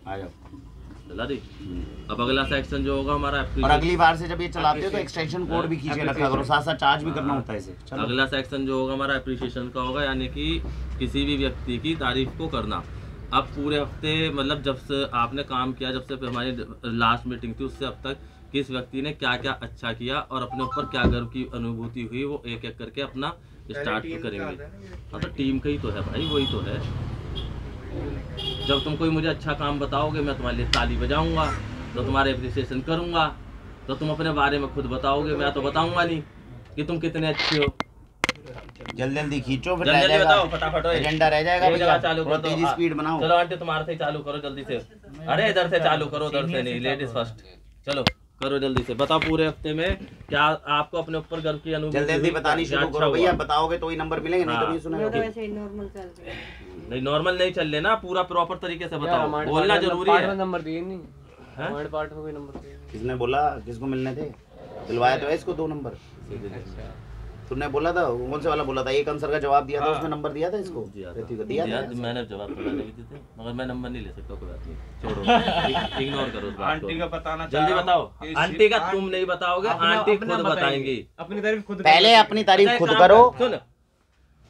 आ जाओ चला दी। अब अगला सेक्शन जो होगा हमारा, और अगली बार से जब ये चलाते हो तो एक्सटेंशन कोड भी खींच के रखा करो, साथ साथ चार्ज भी करना होता है इसे। अगला सेक्शन जो होगा हमारा एप्रिसिएशन का होगा, यानी कि किसी भी व्यक्ति की तारीफ को करना। अब पूरे हफ्ते मतलब जब से आपने काम किया, जब से हमारी लास्ट मीटिंग थी उससे अब तक किस व्यक्ति ने क्या क्या अच्छा किया और अपने ऊपर क्या गर्व की अनुभूति हुई, वो एक एक करके अपना स्टार्ट करेंगे। हाँ तो टीम का ही तो है भाई, वही तो है। जब तुम कोई मुझे अच्छा काम बताओगे मैं तुम्हारे लिए ताली बजाऊंगा, तो तुम्हारे एप्रिसिएशन करूंगा। तो तुम अपने बारे में खुद बताओगे, मैं तो बताऊंगा नहीं कि तुम कितने अच्छे हो। जल्दी जल्दी खींचो, फिर जल्दी बताओ फटाफट, एजेंडा रह जाएगा भैया, चालू कर दो, तेजी स्पीड बनाओ। चलो आंटी तुम्हारे से चालू करो जल्दी से। अरे इधर से चालू करो, उधर से नहीं, लेडीज फर्स्ट। चलो करो जल्दी से, बताओ पूरे हफ्ते में क्या आपको अपने ऊपर गर्व की अनुभूति। जल्दी जल्दी बतानी शुरू करो भैया, बताओगे तो ही नंबर मिलेंगे, नहीं तो नहीं सुनेगा। नहीं नॉर्मल नहीं चल लेना, पूरा प्रॉपर तरीके से बताओ, बोलना जरूरी है। नंबर दिए नहीं, हमारे पार्ट में कोई नंबर दिए। किसने बोला, किसको मिलने थे? दिलवाया तो है इसको 2 नंबर। तुमने बोला था, कौन से वाला बोला था? एक आंसर का जवाब दिया था, उसमें नंबर दिया था इसको, दिया था। मैंने जवाब तो मैंने भी दिए थे, मगर मैं नंबर नहीं ले सकता, कोई बात नहीं, छोड़ो इग्नोर करो उस बात को। आंटी का बताना, जल्दी बताओ। आंटी का तुम नहीं बताओगे, आंटी खुद बताएंगी। अपनी तारीफ खुद, पहले अपनी तारीफ खुद करो। सुन,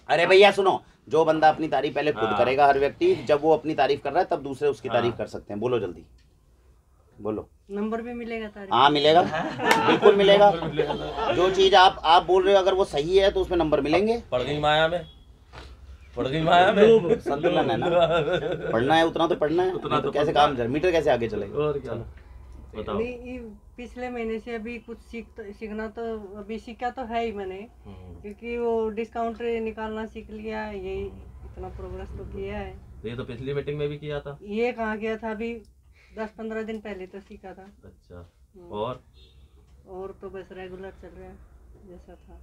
अरे भैया सुनो, जो बंदा अपनी तारीफ पहले खुद करेगा, हर व्यक्ति जब वो अपनी तारीफ कर रहा है तब दूसरे उसकी तारीफ कर सकते हैं। बोलो जल्दी बोलो। नंबर भी मिलेगा तारीफ? हाँ मिलेगा, बिल्कुल मिलेगा। जो चीज आप बोल रहे हो अगर वो सही है तो उसमें नंबर मिलेंगे। पड़ गई माया में, पड़ गई माया में, संतुलन है ना, पढ़ना है उतना तो पढ़ना है, उतना तो कैसे काम मीटर कैसे आगे चलेगा। और क्या बताओ। नहीं, पिछले महीने से अभी कुछ सीखना तो अभी सीखा तो है ही मैंने, क्योंकि वो डिस्काउंट निकालना सीख लिया, यही इतना प्रोग्रेस तो किया है। ये तो पिछली मीटिंग में भी किया था। ये कहाँ किया था, अभी 10-15 दिन पहले तो सीखा था। अच्छा, और तो बस रेगुलर चल रहा है जैसा था,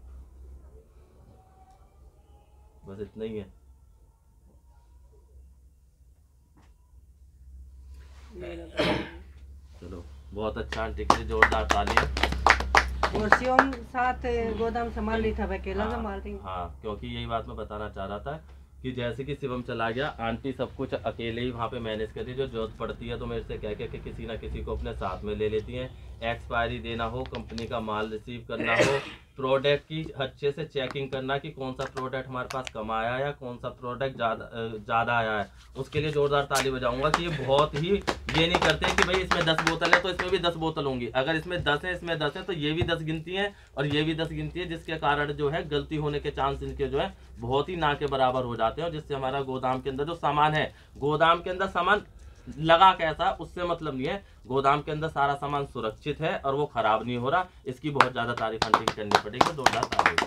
बस इतना ही है। चलो बहुत अच्छा, आंटी के लिए जोरदार ताली। और शिवम साथ गोदाम संभाल रही था, अकेला संभाल रही। हाँ, क्योंकि यही बात मैं बताना चाह रहा था कि जैसे कि शिवम चला गया, आंटी सब कुछ अकेले ही वहाँ पे मैनेज करती है। जो जरूरत पड़ती है तो मेरे से कह के कि किसी ना किसी को अपने साथ में ले लेती हैं। एक्सपायरी देना हो, कंपनी का माल रिसीव करना हो, प्रोडक्ट की अच्छे से चेकिंग करना कि कौन सा प्रोडक्ट हमारे पास कम आया या कौन सा प्रोडक्ट ज़्यादा आया है, उसके लिए जोरदार ताली बजाऊंगा कि ये बहुत ही, ये नहीं करते कि भाई इसमें 10 बोतल है तो इसमें भी 10 बोतल होंगी। अगर इसमें 10 है, इसमें 10 है, तो ये भी 10 गिनती है और ये भी 10 गिनती है, जिसके कारण जो है गलती होने के चांस इनके जो है बहुत ही ना के बराबर हो जाते हैं। और जिससे हमारा गोदाम के अंदर जो सामान है, गोदाम के अंदर सामान लगा कैसा उससे मतलब नहीं है, गोदाम के अंदर सारा सामान सुरक्षित है और वो खराब नहीं हो रहा। इसकी बहुत ज्यादा तारीफ आंटी की करनी पड़ेगी, जोरदार तारीफ।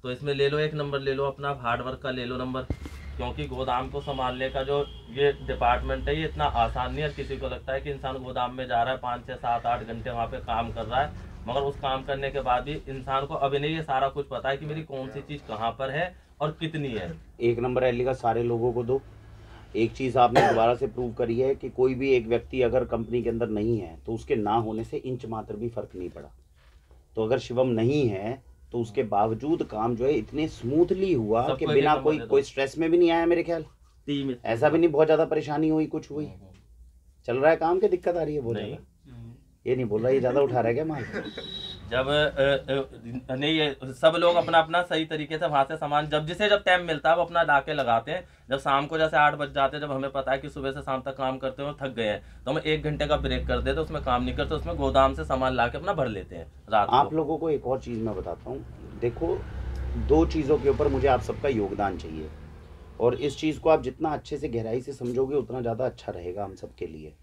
तो इसमें ले लो एक नंबर, ले लो अपना हार्डवर्क का ले लो नंबर, क्योंकि गोदाम को संभालने का जो ये डिपार्टमेंट है ये इतना आसान नहीं है। किसी को लगता है कि इंसान गोदाम में जा रहा है, 5, 6, 7, 8 घंटे वहाँ पे काम कर रहा है, मगर उस काम करने के बाद भी इंसान को अभी नहीं ये सारा कुछ पता है कि मेरी कौन सी चीज कहाँ पर है और कितनी है। एक नंबर रैली का सारे लोगों को दो। एक चीज़ आपने दोबारा से प्रूव करी है कि कोई भी एक व्यक्ति अगर कंपनी के अंदर नहीं है तो उसके ना होने से इंच मात्र भी फर्क नहीं पड़ा। तो अगर शिवम नहीं है तो उसके बावजूद काम जो है इतने स्मूथली हुआ कि बिना कोई स्ट्रेस में भी नहीं आया। मेरे ख्याल ऐसा भी नहीं बहुत ज़्यादा परेशानी हुई, कुछ हुई, चल रहा है काम, क्या दिक्कत आ रही है? बहुत ज़्यादा ये नहीं बोल रहा, ये ज़्यादा उठा रहा है क्या माल? जब नहीं ये सब लोग अपना अपना सही तरीके से वहाँ से सामान जब टाइम मिलता है वो अपना ला के लगाते हैं। जब शाम को जैसे 8 बज जाते हैं, जब हमें पता है कि सुबह से शाम तक काम करते हुए थक गए हैं, तो हम 1 घंटे का ब्रेक कर देते, उसमें काम नहीं करते, उसमें गोदाम से सामान ला के अपना भर लेते हैं रात को। आप लोगों को एक और चीज़ मैं बताता हूँ, देखो 2 चीज़ों के ऊपर मुझे आप सबका योगदान चाहिए, और इस चीज़ को आप जितना अच्छे से गहराई से समझोगे उतना ज़्यादा अच्छा रहेगा हम सब के लिए।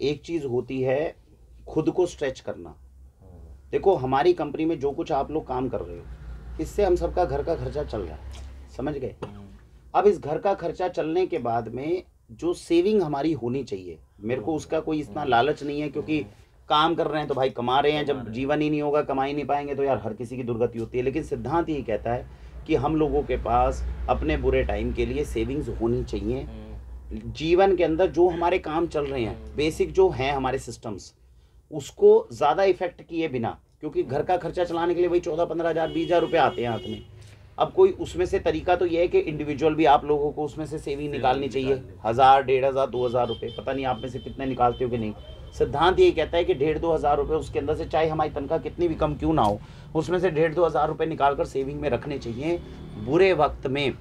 एक चीज़ होती है खुद को स्ट्रेच करना। देखो हमारी कंपनी में जो कुछ आप लोग काम कर रहे हो, इससे हम सबका घर का खर्चा चल रहा है, समझ गए? अब इस घर का खर्चा चलने के बाद में जो सेविंग हमारी होनी चाहिए, मेरे को उसका कोई इतना लालच नहीं है, क्योंकि काम कर रहे हैं तो भाई कमा रहे हैं, जब जीवन ही नहीं होगा, कमाई नहीं पाएंगे तो यार हर किसी की दुर्गति होती है। लेकिन सिद्धांत यही कहता है कि हम लोगों के पास अपने बुरे टाइम के लिए सेविंग्स होनी चाहिए। जीवन के अंदर जो हमारे काम चल रहे हैं, बेसिक जो हैं हमारे सिस्टम्स, उसको ज़्यादा इफेक्ट किए बिना, क्योंकि घर का खर्चा चलाने के लिए वही 14-15 हज़ार 20 हज़ार रुपये आते हैं हाथ में, अब कोई उसमें से तरीका तो ये है कि इंडिविजुअल भी आप लोगों को उसमें से सेविंग निकालनी चाहिए, 1000, 1500, 2000 रुपये, पता नहीं आप में से कितने निकालते हो कि नहीं। सिद्धांत ये कहता है कि 1500-2000 हज़ार रुपये उसके अंदर से, चाहे हमारी तनख्वाह कितनी भी कम क्यों ना हो, उसमें से 1500-2000 हज़ार रुपये निकाल कर सेविंग में रखने चाहिए। बुरे वक्त में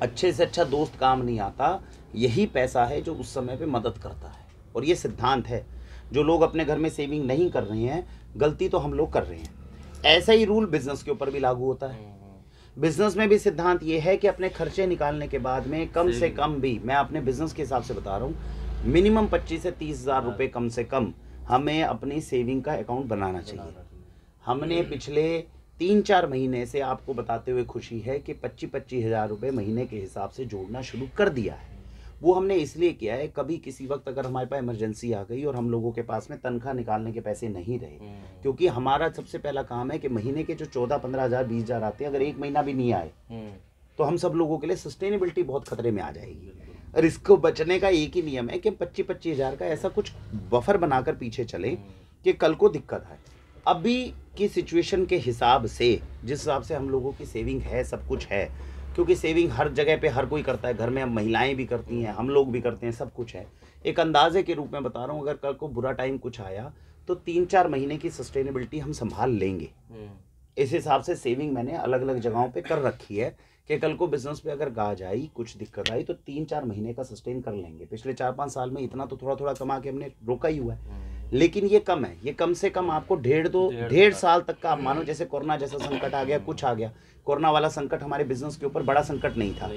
अच्छे से अच्छा दोस्त काम नहीं आता, यही पैसा है जो उस समय पे मदद करता है। और ये सिद्धांत है। जो लोग अपने घर में सेविंग नहीं कर रहे हैं, गलती तो हम लोग कर रहे हैं। ऐसा ही रूल बिजनेस के ऊपर भी लागू होता है। बिजनेस में भी सिद्धांत ये है कि अपने खर्चे निकालने के बाद में कम से कम भी, मैं अपने बिजनेस के हिसाब से बता रहा हूँ, मिनिमम 25 से 30 हज़ार रुपये कम से कम हमें अपनी सेविंग का अकाउंट बनाना चाहिए। हमने पिछले 3-4 महीने से आपको बताते हुए खुशी है कि 25-25 हज़ार रुपये महीने के हिसाब से जोड़ना शुरू कर दिया है। वो हमने इसलिए किया है, कभी किसी वक्त अगर हमारे पास इमरजेंसी आ गई और हम लोगों के पास में तनख्वाह निकालने के पैसे नहीं रहे, क्योंकि हमारा सबसे पहला काम है कि महीने के जो 14-15 हज़ार 20 हज़ार आते हैं, अगर एक महीना भी नहीं आए तो हम सब लोगों के लिए सस्टेनेबिलिटी बहुत खतरे में आ जाएगी। और इसको बचने का एक ही नियम है कि हम 25-25 हज़ार का ऐसा कुछ बफर बनाकर पीछे चलें कि कल को दिक्कत आए। अभी की सिचुएशन के हिसाब से, जिस हिसाब से हम लोगों की सेविंग है, सब कुछ है, क्योंकि सेविंग हर जगह पे हर कोई करता है, घर में अब महिलाएं भी करती हैं, हम लोग भी करते हैं, सब कुछ है। एक अंदाजे के रूप में बता रहा हूँ, अगर कल को बुरा टाइम कुछ आया तो 3-4 महीने की सस्टेनेबिलिटी हम संभाल लेंगे। इस हिसाब से सेविंग मैंने अलग अलग जगहों पे कर रखी है कि कल को बिजनेस पे अगर गाज आई, कुछ दिक्कत आई तो 3-4 महीने का सस्टेन कर लेंगे। पिछले 4-5 साल में इतना तो थोड़ा थोड़ा कमा के हमने रोका ही हुआ है, लेकिन ये कम है। ये कम से कम आपको 1.5 साल तक का आप मानो, जैसे कोरोना जैसा संकट आ गया, कुछ आ गया, कोरोना वाला संकट हमारे बिजनेस के ऊपर बड़ा संकट नहीं था।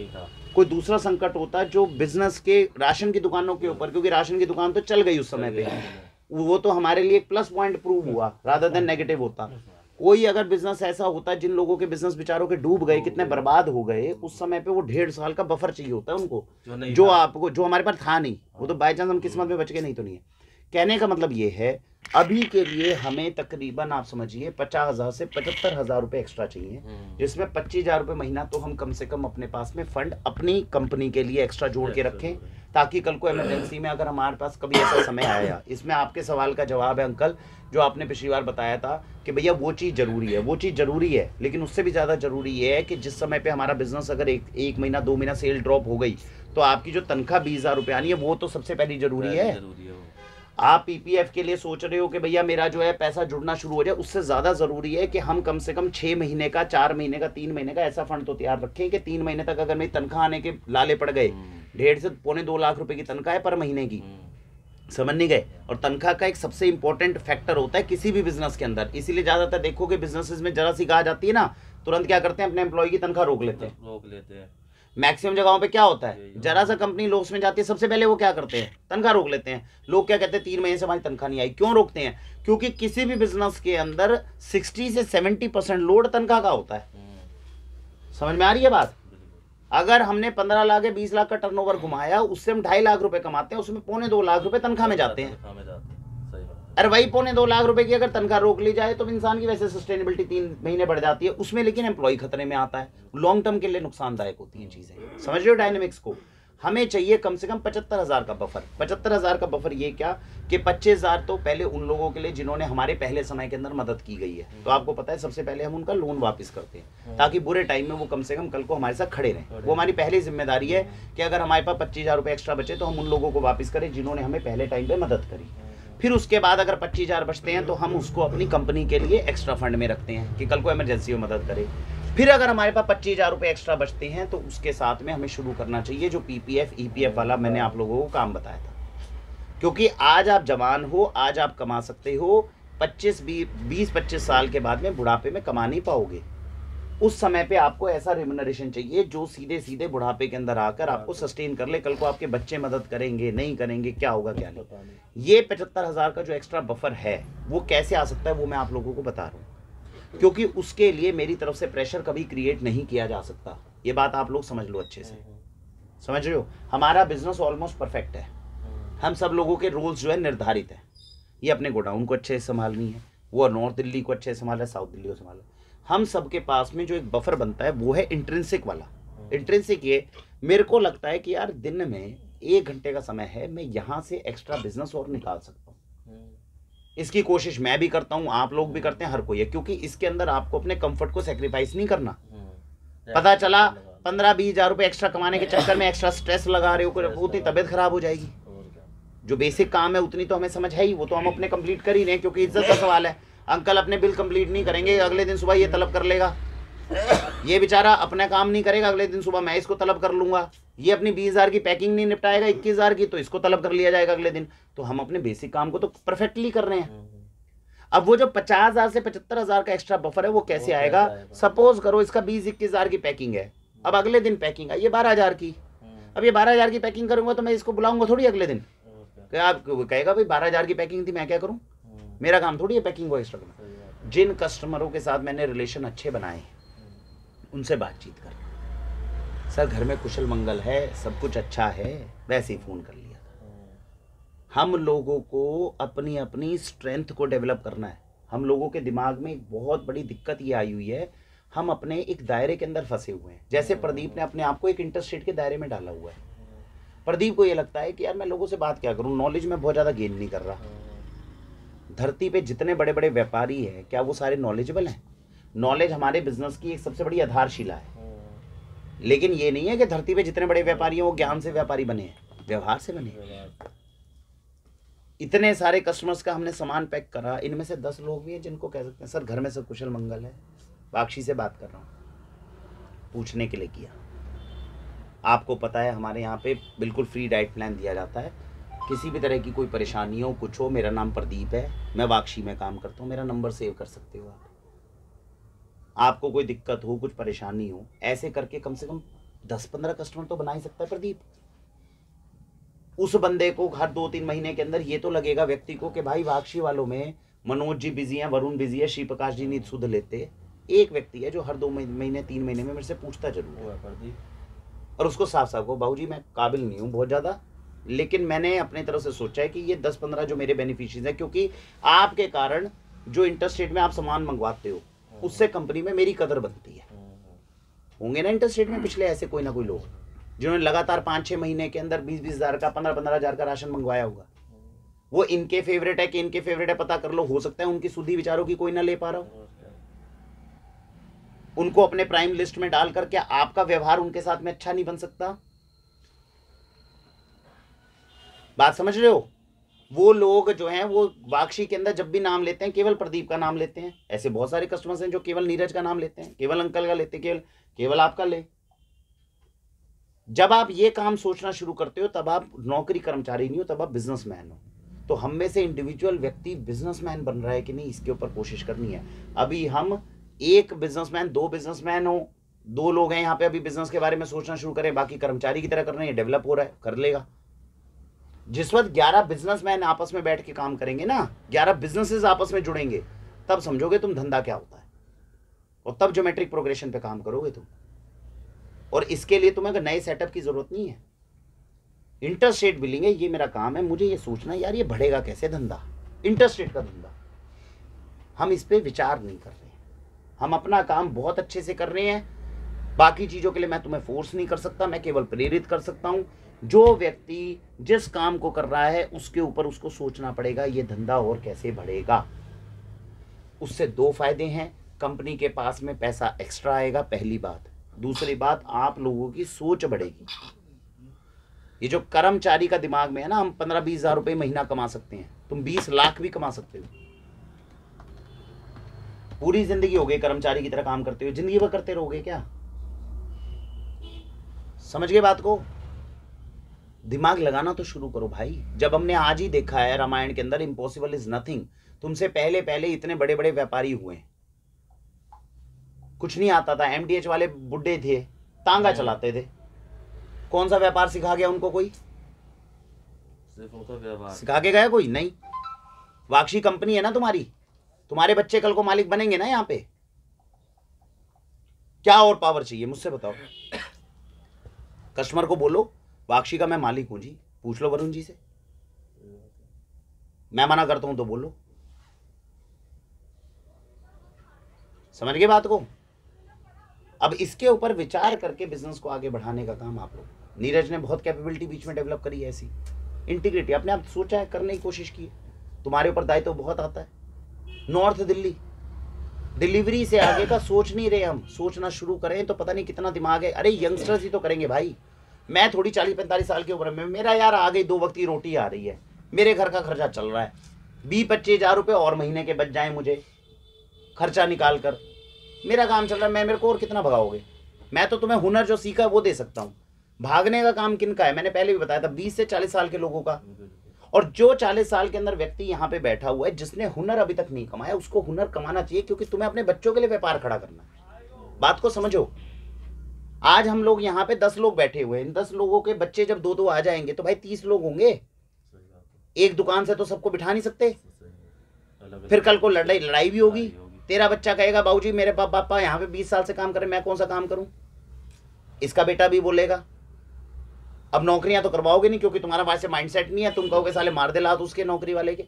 कोई दूसरा संकट होता जो बिजनेस के, राशन की दुकानों के ऊपर, क्योंकि राशन की दुकान तो चल गई उस समय पे, वो तो हमारे लिए एक प्लस पॉइंट प्रूव हुआ रादर देन नेगेटिव होता। कोई अगर बिजनेस ऐसा होता, जिन लोगों के बिजनेस बेचारों के डूब गए, कितने बर्बाद हो गए, उस समय पे वो 1.5 साल का बफर चाहिए होता है उनको, जो आपको, जो हमारे पास था नहीं। वो तो बाई चांस हम किस्मत में बच गए, नहीं तो नहीं है। कहने का मतलब ये है, अभी के लिए हमें तकरीबन आप समझिए 50 हज़ार से 75 हज़ार रुपये एक्स्ट्रा चाहिए, जिसमें 25 हज़ार रुपये महीना तो हम कम से कम अपने पास में फंड अपनी कंपनी के लिए एक्स्ट्रा जोड़ के रखें, ताकि कल को इमरजेंसी में अगर हमारे पास कभी ऐसा समय आया। इसमें आपके सवाल का जवाब है अंकल, जो आपने पिछली बार बताया था कि भैया वो चीज़ ज़रूरी है, वो चीज़ ज़रूरी है, लेकिन उससे भी ज़्यादा ज़रूरी ये है कि जिस समय पे हमारा बिजनेस अगर एक महीना 2 महीना सेल ड्रॉप हो गई, तो आपकी जो तनख्वाह 20 हज़ार रुपये आनी है, वो तो सबसे पहली ज़रूरी है। आप पीपीएफ के लिए सोच रहे हो कि भैया मेरा जो है पैसा जुड़ना शुरू हो जाए, उससे ज़्यादा ज़रूरी है कि हम कम से कम 6 महीने का, 4 महीने का, 3 महीने का ऐसा फंड तो तैयार रखें कि 3 महीने तक अगर मेरी तनख्वाह आने के लाले पड़ गए, 1.5 से 2.25 लाख रुपए की तनख्वाह है पर महीने की, समझ नहीं गए। और तनख्वाह का एक सबसे इंपॉर्टेंट फैक्टर होता है किसी भी बिजनेस के अंदर, इसीलिए ज़्यादातर देखोगे बिजनेसेस में जरा सी कहा जाती है ना, तुरंत क्या करते हैं, अपने एम्प्लॉय की तनख्वाह रोक लेते हैं। मैक्सिमम जगहों पे क्या होता है, जरा सा कंपनी लॉस में जाती है, सबसे पहले वो क्या करते हैं, तनख्वाह रोक लेते हैं। लोग क्या कहते हैं, 3 महीने से हमारी तनख्वाह नहीं आई। क्यों रोकते हैं? क्योंकि किसी भी बिजनेस के अंदर 60 से 70% लोड तनख्वाह का होता है। समझ में आ रही है बात? अगर हमने 15 लाख या 20 लाख का टर्नओवर घुमाया, उससे हम 2.5 लाख रुपए कमाते हैं, उसमें 2.25 लाख रुपए तनख्वाह में जाते हैं। अरे वही 2.25 लाख रुपए की अगर तनख्वाह रोक ली जाए तो इंसान की वैसे सस्टेनेबिलिटी 3 महीने बढ़ जाती है उसमें, लेकिन एम्प्लॉय खतरे में आता है, लॉन्ग टर्म के लिए नुकसानदायक होती हैं चीजें। समझ रहे हो डायनेमिक्स को? हमें चाहिए कम से कम 75 हज़ार का बफर। 75 हज़ार का बफर ये क्या कि 25 हज़ार तो पहले उन लोगों के लिए जिन्होंने हमारे पहले समय के अंदर मदद की गई है। तो आपको पता है सबसे पहले हम उनका लोन वापस करते हैं, ताकि बुरे टाइम में वो कम से कम कल को हमारे साथ खड़े रहें। वो हमारी पहली जिम्मेदारी है कि अगर हमारे पास 25 हज़ार रुपये एक्स्ट्रा बचे तो हम उन लोगों को वापस करें जिन्होंने हमें पहले टाइम पे मदद करी। फिर उसके बाद अगर 25 हज़ार बचते हैं तो हम उसको अपनी कंपनी के लिए एक्स्ट्रा फंड में रखते हैं कि कल को इमरजेंसी में मदद करे। फिर अगर हमारे पास 25 हज़ार रुपये एक्स्ट्रा बचते हैं तो उसके साथ में हमें शुरू करना चाहिए जो पीपीएफ ईपीएफ वाला मैंने आप लोगों को काम बताया था। क्योंकि आज आप जवान हो, आज आप कमा सकते हो, 20-25 साल के बाद में बुढ़ापे में कमा नहीं पाओगे। उस समय पे आपको ऐसा रिम्यूनरेशन चाहिए जो सीधे सीधे बुढ़ापे के अंदर आकर आपको सस्टेन कर ले। कल को आपके बच्चे मदद करेंगे, नहीं करेंगे, क्या होगा क्या नहीं। ये 75 हज़ार का जो एक्स्ट्रा बफर है वो कैसे आ सकता है वो मैं आप लोगों को बता रहा हूँ, क्योंकि उसके लिए मेरी तरफ से प्रेशर कभी क्रिएट नहीं किया जा सकता। ये बात आप लोग समझ लो अच्छे से, समझ रहे हो? हमारा बिजनेस ऑलमोस्ट परफेक्ट है, हम सब लोगों के रोल्स जो है निर्धारित है। ये अपने गोडाउन को अच्छे से संभालनी है, वो नॉर्थ दिल्ली को अच्छे से संभाल है, साउथ दिल्ली को संभाल है। हम सबके पास में जो एक बफर बनता है वो है इंट्रिंसिक वाला। इंट्रिंसिक ये मेरे को लगता है कि यार दिन में 1 घंटे का समय है, मैं यहाँ से एक्स्ट्रा बिजनेस और निकाल सकता हूँ। इसकी कोशिश मैं भी करता हूँ, आप लोग भी करते हैं, हर कोई है, क्योंकि इसके अंदर आपको अपने कंफर्ट को सेक्रीफाइस नहीं करना। पता चला 15-20 हज़ार रुपये एक्स्ट्रा कमाने के चक्कर में एक्स्ट्रा स्ट्रेस लगा रहे हो, उतनी तबीयत खराब हो जाएगी। जो बेसिक काम है उतनी तो हमें समझ है ही, वो तो हम अपने कंप्लीट कर ही रहे हैं, क्योंकि इज्जत का सवाल है। अंकल अपने बिल कंप्लीट नहीं करेंगे, अगले दिन सुबह ये तलब कर लेगा। ये बेचारा अपना काम नहीं करेगा, अगले दिन सुबह मैं इसको तलब कर लूंगा। ये अपनी 20 हज़ार की पैकिंग नहीं निपटाएगा 21 हज़ार की, तो इसको तलब कर लिया जाएगा अगले दिन। तो हम अपने बेसिक काम को तो परफेक्टली कर रहे हैं। अब वो जो 50 हज़ार से 75 हज़ार का एक्स्ट्रा बफर है वो कैसे आएगा? सपोज करो इसका 20-21 हज़ार की पैकिंग है, अब अगले दिन पैकिंग आई ये 12 हज़ार की। अब ये 12 हज़ार की पैकिंग करूंगा तो मैं इसको बुलाऊंगा थोड़ी अगले दिन, आप कहेगा भाई 12 हज़ार की पैकिंग थी, मैं क्या करूं, मेरा काम थोड़ी है पैकिंग को एक्स्ट्रा करना। जिन कस्टमरों के साथ मैंने रिलेशन अच्छे बनाए उनसे बातचीत कर, सर घर में कुशल मंगल है, सब कुछ अच्छा है, वैसे ही फ़ोन कर लिया था। हम लोगों को अपनी अपनी स्ट्रेंथ को डेवलप करना है। हम लोगों के दिमाग में एक बहुत बड़ी दिक्कत ये आई हुई है, हम अपने एक दायरे के अंदर फंसे हुए हैं। जैसे प्रदीप ने अपने आप को एक इंटरस्टेट के दायरे में डाला हुआ है। प्रदीप को ये लगता है कि यार मैं लोगों से बात क्या करूं, नॉलेज में बहुत ज़्यादा गेन नहीं कर रहा। धरती पे जितने बड़े बड़े व्यापारी हैं क्या वो सारे नॉलेजेबल हैं? नॉलेज हमारे बिजनेस की एक सबसे बड़ी आधारशिला है, लेकिन ये नहीं है कि धरती पे जितने बड़े व्यापारी हैं वो ज्ञान से व्यापारी बने हैं, व्यवहार से बने हैं। इतने सारे कस्टमर्स का हमने सामान पैक करा, इनमें से 10 लोग भी हैं जिनको कह सकते हैं सर घर में सब कुशल मंगल है। बाक्षी से बात कर रहा हूँ, पूछने के लिए किया। आपको पता है हमारे यहाँ पे बिल्कुल फ्री डाइट प्लान दिया जाता है। किसी भी तरह की कोई परेशानी हो, कुछ हो, मेरा नाम प्रदीप है, मैं वाक्षी में काम करता हूँ, मेरा नंबर सेव कर सकते हो आप। आपको कोई दिक्कत हो, कुछ परेशानी हो, ऐसे करके कम से कम 10-15 कस्टमर तो बना ही सकता है प्रदीप। उस बंदे को हर 2-3 महीने के अंदर ये तो लगेगा व्यक्ति को कि भाई वाक्षी वालों में मनोज जी बिजी हैं, वरुण बिजी है, श्री प्रकाश जी नहीं सुध लेते। एक व्यक्ति है जो हर 2 महीने 3 महीने में मेरे से पूछता जरूर है, और उसको साफ साफ को बाबू जी मैं काबिल नहीं हूँ बहुत ज़्यादा, लेकिन मैंने अपने तरफ से सोचा है कि ये 10-15 जो मेरे बेनिफिशियरीज हैं, क्योंकि आपके कारण जो इंटरस्टेट में आप सामान मंगवाते हो उससे कंपनी में मेरी कदर बनती है। होंगे ना इंटरस्टेट में पिछले ऐसे कोई ना कोई लोग जिन्होंने लगातार 5-6 महीने के अंदर 20-20 हज़ार का 15-15 हज़ार का राशन मंगवाया होगा। वो इनके फेवरेट है कि इनके फेवरेट है पता कर लो, हो सकता है उनकी सुधी विचारों की कोई ना ले पा रहा हो। उनको अपने प्राइम लिस्ट में डाल करके आपका व्यवहार उनके साथ में अच्छा नहीं बन सकता। बात समझ रहे हो? वो लोग जो हैं वो वाक्षी के अंदर जब भी नाम लेते हैं केवल प्रदीप का नाम लेते हैं। ऐसे बहुत सारे कस्टमर्स हैं जो केवल नीरज का नाम लेते हैं, केवल अंकल का लेते हैं, केवल आपका ले। जब आप ये काम सोचना शुरू करते हो तब आप नौकरी कर्मचारी नहीं हो, तब आप बिजनेसमैन हो। तो हम में से इंडिविजुअल व्यक्ति बिजनेसमैन बन रहा है कि नहीं, इसके ऊपर कोशिश करनी है। अभी हम एक बिजनेसमैन, 2 बिजनेसमैन हो, 2 लोग हैं यहाँ पे अभी बिजनेस के बारे में सोचना शुरू करें, बाकी कर्मचारी की तरह कर रहे हैं, डेवलप हो रहा है, कर लेगा। जिस वक्त 11 बिजनेसमैन आपस में बैठ के काम करेंगे ना, 11 बिजनेसेस आपस में जुड़ेंगे, तब समझोगे तुम धंधा क्या होता है, और तब ज्योमेट्रिक प्रोग्रेशन पे काम करोगे तुम। और इसके लिए तुम्हें नए सेटअप की जरूरत नहीं है। इंटरस्टेट बिलिंग है, ये मेरा काम है, मुझे ये सोचना यार ये बढ़ेगा कैसे धंधा, इंटरस्टेट का धंधा। हम इस पे विचार नहीं कर रहे हैं, हम अपना काम बहुत अच्छे से कर रहे हैं। बाकी चीजों के लिए मैं तुम्हें फोर्स नहीं कर सकता, मैं केवल प्रेरित कर सकता हूं। जो व्यक्ति जिस काम को कर रहा है उसके ऊपर उसको सोचना पड़ेगा ये धंधा और कैसे बढ़ेगा। उससे 2 फायदे हैं, कंपनी के पास में पैसा एक्स्ट्रा आएगा, पहली बात। दूसरी बात, आप लोगों की सोच बढ़ेगी। ये जो कर्मचारी का दिमाग में है ना, हम 15-20 हज़ार रुपये महीना कमा सकते हैं, तुम 20 लाख भी कमा सकते हो। पूरी जिंदगी हो गई कर्मचारी की तरह काम करते हो, जिंदगी भर करते रहोगे क्या? समझ गए बात को? दिमाग लगाना तो शुरू करो भाई। जब हमने आज ही देखा है रामायण के अंदर इम्पॉसिबल इज नथिंग, तुमसे पहले पहले इतने बड़े बड़े व्यापारी हुए, कुछ नहीं आता था। एमडीएच वाले बुड्ढे थे, तांगा चलाते थे, कौन सा व्यापार सिखा गया उनको? कोई सिर्फ उनका व्यवहार सिखा के गया? कोई नहीं। वाक्षी कंपनी है ना तुम्हारी, तुम्हारे बच्चे कल को मालिक बनेंगे ना यहाँ पे। क्या और पावर चाहिए मुझसे बताओ? कस्टमर को बोलो वाक्षी का मैं मालिक हूं जी, पूछ लो वरुण जी से। मैं मना करता हूं तो बोलो। समझ गए बात को? अब इसके ऊपर विचार करके बिजनेस को आगे बढ़ाने का काम आप लोग। नीरज ने बहुत कैपेबिलिटी बीच में डेवलप करी है, ऐसी इंटीग्रिटी अपने आप सोचा है, करने की कोशिश की है। तुम्हारे ऊपर दायित्व बहुत आता है। नॉर्थ दिल्ली डिलीवरी से आगे का सोच नहीं रहे हम। सोचना शुरू करें तो पता नहीं कितना दिमाग है। अरे यंगस्टर्स ही तो करेंगे भाई। मैं थोड़ी 40-45 साल की उम्र में, मेरा यार आ गई 2 वक्त की रोटी आ रही है, मेरे घर का खर्चा चल रहा है, 20-25 हज़ार रुपये और महीने के बच जाए मुझे खर्चा निकाल कर, मेरा काम चल रहा है। मेरे को और कितना भगाओगे? मैं तो तुम्हें हुनर जो सीखा वो दे सकता हूँ। भागने का काम किन का है? मैंने पहले भी बताया था, 20 से 40 साल के लोगों का। और जो 40 साल के अंदर व्यक्ति यहाँ पे बैठा हुआ है जिसने हुनर अभी तक नहीं कमाया, उसको हुनर कमाना चाहिए, क्योंकि तुम्हें अपने बच्चों के लिए व्यापार खड़ा करना है। बात को समझो। आज हम लोग यहाँ पे 10 लोग बैठे हुए हैं, इन 10 लोगों के बच्चे जब 2-2 आ जाएंगे तो भाई 30 लोग होंगे। एक दुकान से तो सबको बिठा नहीं सकते। फिर कल को लड़ाई भी होगी। तेरा बच्चा कहेगा बाबूजी मेरे पापा यहाँ पे 20 साल से काम करें, मैं कौन सा काम करूं? इसका बेटा भी बोलेगा। अब नौकरियां तो करवाओगे नहीं, क्योंकि तुम्हारा वैसे माइंडसेट नहीं है। तुम कहोगे साले मार दे लात उसके नौकरी वाले के।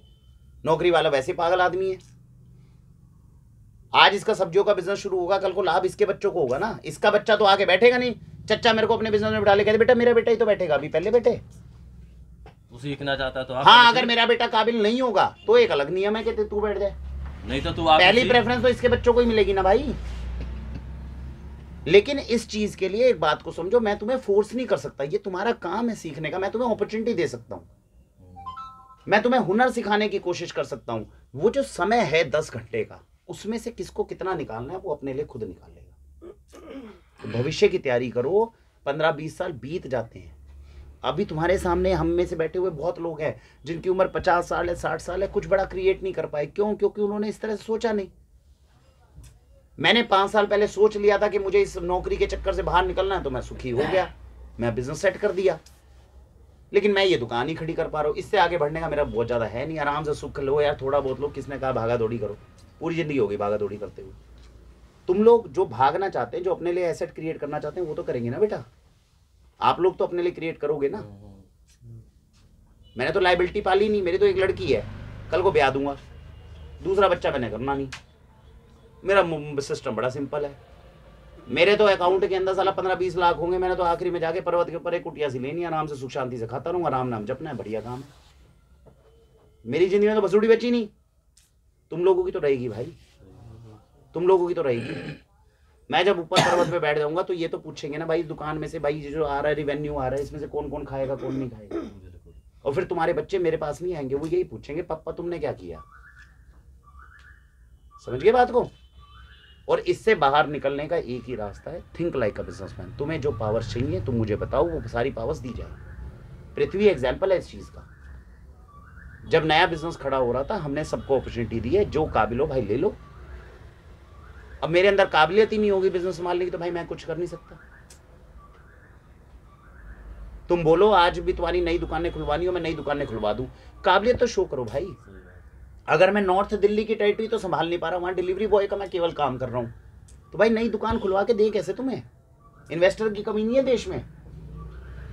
नौकरी वाला वैसे पागल आदमी है। आज इसका सब्जियों का बिजनेस शुरू होगा, कल को लाभ इसके बच्चों को होगा ना। इसका बच्चा तो आके बैठेगा नहीं, चच्चा मेरे को अपने बिजनेस में बिठा ले, कहते बेटा मेरा बेटा ही तो बैठेगा, अभी पहले बैठे। तू सीखना चाहता है तो हाँ, अगर मेरा बेटा काबिल नहीं होगा तो एक अलग नियम है कि तू बैठ जाए, नहीं तो तू पहली प्रेफरेंस तो इसके बच्चों को ही मिलेगी ना भाई। लेकिन इस चीज के लिए एक बात को समझो, मैं तुम्हें फोर्स नहीं कर सकता, ये तुम्हारा काम है सीखने का। मैं तुम्हें अपॉर्चुनिटी दे सकता हूं, मैं तुम्हें हुनर सिखाने की कोशिश कर सकता हूं। वो जो समय है 10 घंटे का, उसमें से किसको कितना निकालना है वो अपने लिए खुद निकालेगा। तो भविष्य की तैयारी करो। 15-20 साल बीत जाते हैं। अभी तुम्हारे सामने हम में से बैठे हुए बहुत लोग हैं जिनकी उम्र 50 साल है, 60 साल है, कुछ बड़ा क्रिएट नहीं कर पाए। क्यों? क्योंकि उन्होंने इस तरह से सोचा नहीं। मैंने 5 साल पहले सोच लिया था कि मुझे इस नौकरी के चक्कर से बाहर निकलना है, तो मैं सुखी हो गया, मैं बिजनेस सेट कर दिया। लेकिन मैं ये दुकान ही खड़ी कर पा रहा हूँ। इससे आगे बढ़ने का मेरा बहुत ज़्यादा है नहीं। आराम से सुख लो यार, थोड़ा बहुत लो। किसने कहा भागा दौड़ी करो? पूरी जिंदगी होगी भागा दौड़ी करते हुए। तुम लोग जो भागना चाहते हैं, जो अपने लिए एसेट क्रिएट करना चाहते हैं, वो तो करेंगे ना बेटा। आप लोग तो अपने लिए क्रिएट करोगे ना। मैंने तो लाइबिलिटी पाली नहीं। मेरी तो एक लड़की है, कल को ब्याह दूंगा, दूसरा बच्चा मैंने करना नहीं। मेरा सिस्टम बड़ा सिंपल है। मेरे तो अकाउंट के अंदर साला 15-20 लाख होंगे। मैंने तो आखिरी में जाके पर्वत के ऊपर एक कुटिया सी लेनी है, आराम से सुख शांति से खाता रहूंगा, राम नाम जपना है, बढ़िया काम है। मेरी जिंदगी में तो बसुड़ी बची नहीं। तुम लोगों की तो रहेगी भाई, तुम लोगों की तो रहेगी। मैं जब ऊपर पर्वत पे बैठ जाऊंगा तो ये तो पूछेंगे ना भाई, दुकान में से भाई जो आ रहा है रेवेन्यू आ रहा है, इसमें से कौन कौन खाएगा कौन नहीं खाएगा। और फिर तुम्हारे बच्चे मेरे पास नहीं आएंगे, वो यही पूछेंगे पापा तुमने क्या किया। समझ गए बात को? और इससे बाहर निकलने का एक ही रास्ता है, थिंक लाइक अ बिजनेसमैन। तुम्हें जो पावर्स चाहिए तुम मुझे बताओ, वो सारी पावर्स दी जाए। पृथ्वी एग्जाम्पल है इस चीज का। जब नया बिजनेस खड़ा हो रहा था, हमने सबको अपॉर्चुनिटी दी है, जो काबिल हो भाई ले लो। अब मेरे अंदर काबिलियत ही नहीं होगी बिजनेस संभालने की, तो भाई मैं कुछ कर नहीं सकता। तुम बोलो आज भी तुम्हारी नई दुकानें खुलवानी हो, मैं नई दुकानें खुलवा दूं। काबिलियत तो शो करो भाई। अगर मैं नॉर्थ दिल्ली की टेरिटरी तो संभाल नहीं पा रहा हूं, वहां डिलीवरी बॉय का मैं केवल काम कर रहा हूं, तो भाई नई दुकान खुलवा के दे कैसे तुम्हें? इन्वेस्टर की कमी नहीं है देश में।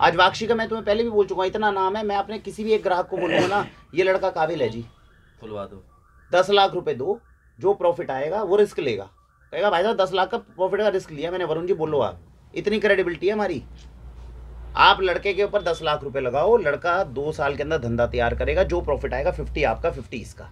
आज वाक्षी का मैं तुम्हें पहले भी बोल चुका हूं, इतना नाम है, मैं अपने किसी भी एक ग्राहक को बोलूंगा ना, ये लड़का काबिल है जी, खुलवा दो, 10 लाख रुपए दो, जो प्रॉफिट आएगा वो रिस्क लेगा। कहेगा भाई साहब 10 लाख का प्रॉफिट का रिस्क लिया मैंने। वरुण जी बोलो, आप इतनी क्रेडिबिलिटी है हमारी। आप लड़के के ऊपर 10 लाख रुपए लगाओ, लड़का 2 साल के अंदर धंधा तैयार करेगा, जो प्रॉफिट आएगा 50 आपका 50 इसका।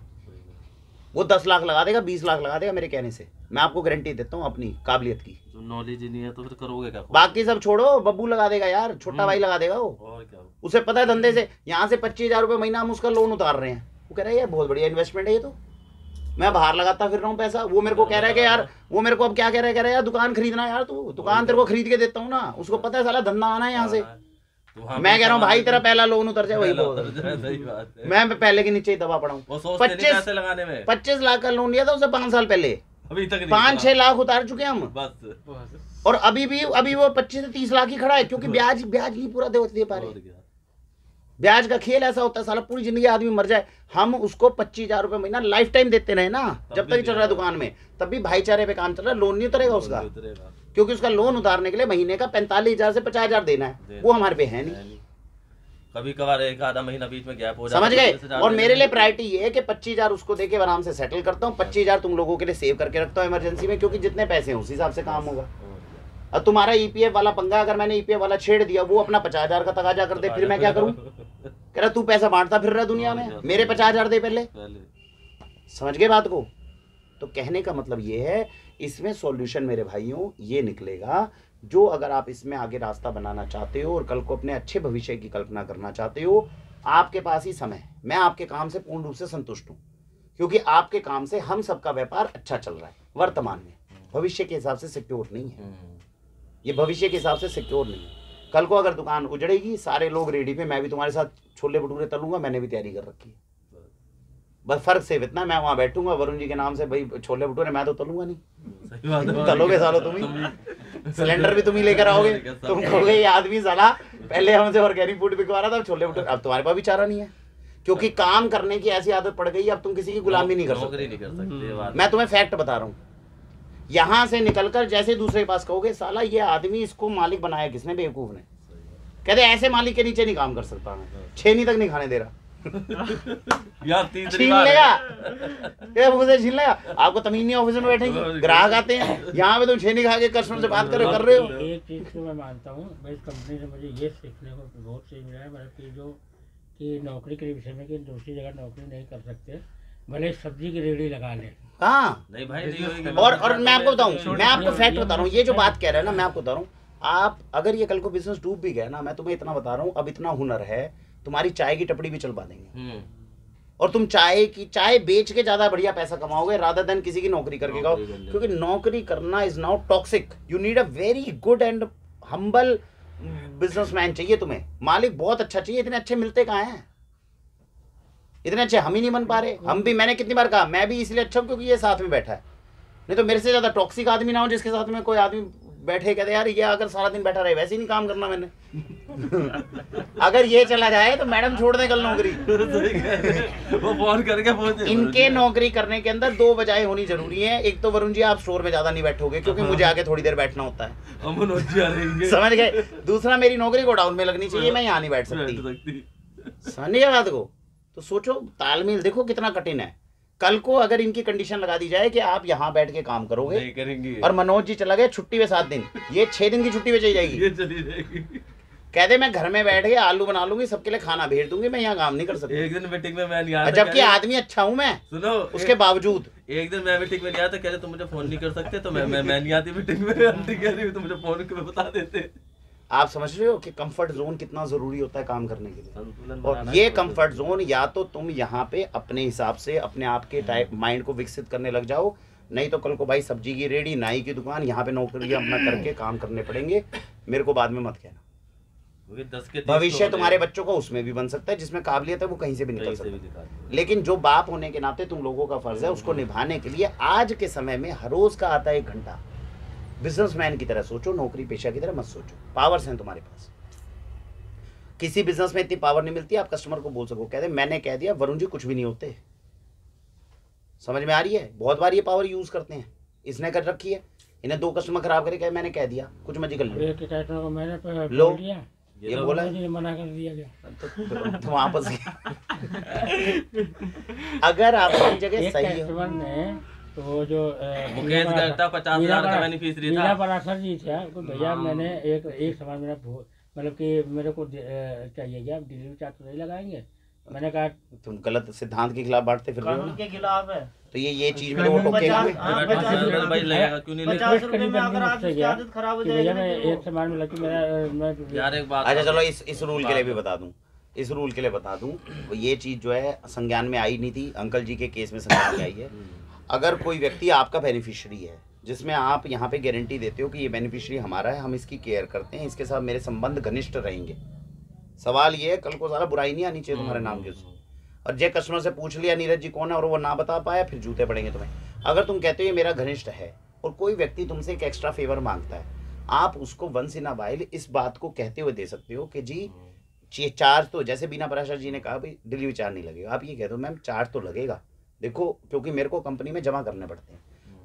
वो 10 लाख लगा देगा, 20 लाख लगा देगा मेरे कहने से। मैं आपको गारंटी देता हूँ अपनी काबिलियत की। जो नॉलेज ही नहीं है तो फिर करोगे क्या? बाकी सब छोड़ो, बब्बू लगा देगा यार, छोटा भाई लगा देगा वो। और क्या? उसे पता है धंधे से, यहाँ से 25,000 रुपये महीना हम उसका लोन उतार रहे हैं। वो कह रहा है यार बहुत बढ़िया इन्वेस्टमेंट है ये तो, मैं बाहर लगाता फिर रहा हूँ पैसा। वो मेरे को कह रहा है कि यार, वो मेरे को अब क्या कह रहा है यार दुकान खरीदना यार, तू दुकान तेरे को खरीद के देता हूँ ना। उसको पता है साला धंधा आना है यहाँ से। मैं कह रहा हूँ भाई तेरा पहला लोन उतर जाए, वही बोल। मैं पहले के नीचे ही दबा पड़ा हूँ। 25 लाख का लोन लिया था उसे 5 साल पहले, अभी तक 5-6 लाख उतार चुके हम बस। और अभी वो 25 से 30 लाख ही खड़ा है, क्योंकि ब्याज नहीं पूरा दे पा रहे। ब्याज का खेल ऐसा होता है साला, पूरी जिंदगी आदमी मर जाए, हम उसको 25,000 रुपये महीना लाइफ टाइम देते रहे ना, जब तक चल रहा है दुकान में, तब भी भाईचारे पे काम चल रहा है। लोन नहीं उतरेगा उसका, क्योंकि उसका लोन उतारने के लिए महीने का 45,000 से 50,000 देना है, वो हमारे पे है नहीं। कभी कभार एक आधा महीना बीच में गैप हो जाता है, समझ गए? और मेरे लिए प्रायोरिटी ये है कि 25,000 उसको देके आराम से सेटल करता हूँ, 25,000 तुम लोगों के लिए सेव करके रखता हूँ इमरजेंसी में, क्योंकि जितने पैसे हैं उस हिसाब से काम होगा। और तुम्हारा ईपीएफ वाला पंगा, अगर मैंने ईपीएफ वाला छेड़ दिया, वो अपना 50,000 का तगाजा कर दे, फिर मैं क्या करूँ? कह रहा तू पैसा बांटता फिर रहा दुनिया में, मेरे 50,000 दे पहले। समझ गए बात को? तो कहने का मतलब ये है, इसमें सॉल्यूशन मेरे भाइयों ये निकलेगा, जो अगर आप इसमें आगे रास्ता बनाना चाहते हो और कल को अपने अच्छे भविष्य की कल्पना करना चाहते हो, आपके पास ही समय है। मैं आपके काम से पूर्ण रूप से संतुष्ट हूँ, क्योंकि आपके काम से हम सबका व्यापार अच्छा चल रहा है वर्तमान में। भविष्य के हिसाब से सिक्योर नहीं है ये, भविष्य के हिसाब से सिक्योर नहीं है। कल को अगर दुकान उजड़ेगी, सारे लोग रेडी पे, मैं भी तुम्हारे साथ छोले भटूरे तलूंगा, मैंने भी तैयारी कर रखी है। बस फर्क सिर्फ इतना, मैं वहां बैठूंगा वरुण जी के नाम से, भाई छोले भटूरे मैं तो तलूंगा नहीं, सही बात है। तलोगे सालो तुम ही, सिलेंडर भी तुम ही लेकर आओगे। तुम कहोगे ये आदमी साला पहले हमसे ऑर्गेनिक फूड बिकवा रहा था, छोले भटूरे। अब तुम्हारे पास भी चारा नहीं है, क्योंकि काम करने की ऐसी आदत पड़ गई, अब तुम किसी की गुलामी नहीं कर सकते। मैं तुम्हें फैक्ट बता रहा हूँ, यहाँ से निकलकर जैसे दूसरे के पास कहोगे साला ये आदमी इसको मालिक बनाया किसने, बेवकूफ ने, कहते ऐसे मालिक के नीचे नहीं काम कर सकता मैं, छेनी तक नहीं खाने दे रहा। छीन लेगा, मुझे छीन लेगा। आपको तमीज नहीं, ऑफिस में बैठेंगे ग्राहक आते हैं, यहाँ पे तुम छेनी खा के कस्टमर से बात कर रहे हो। एक चीज़ तो मैं मानता हूँ भाई, इस कंपनी से मुझे ये सीखने को बहुत सही मिला है, मतलब कि जो कि नौकरी के विषय में कि दूसरी जगह नौकरी नहीं कर सकते, भले सब्जी की रेहड़ी लगा ले। हाँ नहीं भाई, नहीं होगी। और मैं आपको बताऊँ, मैं आपको फैक्ट बता रहा हूँ, ये जो बात कह रहे हैं ना, मैं आपको बता रहा हूँ, आप अगर ये कल को बिजनेस डूब भी गया ना, मैं तुम्हें इतना बता रहा हूँ, अब इतना हुनर है, तुम्हारी चाय की टपड़ी भी चलवा देंगे, और तुम चाय बेच के ज्यादा बढ़िया पैसा कमाओगे रादर देन किसी की नौकरी करके खाओ। क्योंकि नौकरी करना is now toxic. You need a very good and humble businessman चाहिए तुम्हें, मालिक बहुत अच्छा चाहिए। इतने अच्छे मिलते कहाँ हैं, इतने अच्छे हम ही नहीं बन पा रहे। हम भी, मैंने कितनी बार कहा, मैं भी इसलिए अच्छा हूँ क्योंकि ये साथ में बैठा है, नहीं तो मेरे से ज्यादा टॉक्सिक आदमी ना हो जिसके साथ में कोई आदमी बैठे कहते यार ये अगर सारा दिन बैठा रहे, वैसे ही नहीं काम करना मैंने। अगर ये चला जाए तो मैडम छोड़ दे कल नौकरी। वो फोन करके पूछे, इनके नौकरी करने के अंदर दो वजह होनी जरूरी है। एक तो वरुण जी आप स्टोर में ज्यादा नहीं बैठोगे क्योंकि मुझे आगे थोड़ी देर बैठना होता है, समझ गए। दूसरा, मेरी नौकरी गोडाउन में लगनी चाहिए, मैं यहाँ नहीं बैठ सकती। समझ गए बात को? तो सोचो, तालमेल देखो कितना कठिन है। कल को अगर इनकी कंडीशन लगा दी जाए कि आप यहाँ बैठ के काम करोगे, करेंगे, और मनोज जी चला गया छुट्टी पे 7 दिन, ये 6 दिन की छुट्टी पे चली जाएगी, ये चली जाएगी। कहते मैं घर में बैठ के आलू बना लूंगी, सबके लिए खाना भेज दूंगी, मैं यहाँ काम नहीं कर सकती। एक दिन मीटिंग में मैं नहीं आया, जबकि आदमी अच्छा हूँ मैं, सुनो, उसके बावजूद। एक दिन मैं मीटिंग में नहीं आया तो कह रहे तुम मुझे फोन नहीं कर सकते, तो मैं नहीं आती मीटिंग में। आंटी कह रही तुम मुझे फोन करके बता देते। आप समझ रहे हो कि कंफर्ट जोन कितना जरूरी होता है काम करने के लिए। संतुलन और बनाना ये है। कंफर्ट जोन या तो तुम यहाँ पे अपने हिसाब से अपने आप के टाइप माइंड को विकसित करने लग जाओ, नहीं तो कल को भाई सब्जी की रेडी, नाई की दुकान, यहाँ पे नौकरी अपना करके काम करने पड़ेंगे। मेरे को बाद में मत कहना, क्योंकि 10 के 30 भविष्य तो तुम्हारे बच्चों को उसमें भी बन सकता है, जिसमें काबिलियत है वो कहीं से भी निकल कहीं से भी सकता दिखा है। दो। लेकिन जो बाप होने के नाते तुम लोगों का फर्ज है उसको निभाने के लिए आज के समय में हर रोज का आता है 1 घंटा। बिजनेसमैन की तरह सोचो, नौकरी पेशा की तरह मत सोचो। पावर्स हैं तुम्हारे पास। किसी बिजनेस में इतनी पावर नहीं मिलती आप कस्टमर को बोल सको, कहते मैंने कह दिया वरुण जी कुछ भी नहीं होते। समझ में आ रही है? बहुत बार ये पावर यूज करते हैं, इसने कर रखी है, इन्हें 2 कस्टमर खराब करे, कहे मैंने कह दिया कुछ मर्जी कर लो। एक टाइटल को मैंने लो, बोल दिया, ये बोला है, मुझे मना कर दिया गया। तो वापस अगर आप अपनी जगह एक सही हो। कस्टमर ने तो वो जो मुकेश करता 50,000 का बेनिफिशियरी था। मीरा पराशर जी था, तो भैया मैंने एक सामान मेरा मतलब कि मेरे को चाहिए क्या, आप डिलीवरी चार्ज तो नहीं लगाएंगे? मैंने कहा तुम गलत सिद्धांत के खिलाफ बांटते फिर रहे हो कानून ना, के खिलाफ है। तो ये चीज में तो वो टोकेगा। भाई लगेगा क्यों नहीं लगेगा? 50 रुपए में अगर आप उसकी आदत खराब हो कि भैया जाएगी मैं ना, तो एक सामान में लगी मेरा मैं यार एक बात, अच्छा चलो इस रूल के लिए भी बता दूं, इस रूल के लिए बता दूं, ये चीज जो है संज्ञान में आई नहीं थी, अंकल जी के केस में संज्ञान में आई है। अगर कोई व्यक्ति आपका बेनिफिशियरी है जिसमें आप यहाँ पे गारंटी देते हो कि ये बेनिफिशियरी हमारा है, हम इसकी केयर करते हैं, इसके साथ मेरे संबंध घनिष्ठ रहेंगे, सवाल ये है कल को सारा बुराई नहीं आनी चाहिए तुम्हारे नाम के। और जे कस्टमर से पूछ लिया नीरज जी कौन है और वो ना बता पाया, फिर जूते पड़ेंगे तुम्हें। अगर तुम कहते हो ये मेरा घनिष्ठ है और कोई व्यक्ति तुमसे एक एक्स्ट्रा फेवर मांगता है, आप उसको वंस इन अ वाइल इस बात को कहते हुए दे सकते हो कि जी चार्ज तो, जैसे बीना पराशर जी ने कहा भाई डिलीवरी चार्ज नहीं लगेगा, आप ये कह दो मैम चार्ज तो लगेगा, देखो क्योंकि मेरे को कंपनी में जमा करने पड़ते हैं,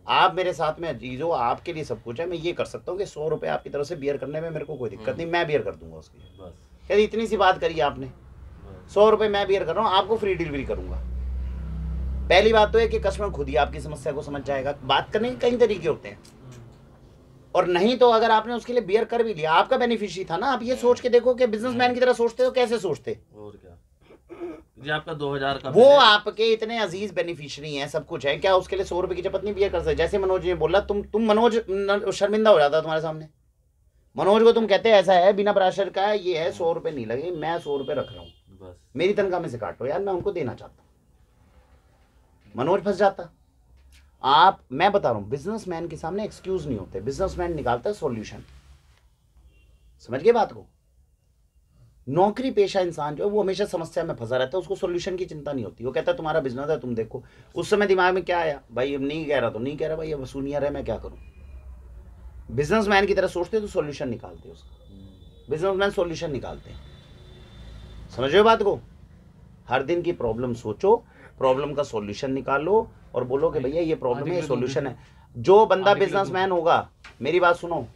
आप मेरे साथ में अजीज हो, आपके लिए सब कुछ है, मैं ये कर सकता हूँ कि 100 रुपये आपकी तरफ से बियर करने में मेरे को कोई दिक्कत नहीं, मैं बियर कर दूंगा उसकी। बस कहते इतनी सी बात करी आपने, 100 रुपये मैं बियर कर रहा हूँ, आपको फ्री डिलीवरी करूंगा। पहली बात तो है कि कस्टमर खुद ही आपकी समस्या को समझ जाएगा। बात करने के कई तरीके होते हैं, और नहीं तो अगर आपने उसके लिए बियर कर भी लिया, आपका बेनिफिशियरी था ना, आप ये सोच के देखो कि बिजनेसमैन की तरह सोचते हो, कैसे सोचते? और क्या। ये आपका 2000 का वो बिल है। आपके इतने अजीज बेनिफिशियरी हैं, सब कुछ है, क्या उसके लिए 100 रुपए की चपत नहीं पिया कर सकते? जैसे मनोज ने बोला, तुम मनोज शर्मिंदा हो जाता तुम्हारे सामने। मनोज को तुम कहते ऐसा है बिना प्रेशर का है, ये है 100 रुपए नहीं लगे, मैं 100 रुपए रख रहा हूँ, बस मेरी तनख्वाह में से काटो यार, मैं उनको देना चाहता हूँ। मनोज फंस जाता। आप, मैं बता रहा हूँ, बिजनेसमैन के सामने एक्सक्यूज नहीं होते, बिजनेसमैन निकालता है सॉल्यूशन। समझ गए बात को? नौकरी पेशा इंसान जो है वो हमेशा समस्या में फंसा रहता है, उसको सॉल्यूशन की चिंता नहीं होती। वो कहता है तुम्हारा बिजनेस है, तुम देखो। उस समय दिमाग में क्या आया, भाई अब नहीं कह रहा तो नहीं कह रहा, भाई अब सुनिया रहे, मैं क्या करूं। बिजनेसमैन की तरह सोचते तो सॉल्यूशन निकालते उसका। बिजनेसमैन सॉल्यूशन निकालते हैं। समझ रहे हो बात को? हर दिन की प्रॉब्लम सोचो, प्रॉब्लम का सॉल्यूशन निकालो और बोलो कि भैया ये प्रॉब्लम है, ये सॉल्यूशन है। जो बंदा बिजनेसमैन होगा, मेरी बात सुनो,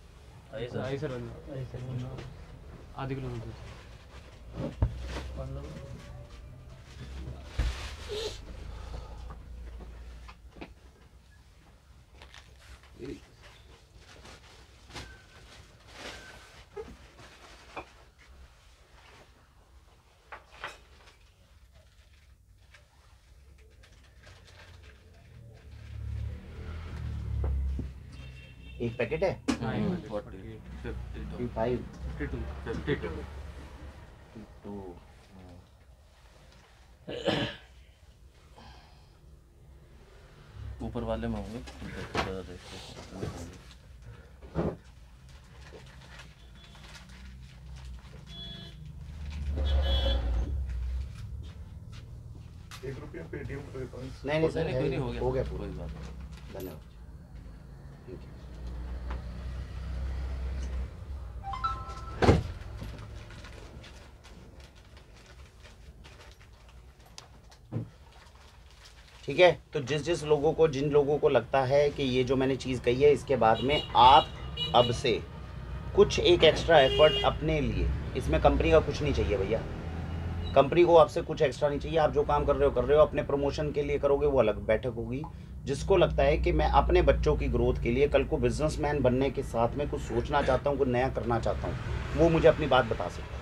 ऐसा आई सर आधे किलो दूध एक पैकेट है 55 52 ऊपर वाले में होंगे ज़्यादा देखते। 1 रुपया पेटीएम कर देता हूँ। नहीं सर, कोई नहीं, हो गया पूरा। कोई बात नहीं। धन्यवाद, थैंक यू। ठीक है, तो जिस लोगों को, जिन लोगों को लगता है कि ये जो मैंने चीज़ कही है, इसके बाद में आप अब से कुछ एक एक्स्ट्रा एफर्ट अपने लिए, इसमें कंपनी का कुछ नहीं चाहिए भैया, कंपनी को आपसे कुछ एक्स्ट्रा नहीं चाहिए। आप जो काम कर रहे हो अपने प्रमोशन के लिए करोगे, वो अलग बैठक होगी। जिसको लगता है कि मैं अपने बच्चों की ग्रोथ के लिए, कल को बिजनेसमैन बनने के साथ में कुछ सोचना चाहता हूँ, कुछ नया करना चाहता हूँ, वो मुझे अपनी बात बता सकता है।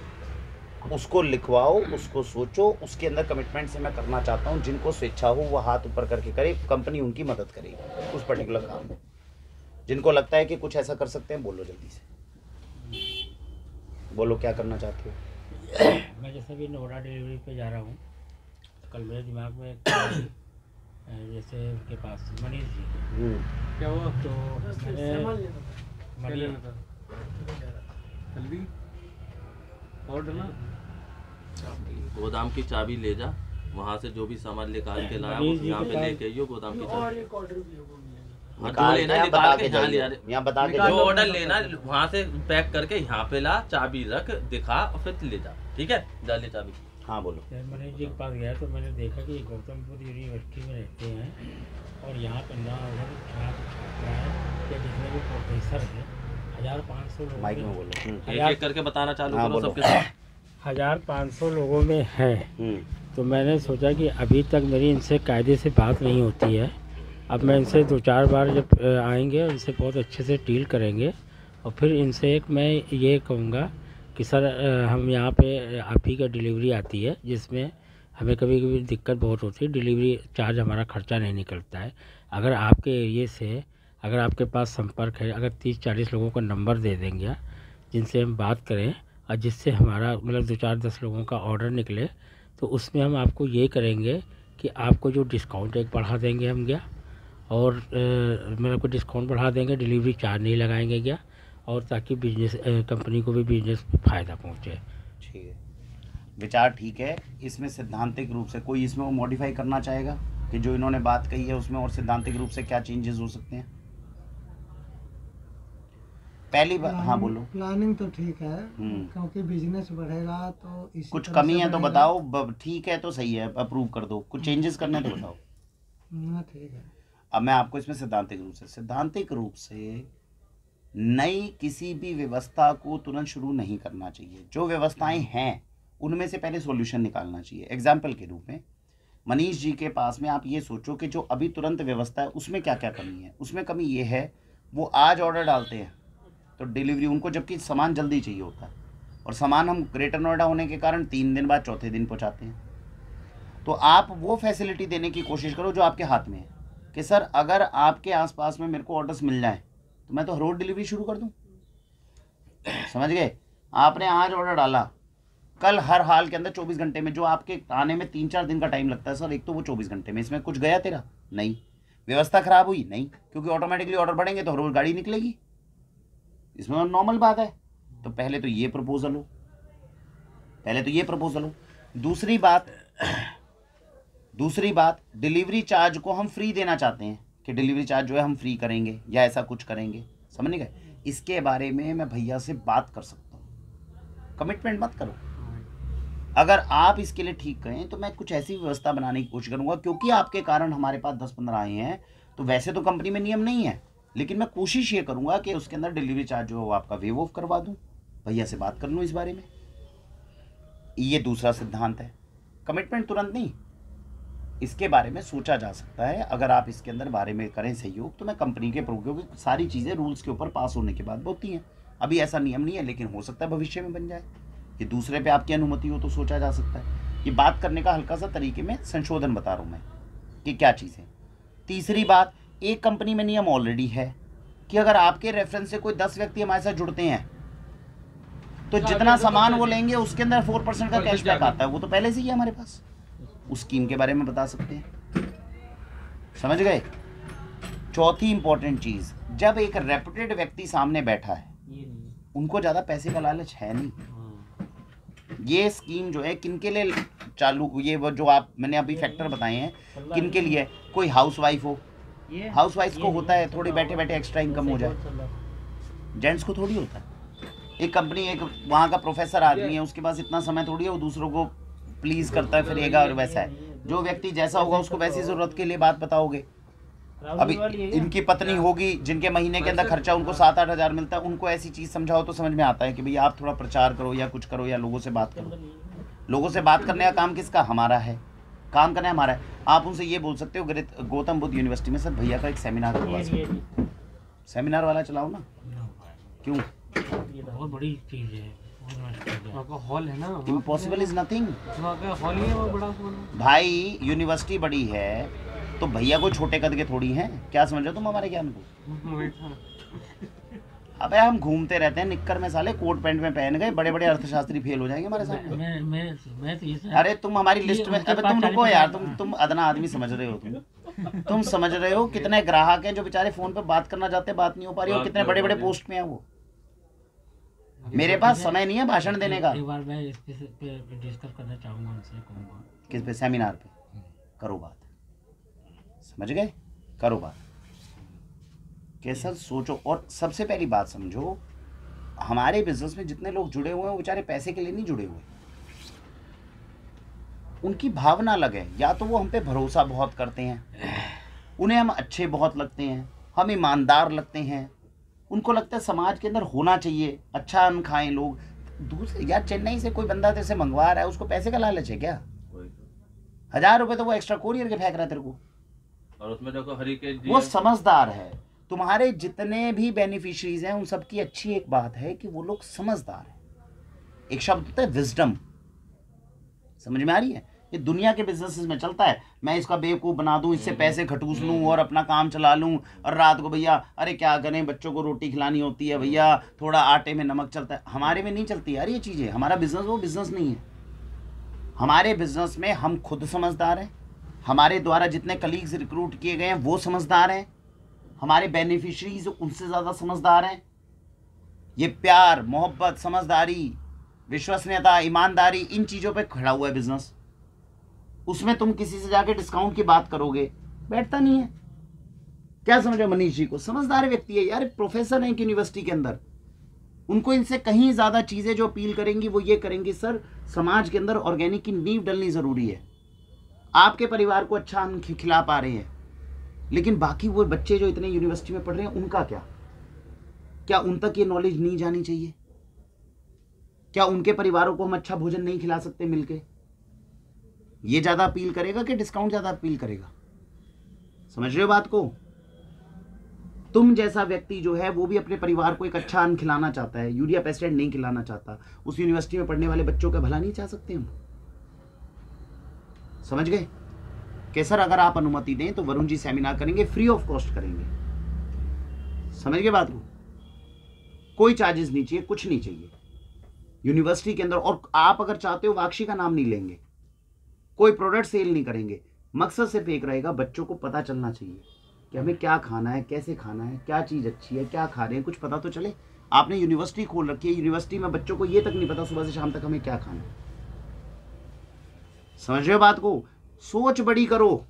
उसको लिखवाओ, उसको सोचो, उसके अंदर कमिटमेंट से मैं करना चाहता हूँ। जिनको स्वेच्छा हो वो हाथ ऊपर करके करे, कंपनी उनकी मदद करेगी उस पर्टिकुलर काम में। जिनको लगता है कि कुछ ऐसा कर सकते हैं, बोलो जल्दी से, बोलो क्या करना चाहते हो। मैं जैसे भी नोएडा डिलीवरी पे जा रहा हूँ, तो कल मेरे दिमाग में जैसे उनके पास मनीष जी, क्या हुआ तो मैंने मनीष जल्दी ऑर्डर ना गोदाम की चाबी ले जा, वहाँ से जो भी सामान निकाल के लाया वो मनीष जी यहाँ के पे पास- लेके आइयो गोदाम की चाबी। हाँ, जो निकाल लेना के निकाल बता के के यहाँ ले जाइए, आ। यहाँ बता के जो जाइए। ऑर्डर लेना वहाँ से पैक करके यहाँ पे ला, चाबी रख, दिखा और फिर ले जा। ठीक है, जा ले चाबी। हाँ बोलो। जब मनीष जी के पास गया तो मैंने देखा कि गौतम बुद्ध यूनिवर्सिटी में रहते हैं और यहाँ पर ना उधर छात्राएँ या जितने भी प्रोफेसर हैं 1500 लोगों माइक में में बोलो। एक एक करके बताना चालू हाँ, करो बोलो। सबके साथ। 1500 लोगों में है। तो मैंने सोचा कि अभी तक मेरी इनसे कायदे से बात नहीं होती है। अब मैं इनसे 2-4 बार जब आएंगे, इनसे बहुत अच्छे से डील करेंगे और फिर इनसे एक मैं ये कहूँगा कि सर हम यहाँ पे आप ही का डिलीवरी आती है, जिसमें हमें कभी कभी दिक्कत बहुत होती है, डिलीवरी चार्ज हमारा खर्चा नहीं निकलता है। अगर आपके एरिए से, अगर आपके पास संपर्क है, अगर 30-40 लोगों का नंबर दे देंगे जिनसे हम बात करें और जिससे हमारा मतलब 2-4-10 लोगों का ऑर्डर निकले, तो उसमें हम आपको ये करेंगे कि आपको जो डिस्काउंट एक बढ़ा देंगे हम क्या, और मतलब को डिस्काउंट बढ़ा देंगे, डिलीवरी चार्ज नहीं लगाएंगे क्या, और ताकि बिजनेस कंपनी को भी बिजनेस में फ़ायदा पहुँचे। ठीक है, विचार ठीक है। इसमें सैद्धांतिक रूप से कोई इसमें वो मॉडिफाई करना चाहेगा कि जो इन्होंने बात कही है उसमें, और सैद्धांतिक रूप से क्या चेंजेस हो सकते हैं? पहली बात, हाँ बोलो। प्लानिंग तो ठीक है, हम्म। क्योंकि बिजनेस बढ़ेगा तो इसी कुछ तरह कमी से है तो बढ़ेगा। बताओ, ठीक है तो सही है, अप्रूव कर दो। कुछ चेंजेस करने तो बताओ। हाँ ठीक है। अब मैं आपको इसमें सैद्धांतिक रूप से नई किसी भी व्यवस्था को तुरंत शुरू नहीं करना चाहिए। जो व्यवस्थाएं हैं उनमें से पहले सॉल्यूशन निकालना चाहिए। एग्जाम्पल के रूप में मनीष जी के पास में आप ये सोचो कि जो अभी तुरंत व्यवस्था है उसमें क्या क्या कमी है। उसमें कमी ये है, वो आज ऑर्डर डालते हैं तो डिलीवरी उनको, जबकि सामान जल्दी चाहिए होता है, और सामान हम ग्रेटर नोएडा होने के कारण 3 दिन बाद चौथे दिन पहुंचाते हैं। तो आप वो फैसिलिटी देने की कोशिश करो जो आपके हाथ में है, कि सर अगर आपके आसपास में मेरे को ऑर्डर्स मिल जाए तो मैं तो रोड डिलीवरी शुरू कर दूं। समझ गए? आपने आज ऑर्डर डाला, कल हर हाल के अंदर 24 घंटे में, जो आपके आने में 3-4 दिन का टाइम लगता है सर, एक तो वो 24 घंटे में, इसमें कुछ गया तेरा? नहीं। व्यवस्था खराब हुई? नहीं, क्योंकि ऑटोमेटिकली ऑर्डर बढ़ेंगे तो रोज गाड़ी निकलेगी, इसमें नॉर्मल बात है। तो पहले तो ये प्रपोजल हो, पहले तो ये प्रपोजल हो। दूसरी बात डिलीवरी चार्ज को हम फ्री देना चाहते हैं, कि डिलीवरी चार्ज जो है हम फ्री करेंगे या ऐसा कुछ करेंगे, समझ नहीं गए? इसके बारे में मैं भैया से बात कर सकता हूँ, कमिटमेंट मत करो। अगर आप इसके लिए ठीक कहें तो मैं कुछ ऐसी व्यवस्था बनाने की कोशिश करूंगा, क्योंकि आपके कारण हमारे पास 10-15 आए हैं। तो वैसे तो कंपनी में नियम नहीं है, लेकिन मैं कोशिश ये करूंगा कि उसके अंदर डिलीवरी चार्ज जो है वो आपका वेव ऑफ करवा दूं। भैया से बात कर लूँ इस बारे में। ये दूसरा सिद्धांत है, कमिटमेंट तुरंत नहीं, इसके बारे में सोचा जा सकता है। अगर आप इसके अंदर बारे में करें सहयोग तो मैं कंपनी के क्योंकि सारी चीज़ें रूल्स के ऊपर पास होने के बाद होती हैं। अभी ऐसा नियम नहीं है, लेकिन हो सकता है भविष्य में बन जाए। ये दूसरे पे आपकी अनुमति हो तो सोचा जा सकता है। ये बात करने का हल्का सा तरीके में संशोधन बता रहा हूँ मैं कि क्या चीज़ें। तीसरी बात, एक कंपनी में नियम ऑलरेडी है कि अगर आपके रेफरेंस से कोई 10 व्यक्ति हमारे साथ जुड़ते हैं तो जितना सामान वो लेंगे उसके अंदर 4% का कैशबैक आता है। वो तो पहले से ही है हमारे पास, उस स्कीम के बारे में बता सकते हैं। समझ गए? चौथी इंपॉर्टेंट चीज, जब एक रेपुटेड व्यक्ति सामने बैठा है, उनको ज्यादा पैसे का लालच है नहीं। ये स्कीम जो है किनके लिए चालू, ये वो जो आप मैंने अभी फैक्टर बताए हैं किनके लिए? कोई हाउसवाइफ हो, हाउसवाइफ को होता है थोड़ी बैठे बैठे एक्स्ट्रा इनकम हो जाए, जेंट्स को थोड़ी होता है। एक कंपनी, एक वहाँ का प्रोफेसर आदमी है, उसके पास इतना समय थोड़ी है, वो दूसरों को प्लीज करता है फिरेगा। और वैसा है, जो व्यक्ति जैसा होगा उसको वैसी जरूरत के लिए बात बताओगे। अभी इनकी पत्नी होगी जिनके महीने के अंदर खर्चा उनको 7-8 हज़ार मिलता है, उनको ऐसी चीज समझाओ तो समझ में आता है कि भैया आप थोड़ा प्रचार करो या कुछ करो या लोगों से बात करो। लोगों से बात करने का काम किसका? हमारा है, काम करना हमारा है। आप उनसे ये बोल सकते हो गौतम बुद्ध यूनिवर्सिटी में सर भैया का एक सेमिनार करवा सकते हो, सेमिनार वाला चलाओ ना। क्यों? ये बहुत बड़ी चीज़ है, वहाँ का हॉल है ना, इम्पॉसिबल इज नथिंग। वहाँ का हॉल ही है वो बड़ा भाई यूनिवर्सिटी बड़ी है तो भैया कोई छोटे कद के थोड़ी हैं, क्या समझ रहे हो तुम हमारे ज्ञान को? अबे हम घूमते रहते हैं निक्कर में, साले कोट पैंट में पहन गए, बड़े बड़े अर्थशास्त्री फेल हो जाएंगे हमारे सामने। मैं तो ये अरे तुम हमारी लिस्ट में, अबे तुम रुको यार, तुम अदना आदमी समझ रहे हो, तुम समझ रहे हो कितने ग्राहक हैं जो बेचारे फोन पे बात करना चाहते हैं, बात नहीं हो पा रही, और कितने बड़े बड़े पोस्ट में है वो। मेरे पास समय नहीं है भाषण देने का। एक बार मैं इस पे डिस्कस करना चाहूँगा उनसे, कहूँगा किस पे? सेमिनार पे करो बात, समझ गए? करो बात, कैसा सोचो। और सबसे पहली बात समझो, हमारे बिजनेस में जितने लोग जुड़े हुए हैं वो बेचारे पैसे के लिए नहीं जुड़े हुए, उनकी भावना अलग है। या तो वो हम पे भरोसा बहुत करते हैं, उन्हें हम अच्छे बहुत लगते हैं, हम ईमानदार लगते हैं, उनको लगता है समाज के अंदर होना चाहिए, अच्छा अन्न खाएं लोग। दूसरे यार, चेन्नई से कोई बंदा तेरे से मंगवा रहा है, उसको पैसे का लालच है क्या? 1000 रुपए तो वो एक्स्ट्रा कोरियर के फेंक रहा है तेरे को, और उसमें देखो हरी के वो समझदार है। तुम्हारे जितने भी बेनिफिशियरीज हैं उन सबकी अच्छी एक बात है कि वो लोग समझदार हैं। एक शब्द होता है विजडम, समझ में आ रही है? ये दुनिया के बिजनेसेस में चलता है। मैं इसका बेवकूफ़ बना दूं, इससे पैसे घटूस लूं और अपना काम चला लूं, और रात को भैया अरे क्या करें, बच्चों को रोटी खिलानी होती है भैया, थोड़ा आटे में नमक चलता है। हमारे में नहीं चलती यार ये चीज़ें। हमारा बिजनेस वो बिजनेस नहीं है। हमारे बिजनेस में हम खुद समझदार हैं, हमारे द्वारा जितने कलीग्स रिक्रूट किए गए हैं वो समझदार हैं, हमारे बेनिफिशरीज उनसे ज़्यादा समझदार हैं। ये प्यार, मोहब्बत, समझदारी, विश्वसनीयता, ईमानदारी, इन चीज़ों पे खड़ा हुआ है बिजनेस। उसमें तुम किसी से जाके डिस्काउंट की बात करोगे, बैठता नहीं है। क्या समझ रहे हो? मनीष जी को समझदार व्यक्ति है यार, प्रोफेसर है एक यूनिवर्सिटी के अंदर, उनको इनसे कहीं ज़्यादा चीज़ें जो अपील करेंगी वो ये करेंगी, सर समाज के अंदर ऑर्गेनिक की नींव डलनी ज़रूरी है। आपके परिवार को अच्छा अन्न खिला पा रहे हैं, लेकिन बाकी वो बच्चे जो इतने यूनिवर्सिटी में पढ़ रहे हैं उनका क्या उन तक ये नॉलेज नहीं जानी चाहिए? क्या उनके परिवारों को हम अच्छा भोजन नहीं खिला सकते मिलके? ये ज़्यादा अपील करेगा कि डिस्काउंट ज़्यादा अपील करेगा? समझ रहे हो बात को? तुम जैसा व्यक्ति जो है वो भी अपने परिवार को एक अच्छा अन्न खिलाना चाहता है, यूरिया पेस्टिसाइड नहीं खिलाना चाहता। उस यूनिवर्सिटी में पढ़ने वाले बच्चों का भला नहीं चाह सकते हम? समझ गए कि सर अगर आप अनुमति दें तो वरुण जी सेमिनार करेंगे, फ्री ऑफ कॉस्ट करेंगे। समझ गए बात को? कोई चार्जेस नहीं चाहिए, कुछ नहीं चाहिए यूनिवर्सिटी के अंदर। और आप अगर चाहते हो वाक्षी का नाम नहीं लेंगे, कोई प्रोडक्ट सेल नहीं करेंगे। मकसद सिर्फ एक रहेगा, बच्चों को पता चलना चाहिए कि हमें क्या खाना है, कैसे खाना है, क्या चीज़ अच्छी है, क्या खा रहे हैं, कुछ पता तो चले। आपने यूनिवर्सिटी खोल रखी है, यूनिवर्सिटी में बच्चों को ये तक नहीं पता सुबह से शाम तक हमें क्या खाना है। समझ रहे हो बात को? सोच बड़ी करो।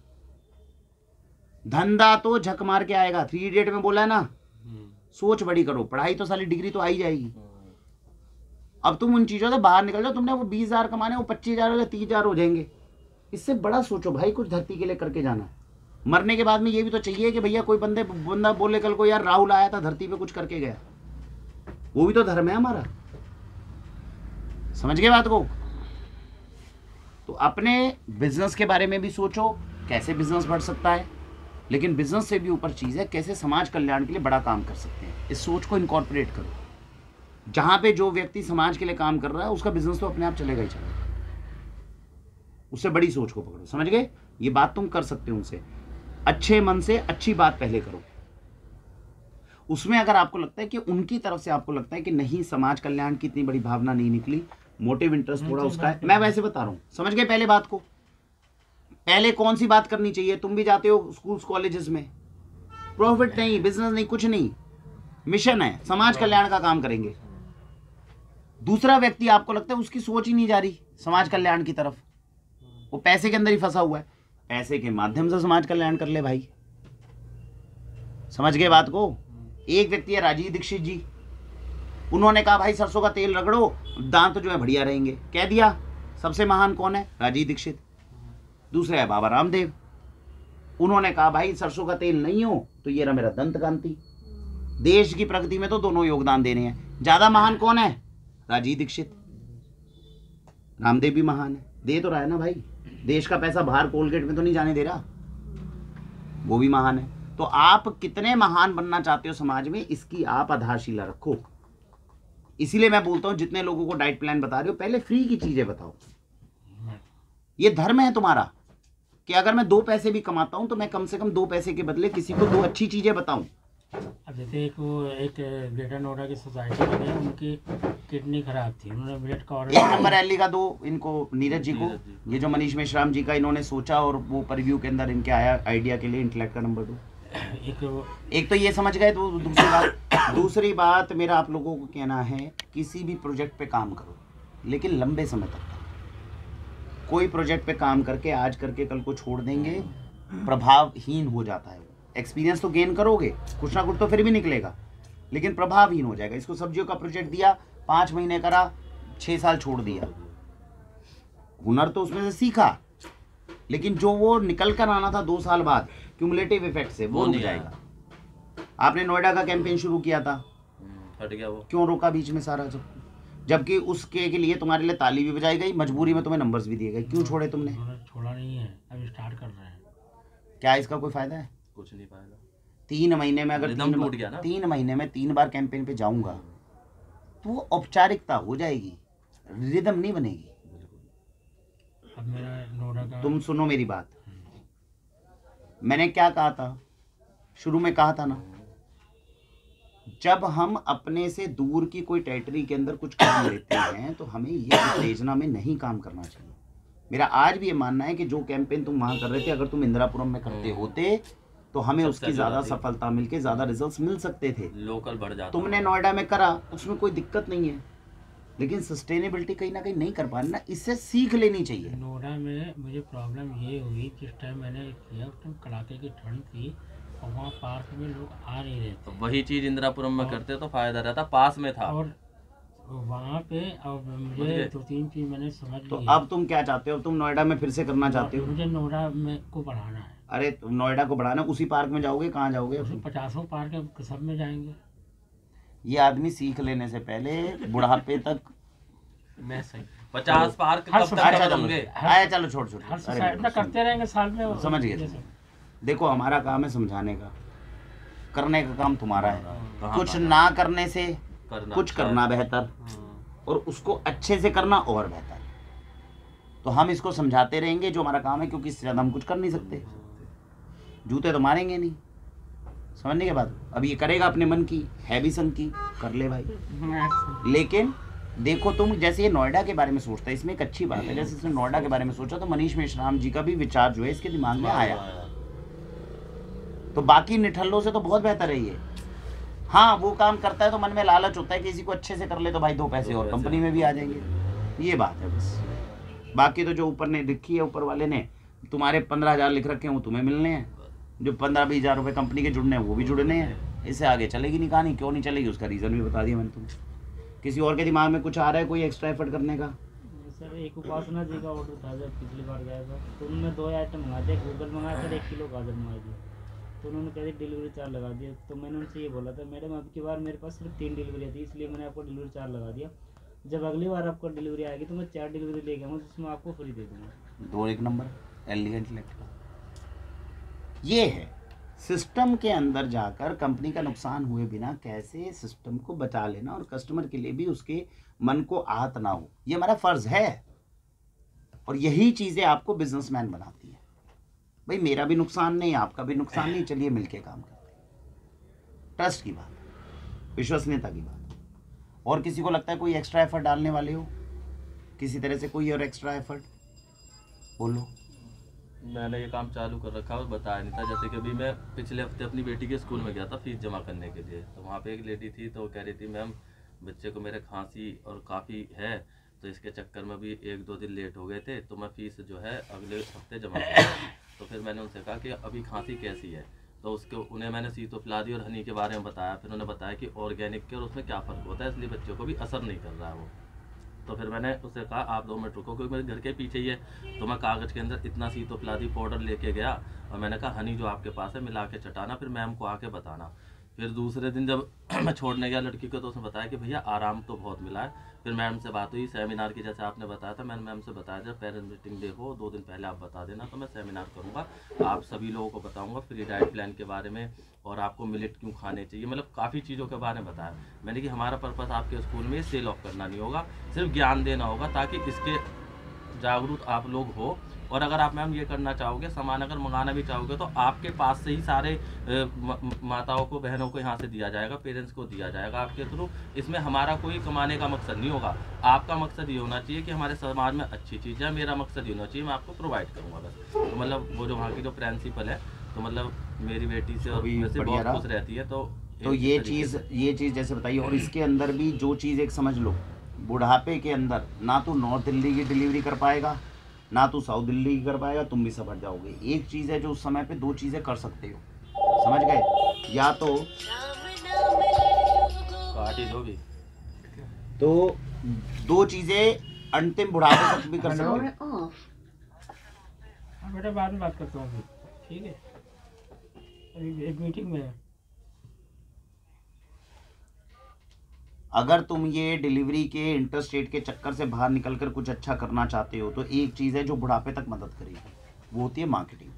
धंधा तो झक मार के आएगा, 3 इडियट में बोला है ना, सोच बड़ी करो। पढ़ाई तो साली डिग्री तो आ ही जाएगी। अब तुम उन चीज़ों से बाहर निकल जाओ। तुमने वो 20,000 कमाने, वो 25,000 या 30,000 हो जाएंगे। इससे बड़ा सोचो भाई, कुछ धरती के लिए करके जाना है। मरने के बाद में ये भी तो चाहिए कि भैया कोई बंदा बोले कल को यार राहुल आया था धरती पे कुछ करके गया, वो भी तो धर्म है हमारा। समझ गए बात को? तो अपने बिजनेस के बारे में भी सोचो, कैसे बिजनेस बढ़ सकता है, लेकिन बिजनेस से भी ऊपर चीज़ है कैसे समाज कल्याण के लिए बड़ा काम कर सकते हैं। इस सोच को इनकॉर्पोरेट करो। जहाँ पे जो व्यक्ति समाज के लिए काम कर रहा है उसका बिजनेस तो अपने आप चलेगा ही चलेगा। उससे बड़ी सोच को पकड़ो। समझ गए? ये बात तुम कर सकते हो उनसे। अच्छे मन से अच्छी बात पहले करो। उसमें अगर आपको लगता है कि उनकी तरफ से आपको लगता है कि नहीं समाज कल्याण की इतनी बड़ी भावना नहीं निकली, मोटिव इंटरेस्ट थोड़ा उसका है, मैं वैसे बता रहा हूँ। समझ गए पहले बात को? पहले कौन सी बात करनी चाहिए? तुम भी जाते हो स्कूल्स कॉलेजेस में, प्रॉफिट नहीं, बिजनेस नहीं, कुछ नहीं, मिशन है, समाज कल्याण का काम करेंगे। दूसरा व्यक्ति आपको लगता है उसकी सोच ही नहीं जा रही समाज कल्याण की तरफ, वो पैसे के अंदर ही फंसा हुआ है, पैसे के माध्यम से समाज कल्याण कर ले भाई। समझ गए बात को? एक व्यक्ति है राजीव दीक्षित जी, उन्होंने कहा भाई सरसों का तेल रगड़ो, दांत जो है बढ़िया रहेंगे। कह दिया। सबसे महान कौन है? राजीव दीक्षित। दूसरे है बाबा रामदेव, उन्होंने कहा भाई सरसों का तेल नहीं हो तो ये रहा मेरा दंत कांति। देश की प्रगति में तो दोनों योगदान दे रहे हैं। ज्यादा महान कौन है? राजीव दीक्षित। रामदेव भी महान है, दे तो रहा है ना भाई, देश का पैसा बाहर कोलगेट में तो नहीं जाने दे रहा, वो भी महान है। तो आप कितने महान बनना चाहते हो समाज में, इसकी आप आधारशिला रखो। इसीलिए मैं बोलता हूं जितने लोगों को डाइट प्लान बता रहे हो पहले फ्री की चीजें बताओ। ये धर्म है तुम्हारा कि अगर मैं 2 पैसे भी कमाता हूं तो मैं कम से कम 2 पैसे के बदले किसी को 2 अच्छी चीजें बताऊं। अब जैसे एक ग्रेटर नोएडा की सोसाइटी में गए, उनकी किडनी खराब थी, उन्होंने ब्लड का ऑर्डर। 1 नंबर रैली का 2 इनको नीरज जी को, ये जो मनीष मेश्राम जी का इन्होंने सोचा और वो परिव्यू के अंदर इनके आया आइडिया के लिए, इंटेलेक्ट का नंबर 2। एक तो ये समझ गए। तो दूसरी बात मेरा आप लोगों को कहना है, किसी भी प्रोजेक्ट पे काम करो लेकिन लंबे समय तक करो। कोई प्रोजेक्ट पे काम करके आज करके कल को छोड़ देंगे, प्रभावहीन हो जाता है। एक्सपीरियंस तो गेन करोगे, कुछ ना कुछ तो फिर भी निकलेगा, लेकिन प्रभावहीन हो जाएगा। इसको सब्जियों का प्रोजेक्ट दिया, 5 महीने करा, 6 साल छोड़ दिया। हुनर तो उसमें से सीखा, लेकिन जो वो निकल कर आना था 2 साल बाद क्यूमुलेटिव इफेक्ट से, वो रुक जाएगा। आपने नोएडा का कैंपेन शुरू किया था, हट गया वो, क्यों रोका बीच में सारा? जबकि उसके के लिए तुम्हारे लिए ताली भी बजाई गई, मजबूरी में तुम्हें नंबर्स भी दिए गए, क्यों छोड़े तुमने? छोड़ा नहीं है, अब स्टार्ट कर रहे हैं। क्या इसका कोई फायदा है? कुछ नहीं पाएगा। 3 महीने में अगर 3 महीने में 3 बार कैंपेन पे जाऊंगा तो वो औपचारिकता हो जाएगी, रिदम नहीं बनेगी। अब मेरा नोएडा का, तुम सुनो मेरी बात, मैंने क्या कहा था शुरू में? कहा था ना, जब हम अपने से दूर की कोई टेरिटरी के अंदर कुछ काम लेते हैं तो हमें ये उत्तेजना में नहीं काम करना चाहिए। मेरा आज भी ये मानना है कि जो कैंपेन तुम वहां कर रहे थे, अगर तुम इंदिरापुरम में करते होते तो हमें उसकी ज्यादा सफलता मिलके ज्यादा रिजल्ट्स मिल सकते थे। लोकल बढ़ जाता। तुमने नोएडा में करा, उसमें कोई दिक्कत नहीं है, लेकिन सस्टेनेबिलिटी कहीं ना कहीं नहीं कर पा रहे ना, इससे सीख लेनी चाहिए। नोएडा में मुझे प्रॉब्लम ये हुई, जिस टाइम मैंने किया उस टाइम कड़ाके की ठंड थी और वहाँ पार्क में लोग आ नहीं रहे थे। वही चीज इंदिरापुरम में करते तो फायदा रहता, पास में था। और वहाँ पे अब मुझे 2-3 चीज मैंने समझ तो ली। अब तुम क्या चाहते हो? तुम नोएडा में फिर से करना चाहते हो? मुझे नोएडा में को बढ़ाना है। अरे तुम नोएडा को बढ़ाना, उसी पार्क में जाओगे? कहाँ जाओगे? 50 पार्क सब में जाएंगे। ये आदमी सीख लेने से पहले बुढ़ापे तक मैं सही 50 पार्क हर कब तक अच्छा खत्म चलो होंगे? चलो छोड़ छोड़, हर अरे सोसाइटी में करते रहेंगे साल में। समझ गए। देखो हमारा काम है समझाने का, करने का काम तुम्हारा है। कहाँ कुछ पाना? ना करने से करना कुछ अच्छा है। करना बेहतर, और उसको अच्छे से करना और बेहतर। तो हम इसको समझाते रहेंगे, जो हमारा काम है, क्योंकि इससे ज़्यादा हम कुछ कर नहीं सकते। जूते तो मारेंगे नहीं, समझने के बाद। अब ये करेगा अपने मन की, है भी संग की, कर ले भाई। लेकिन देखो तुम, जैसे ये नोएडा के बारे में सोचता है, इसमें एक अच्छी बात है, जैसे इसने नोएडा के बारे में सोचा तो मनीष मेश्राम जी का भी विचार जो है इसके दिमाग में आया, तो बाकी निठल्लों से तो बहुत बेहतर है ये। हाँ, वो काम करता है तो मन में लालच होता है कि किसी को अच्छे से कर ले तो भाई 2 पैसे और कंपनी में भी आ जाएंगे, ये बात है बस। बाकी तो जो ऊपर ने लिखी है, ऊपर वाले ने तुम्हारे 15,000 लिख रखे हैं वो तुम्हें मिलने हैं, जो 15-20 हज़ार रुपये कंपनी के जुड़ने हैं वो भी जुड़ने हैं। इससे आगे चलेगी नहीं कहानी। क्यों नहीं चलेगी उसका रीज़न भी बता दिया मैंने तुम्हें। किसी और के दिमाग में कुछ आ रहा है कोई एक्स्ट्रा एफर्ट करने का? सर एक उपासना जी का ऑर्डर था जब पिछली बार गया था, तो उन्होंने 2 आइटम मंगा दिया, गूगल मंगाया था, 1 किलो गाजर मंगा दिया, तो उन्होंने कह दिया डिलीवरी चार्ज लगा दिया। तो मैंने उनसे ये बोला था मैडम अब की बार मेरे पास सिर्फ 3 डिलीवरी थी, इसलिए मैंने आपको डिलीवरी चार्ज लगा दिया। जब अगली बार आपको डिलीवरी आएगी तो मैं 4 डिलीवरी लेके आऊँगा, जिसमें आपको फ्री दे दूँगा। 2 एक नंबर एलिगेंट लेटर। ये है सिस्टम के अंदर जाकर कंपनी का नुकसान हुए बिना कैसे सिस्टम को बचा लेना, और कस्टमर के लिए भी उसके मन को आहत ना हो, ये हमारा फर्ज है। और यही चीजें आपको बिजनेसमैन बनाती है। भाई मेरा भी नुकसान नहीं, आपका भी नुकसान नहीं, चलिए मिलके काम करते हैं। ट्रस्ट की बात, विश्वसनीयता की बात। और किसी को लगता है कोई एक्स्ट्रा एफर्ट डालने वाले हो किसी तरह से, कोई और एक्स्ट्रा एफर्ट बोलो। मैंने ये काम चालू कर रखा और बताया नहीं था। जैसे कि अभी मैं पिछले हफ्ते अपनी बेटी के स्कूल में गया था फीस जमा करने के लिए, तो वहाँ पे एक लेडी थी, तो वो कह रही थी मैम बच्चे को मेरे खांसी और काफ़ी है, तो इसके चक्कर में भी 1-2 दिन लेट हो गए थे, तो मैं फ़ीस जो है अगले हफ्ते जमा करूँगा। तो फिर मैंने उनसे कहा कि अभी खांसी कैसी है, तो उसको उन्हें मैंने सीतोप्लादी और हनी के बारे में बताया। फिर उन्होंने बताया कि ऑर्गेनिक के और उसमें क्या फ़र्क होता है, इसलिए बच्चों को भी असर नहीं कर रहा है वो। तो फिर मैंने उससे कहा आप 2 मिनट रुको, क्योंकि मेरे घर के पीछे ही है। तो मैं कागज़ के अंदर इतना सीतोप्लादी पाउडर लेके गया और मैंने कहा हनी जो आपके पास है मिला के चटाना, फिर मैम को आके बताना। फिर दूसरे दिन जब मैं छोड़ने गया लड़की को, तो उसने बताया कि भैया आराम तो बहुत मिला है। फिर मैम से बात हुई सेमिनार की, जैसे आपने बताया था, मैंने मैम से बताया जब पेरेंट्स मीटिंग डे हो 2 दिन पहले आप बता देना, तो मैं सेमिनार करूँगा, आप सभी लोगों को बताऊँगा फ्री डाइट प्लान के बारे में, और आपको मिलेट क्यों खाने चाहिए, मतलब काफ़ी चीज़ों के बारे में बताया मैंने कि हमारा पर्पस आपके स्कूल में सेल ऑफ करना नहीं होगा, सिर्फ ज्ञान देना होगा, ताकि इसके जागरूक आप लोग हो। और अगर आप मैम ये करना चाहोगे, सामान अगर मंगाना भी चाहोगे, तो आपके पास से ही सारे माताओं को, बहनों को यहाँ से दिया जाएगा, पेरेंट्स को दिया जाएगा आपके थ्रू। इसमें हमारा कोई कमाने का मकसद नहीं होगा, आपका मकसद ये होना चाहिए कि हमारे समाज में अच्छी चीज़ है, मेरा मकसद ये होना चाहिए मैं आपको प्रोवाइड करूँगा बस। तो मतलब वो जो वहाँ की जो प्रिंसिपल है, तो मतलब मेरी बेटी से और वैसे बहुत खुश रहती है। तो ये चीज़ जैसे बताइए। और इसके अंदर भी जो चीज़ एक समझ लो, बुढ़ापे के अंदर ना तो नॉर्थ दिल्ली की डिलीवरी कर पाएगा, ना तो साउथ दिल्ली की कर पाएगा, तुम भी सफर जाओगे। एक चीज़ है जो उस समय पे 2 चीज़ें कर सकते हो, समझ गए? या तो तो 2 चीज़ें अंतिम बुढ़ापे तक भी कर सकते हो। बेटा बाद में बात करता हूँ, ठीक है, अभी एक मीटिंग में है। अगर तुम ये डिलीवरी के इंटरस्टेट के चक्कर से बाहर निकलकर कुछ अच्छा करना चाहते हो, तो एक चीज़ है जो बुढ़ापे तक मदद करेगी, वो होती है मार्केटिंग।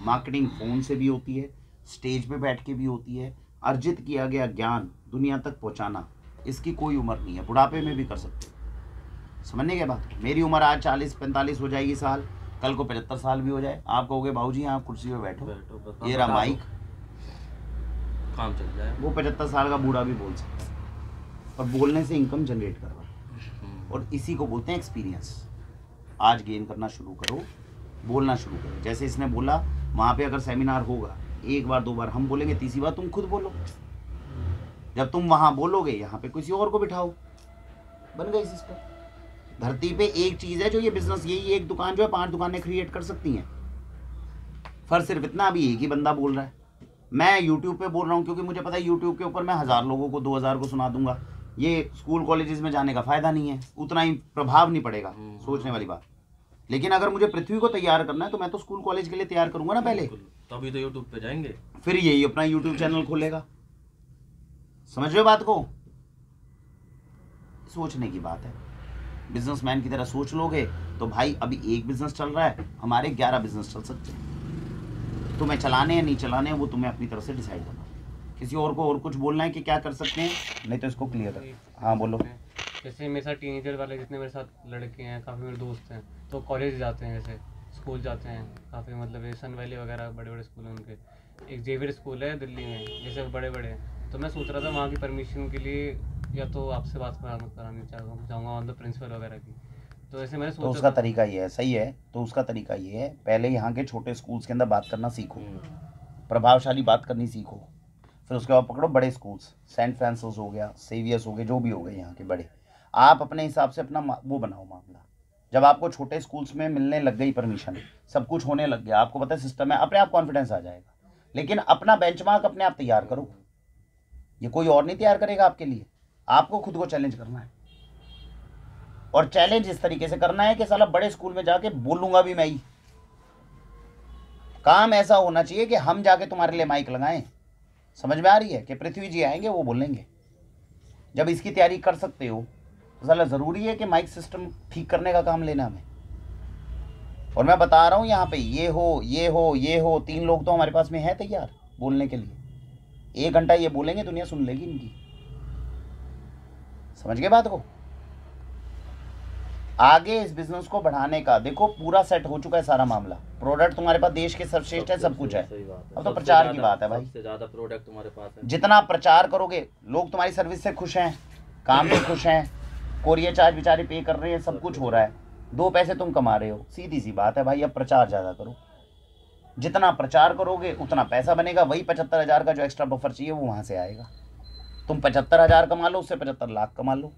मार्केटिंग फ़ोन से भी होती है, स्टेज पे बैठ के भी होती है। अर्जित किया गया ज्ञान दुनिया तक पहुंचाना, इसकी कोई उम्र नहीं है, बुढ़ापे में भी कर सकते हो। समझने के बाद मेरी उम्र आज 40-45 हो जाएगी साल, कल को 75 साल भी हो जाए, आप कहोगे बाबूजी आप कुर्सी पे बैठो, ये रहा माइक, काम चल जाए। वो 75 साल का बूढ़ा भी बोल सकता है, और बोलने से इनकम जनरेट करवा, और इसी को बोलते हैं एक्सपीरियंस। आज गेन करना शुरू करो, बोलना शुरू करो। जैसे इसने बोला, वहाँ पे अगर सेमिनार होगा, 1 बार 2 बार हम बोलेंगे, तीसरी बार तुम खुद बोलो। जब तुम वहाँ बोलोगे, यहाँ पे किसी और को बिठाओ, बन गई सिस्टम। धरती पे एक चीज़ है जो ये बिजनेस, यही एक दुकान जो है 5 दुकानें क्रिएट कर सकती हैं। फर्क सिर्फ इतना, अभी एक ही बंदा बोल रहा है। मैं यूट्यूब पे बोल रहा हूँ क्योंकि मुझे पता है यूट्यूब के ऊपर मैं 1000 लोगों को, 2000 को सुना दूंगा। ये स्कूल कॉलेजेस में जाने का फायदा नहीं है, उतना ही प्रभाव नहीं पड़ेगा, सोचने वाली बात। लेकिन अगर मुझे पृथ्वी को तैयार करना है तो मैं तो स्कूल कॉलेज के लिए तैयार करूंगा ना पहले, तभी तो यूट्यूब पे जाएंगे, फिर यही अपना यूट्यूब चैनल खोलेगा। समझ रहे हो बात को? सोचने की बात है। बिजनेसमैन की तरह सोच लोगे तो भाई अभी एक बिजनेस चल रहा है, हमारे 11 बिजनेस चल सकते हैं। तुम्हें चलाने या नहीं चलाने वो तुम्हें अपनी तरफ से डिसाइड करना। किसी और को और कुछ बोलना है कि क्या कर सकते हैं, नहीं तो इसको क्लियर कर। हाँ बोलो। जैसे मेरे साथ टीनेजर वाले जितने मेरे साथ लड़के हैं, काफ़ी मेरे दोस्त हैं, तो कॉलेज जाते हैं, जैसे स्कूल जाते हैं काफ़ी, मतलब ये सन वैली वगैरह बड़े बड़े स्कूल हैं उनके। एक जेवियर स्कूल है दिल्ली में, जैसे बड़े बड़े, तो मैं सोच रहा था वहाँ की परमिशन के लिए या तो आपसे बात करानी चाहूँगा ऑन द प्रिंसिपल वगैरह की। तो ऐसे मैंने तो सोचा उसका तरीका ये है, सही है, तो उसका तरीका ये है, पहले यहाँ के छोटे स्कूल्स के अंदर बात करना सीखो, प्रभावशाली बात करनी सीखो, फिर उसके बाद पकड़ो बड़े स्कूल्स, सेंट फ्रांसिस हो गया, सेवियर्स हो गए, जो भी हो गए यहाँ के बड़े, आप अपने हिसाब से अपना वो बनाओ मामला। जब आपको छोटे स्कूल्स में मिलने लग गई परमिशन, सब कुछ होने लग गया, आपको पता है सिस्टम है, अपने आप कॉन्फिडेंस आ जाएगा। लेकिन अपना बेंचमार्क अपने आप तैयार करो, ये कोई और नहीं तैयार करेगा आपके लिए, आपको खुद को चैलेंज करना है। और चैलेंज इस तरीके से करना है कि साला बड़े स्कूल में जाके बोलूंगा भी मैं ही, काम ऐसा होना चाहिए कि हम जाके तुम्हारे लिए माइक लगाएं। समझ में आ रही है कि पृथ्वी जी आएंगे, वो बोलेंगे। जब इसकी तैयारी कर सकते हो तो साला ज़रूरी है कि माइक सिस्टम ठीक करने का काम लेना हमें। और मैं बता रहा हूँ यहाँ पे ये हो ये हो ये हो, 3 लोग तो हमारे पास में है तैयार बोलने के लिए। 1 घंटा ये बोलेंगे, दुनिया सुन लेगी इनकी। समझ गए बात को? आगे इस बिजनेस को बढ़ाने का देखो पूरा सेट हो चुका है सारा मामला। प्रोडक्ट तुम्हारे पास देश के सर्वश्रेष्ठ है, सब कुछ है। अब तो प्रचार की बात है भाई, सबसे ज्यादा प्रोडक्ट तुम्हारे पास है। जितना आप प्रचार करोगे, लोग तुम्हारी सर्विस से खुश हैं, काम में खुश हैं, कोरियर चार्ज बेचारे पे कर रहे हैं, सब कुछ हो रहा है, 2 पैसे तुम कमा रहे हो। सीधी सी बात है भाई, अब प्रचार ज़्यादा करो। जितना प्रचार करोगे उतना पैसा बनेगा। वही 75,000 का जो एक्स्ट्रा बफर चाहिए वो वहाँ से आएगा। तुम 75,000 कमा लो, उससे 75 लाख कमा लो।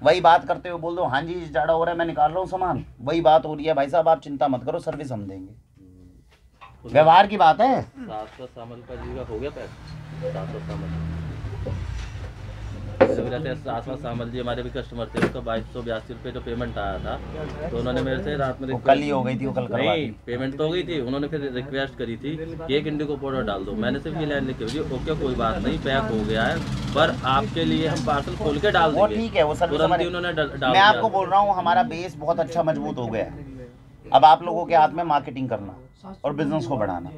वही बात करते हुए बोल दो हाँ जी ज़्यादा हो रहा है, मैं निकाल रहा हूँ सामान, वही बात हो रही है। भाई साहब आप चिंता मत करो, सर्विस हम देंगे। व्यवहार की बात है। 700 सामल का जी का हो गया पैसा, 700 सामल रहते हैं। 700 सामल जी हमारे भी कस्टमर थे, उनका 2282 रुपये जो पेमेंट आया था, तो उन्होंने मेरे से रात में कल ही हो गई थी, वो कल करवा नहीं, पेमेंट तो हो गई थी। उन्होंने फिर रिक्वेस्ट करी थी कि 1 इंडिगो पाउडर डाल दो। मैंने सिर्फ ये लाइन लिखी हुई, ओके कोई बात नहीं, पैक हो गया है, पर आपके लिए हम पार्सल खोल के डाल वो देंगे। ठीक है, वो सर्विस तुरंत ही हमारे। उन्होंने डाल मैं दिया। आपको बोल रहा हूँ हमारा बेस बहुत अच्छा मजबूत हो गया है। अब आप लोगों के हाथ में मार्केटिंग करना और बिजनेस को बढ़ाना।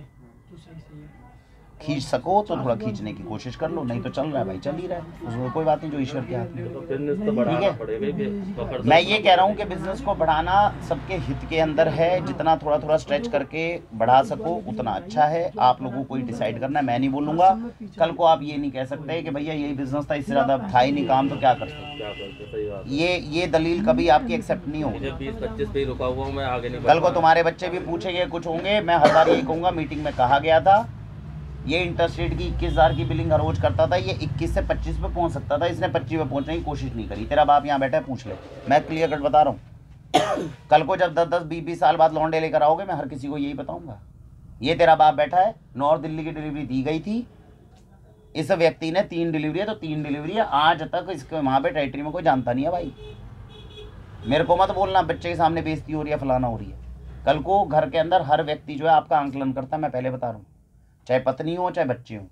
खींच सको तो थोड़ा खींचने की कोशिश कर लो, नहीं तो चल रहा है भाई, चल ही रहा है, उसमें कोई बात नहीं, जो ईश्वर के हाथ में। तो बिजनेस तो बढ़ाना पड़ेगा ही, बफर मैं ये कह रहा हूँ कि बिजनेस को बढ़ाना सबके हित के अंदर है। जितना थोड़ा थोड़ा स्ट्रेच करके बढ़ा सको उतना अच्छा है। आप लोगों को ही डिसाइड करना है, मैं नहीं बोलूँगा। कल को आप ये नहीं कह सकते कि भैया यही बिजनेस था, इससे ज़्यादा था ही नहीं काम, तो क्या कर सकते। क्या बोलते, सही बात। ये दलील कभी आपकी एक्सेप्ट नहीं होगी। मुझे 20-25 पे ही रुका हुआ हूँ, मैं आगे नहीं कल को तुम्हारे बच्चे भी पूछेंगे, कुछ होंगे, मैं हर बार यही कहूँगा, मीटिंग में कहा गया था ये इंटरस्टेट की 21,000 की बिलिंग हर रोज करता था, ये 21 से 25 पे पहुंच सकता था, इसने 25 पे पहुंचने की कोशिश नहीं करी। तेरा बाप यहाँ बैठा है, पूछ ले, मैं क्लियर कट बता रहा हूँ। कल को जब 10-10, 20-20 साल बाद लौंडे लेकर आओगे, मैं हर किसी को यही बताऊंगा, ये तेरा बाप बैठा है, नॉर्थ दिल्ली की डिलीवरी दी गई थी, इस व्यक्ति ने 3 डिलीवरी है, तो 3 डिलीवरी है। आज तक इसके वहाँ पे टेरिटरी में कोई जानता नहीं है भाई। मेरे को मत बोलना बच्चे के सामने बेइज्जती हो रही है, फलाना हो रही है। कल को घर के अंदर हर व्यक्ति जो है आपका आंकलन करता है, मैं पहले बता रहा हूँ, चाहे पत्नी हो चाहे बच्चे हो।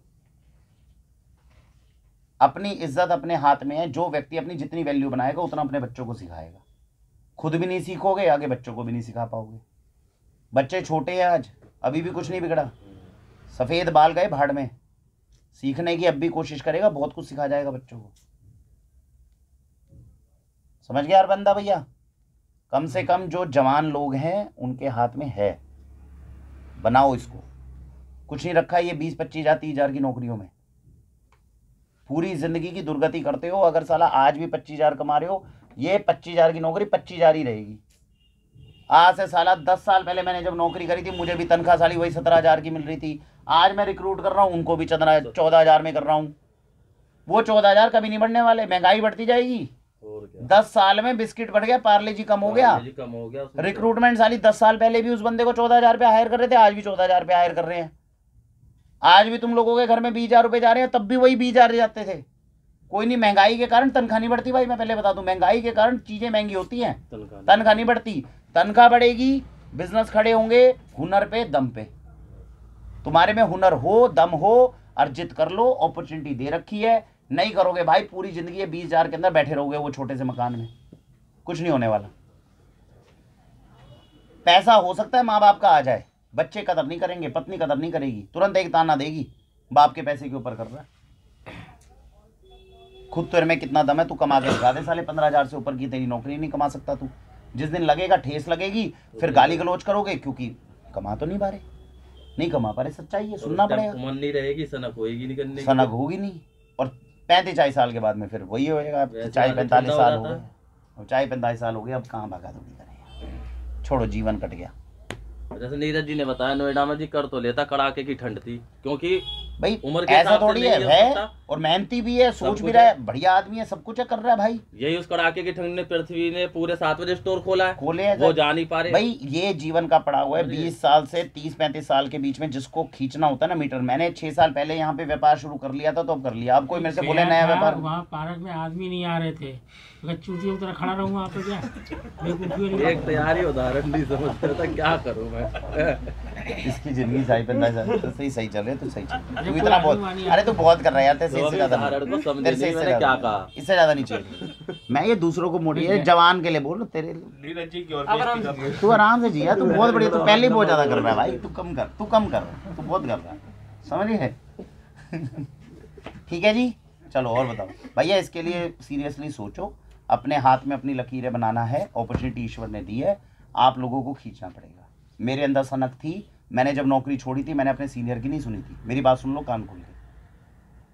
अपनी इज्जत अपने हाथ में है। जो व्यक्ति अपनी जितनी वैल्यू बनाएगा उतना अपने बच्चों को सिखाएगा। खुद भी नहीं सीखोगे, आगे बच्चों को भी नहीं सिखा पाओगे। बच्चे छोटे हैं आज, अभी भी कुछ नहीं बिगड़ा, सफ़ेद बाल गए भाड़ में, सीखने की अब भी कोशिश करेगा, बहुत कुछ सिखा जाएगा बच्चों को। समझ गया यार बंदा भैया? कम से कम जो जवान लोग हैं उनके हाथ में है, बनाओ इसको। कुछ नहीं रखा ये 20, 25 हज़ार, 30 हज़ार की नौकरियों में पूरी जिंदगी की दुर्गति करते हो। अगर साला आज भी 25 हज़ार कमा रहे हो, ये 25 हज़ार की नौकरी 25 हज़ार ही रहेगी। आज से साला 10 साल पहले मैंने जब नौकरी करी थी, मुझे भी तनख्वाह साली वही 17 हज़ार की मिल रही थी। आज मैं रिक्रूट कर रहा हूँ, उनको भी 14 हज़ार में कर रहा हूँ। वो 14 हज़ार कभी नहीं बढ़ने वाले, महंगाई बढ़ती जाएगी। 10 साल में बिस्किट बढ़ गया, पार्ले जी कम हो गया। रिक्रूटमेंट साली 10 साल पहले भी उस बंदे को 14 हज़ार पे हायर कर रहे थे, आज भी 14 हज़ार पे हायर कर रहे हैं। आज भी तुम लोगों के घर में 20 हज़ार रुपये जा रहे हैं, तब भी वही 20 हज़ार जाते थे। कोई नहीं, महंगाई के कारण तनख्वाह नहीं बढ़ती भाई। मैं पहले बता दूं, महंगाई के कारण चीजें महंगी होती हैं, तनख्वाह नहीं बढ़ती। तनख्वाह बढ़ेगी, बिजनेस खड़े होंगे हुनर पे, दम पे। तुम्हारे में हुनर हो, दम हो, अर्जित कर लो, अपॉर्चुनिटी दे रखी है। नहीं करोगे भाई, पूरी जिंदगी 20 हज़ार के अंदर बैठे रहोगे वो छोटे से मकान में, कुछ नहीं होने वाला। पैसा हो सकता है माँ बाप का आ जाए, बच्चे कदर नहीं करेंगे, पत्नी कदर नहीं करेगी, तुरंत एक ताना देगी, बाप के पैसे के ऊपर कर रहा है। खुद तेरे में कितना दम है, तू कमा के दिखा दे साले। 15,000 से ऊपर की तेरी नौकरी नहीं कमा सकता तू। जिस दिन लगेगा, ठेस लगेगी, फिर गाली गलौज करोगे, क्योंकि कमा तो नहीं पा रहे, नहीं कमा पा रहे, सच्चाई है, सुनना पड़ेगा। उम्र नहीं रहेगी, सनक होगी नहीं, करने सनक होगी नहीं, और 35-40 साल के बाद में फिर वही होएगा। चाहे 45 साल हो गए, चाहे 45 साल हो गए, अब कहाँ भागा दौड़ी करेंगे, छोड़ो, जीवन कट गया। जैसे नीरज जी ने बताया, नोएडा में जी कर तो लेता, कड़ाके की ठंड थी, क्योंकि भाई उम्र के ऐसा हिसाब से थोड़ी नहीं हो है, सकता। और मेहनती भी है, सोच सब भी कुछ रहा है। है, बढ़िया आदमी है, सब कुछ है, कर रहा है भाई। यही उस कड़ाके की ठंड में पृथ्वी ने पूरे 7 बजे स्टोर खोला है, खोले हैं वो जा नहीं पा रहे भाई। ये जीवन का पड़ा हुआ है। अरे। 20 साल से 30-35 साल के बीच में जिसको खींचना होता है ना मीटर। मैंने 6 साल पहले यहाँ पे व्यापार शुरू कर लिया था, तो अब कर लिया। अब कोई मेरे से बोले नया व्यापार, वहाँ पार्क में आदमी नहीं आ रहे थे, चूतियों की तरह खड़ा रहूँ वहाँ पे, क्या बेवकूफ़ी नहीं। एक तैयारी उदाहरण नहीं समझता था, क्या करूं मैं। इसकी जिंदगी सही तो सही चल रही है, तो सही चल रही है। तू इतना बहुत, अरे तू बहुत कर रहा है यार, तेरे से इससे ज्यादा नहीं। उदाहरण को समझे तेरे से नहीं इससे मैंने क्या ज्यादा कहा। इससे ज्यादा नहीं चाहिए। मैं ये दूसरों को मोड़ी है, जवान के लिए बोल रहा हूं, तेरे लिए। नीरज जी की और बेइज्जती कर रहे तू आराम से जिया, तू बहुत बढ़िया, तू पहले ही बहुत ज्यादा कर रहा है भाई। तू कम कर, तू बहुत कर रहा है, समझ है। ठीक है जी, चलो और बताओ भैया। इसके लिए सीरियसली सोचो, अपने हाथ में अपनी लकीरें बनाना है। अपॉर्चुनिटी ईश्वर ने दी है, आप लोगों को खींचना पड़ेगा। मेरे अंदर सनक थी, मैंने जब नौकरी छोड़ी थी, मैंने अपने सीनियर की नहीं सुनी थी। मेरी बात सुन लो कान खोल के।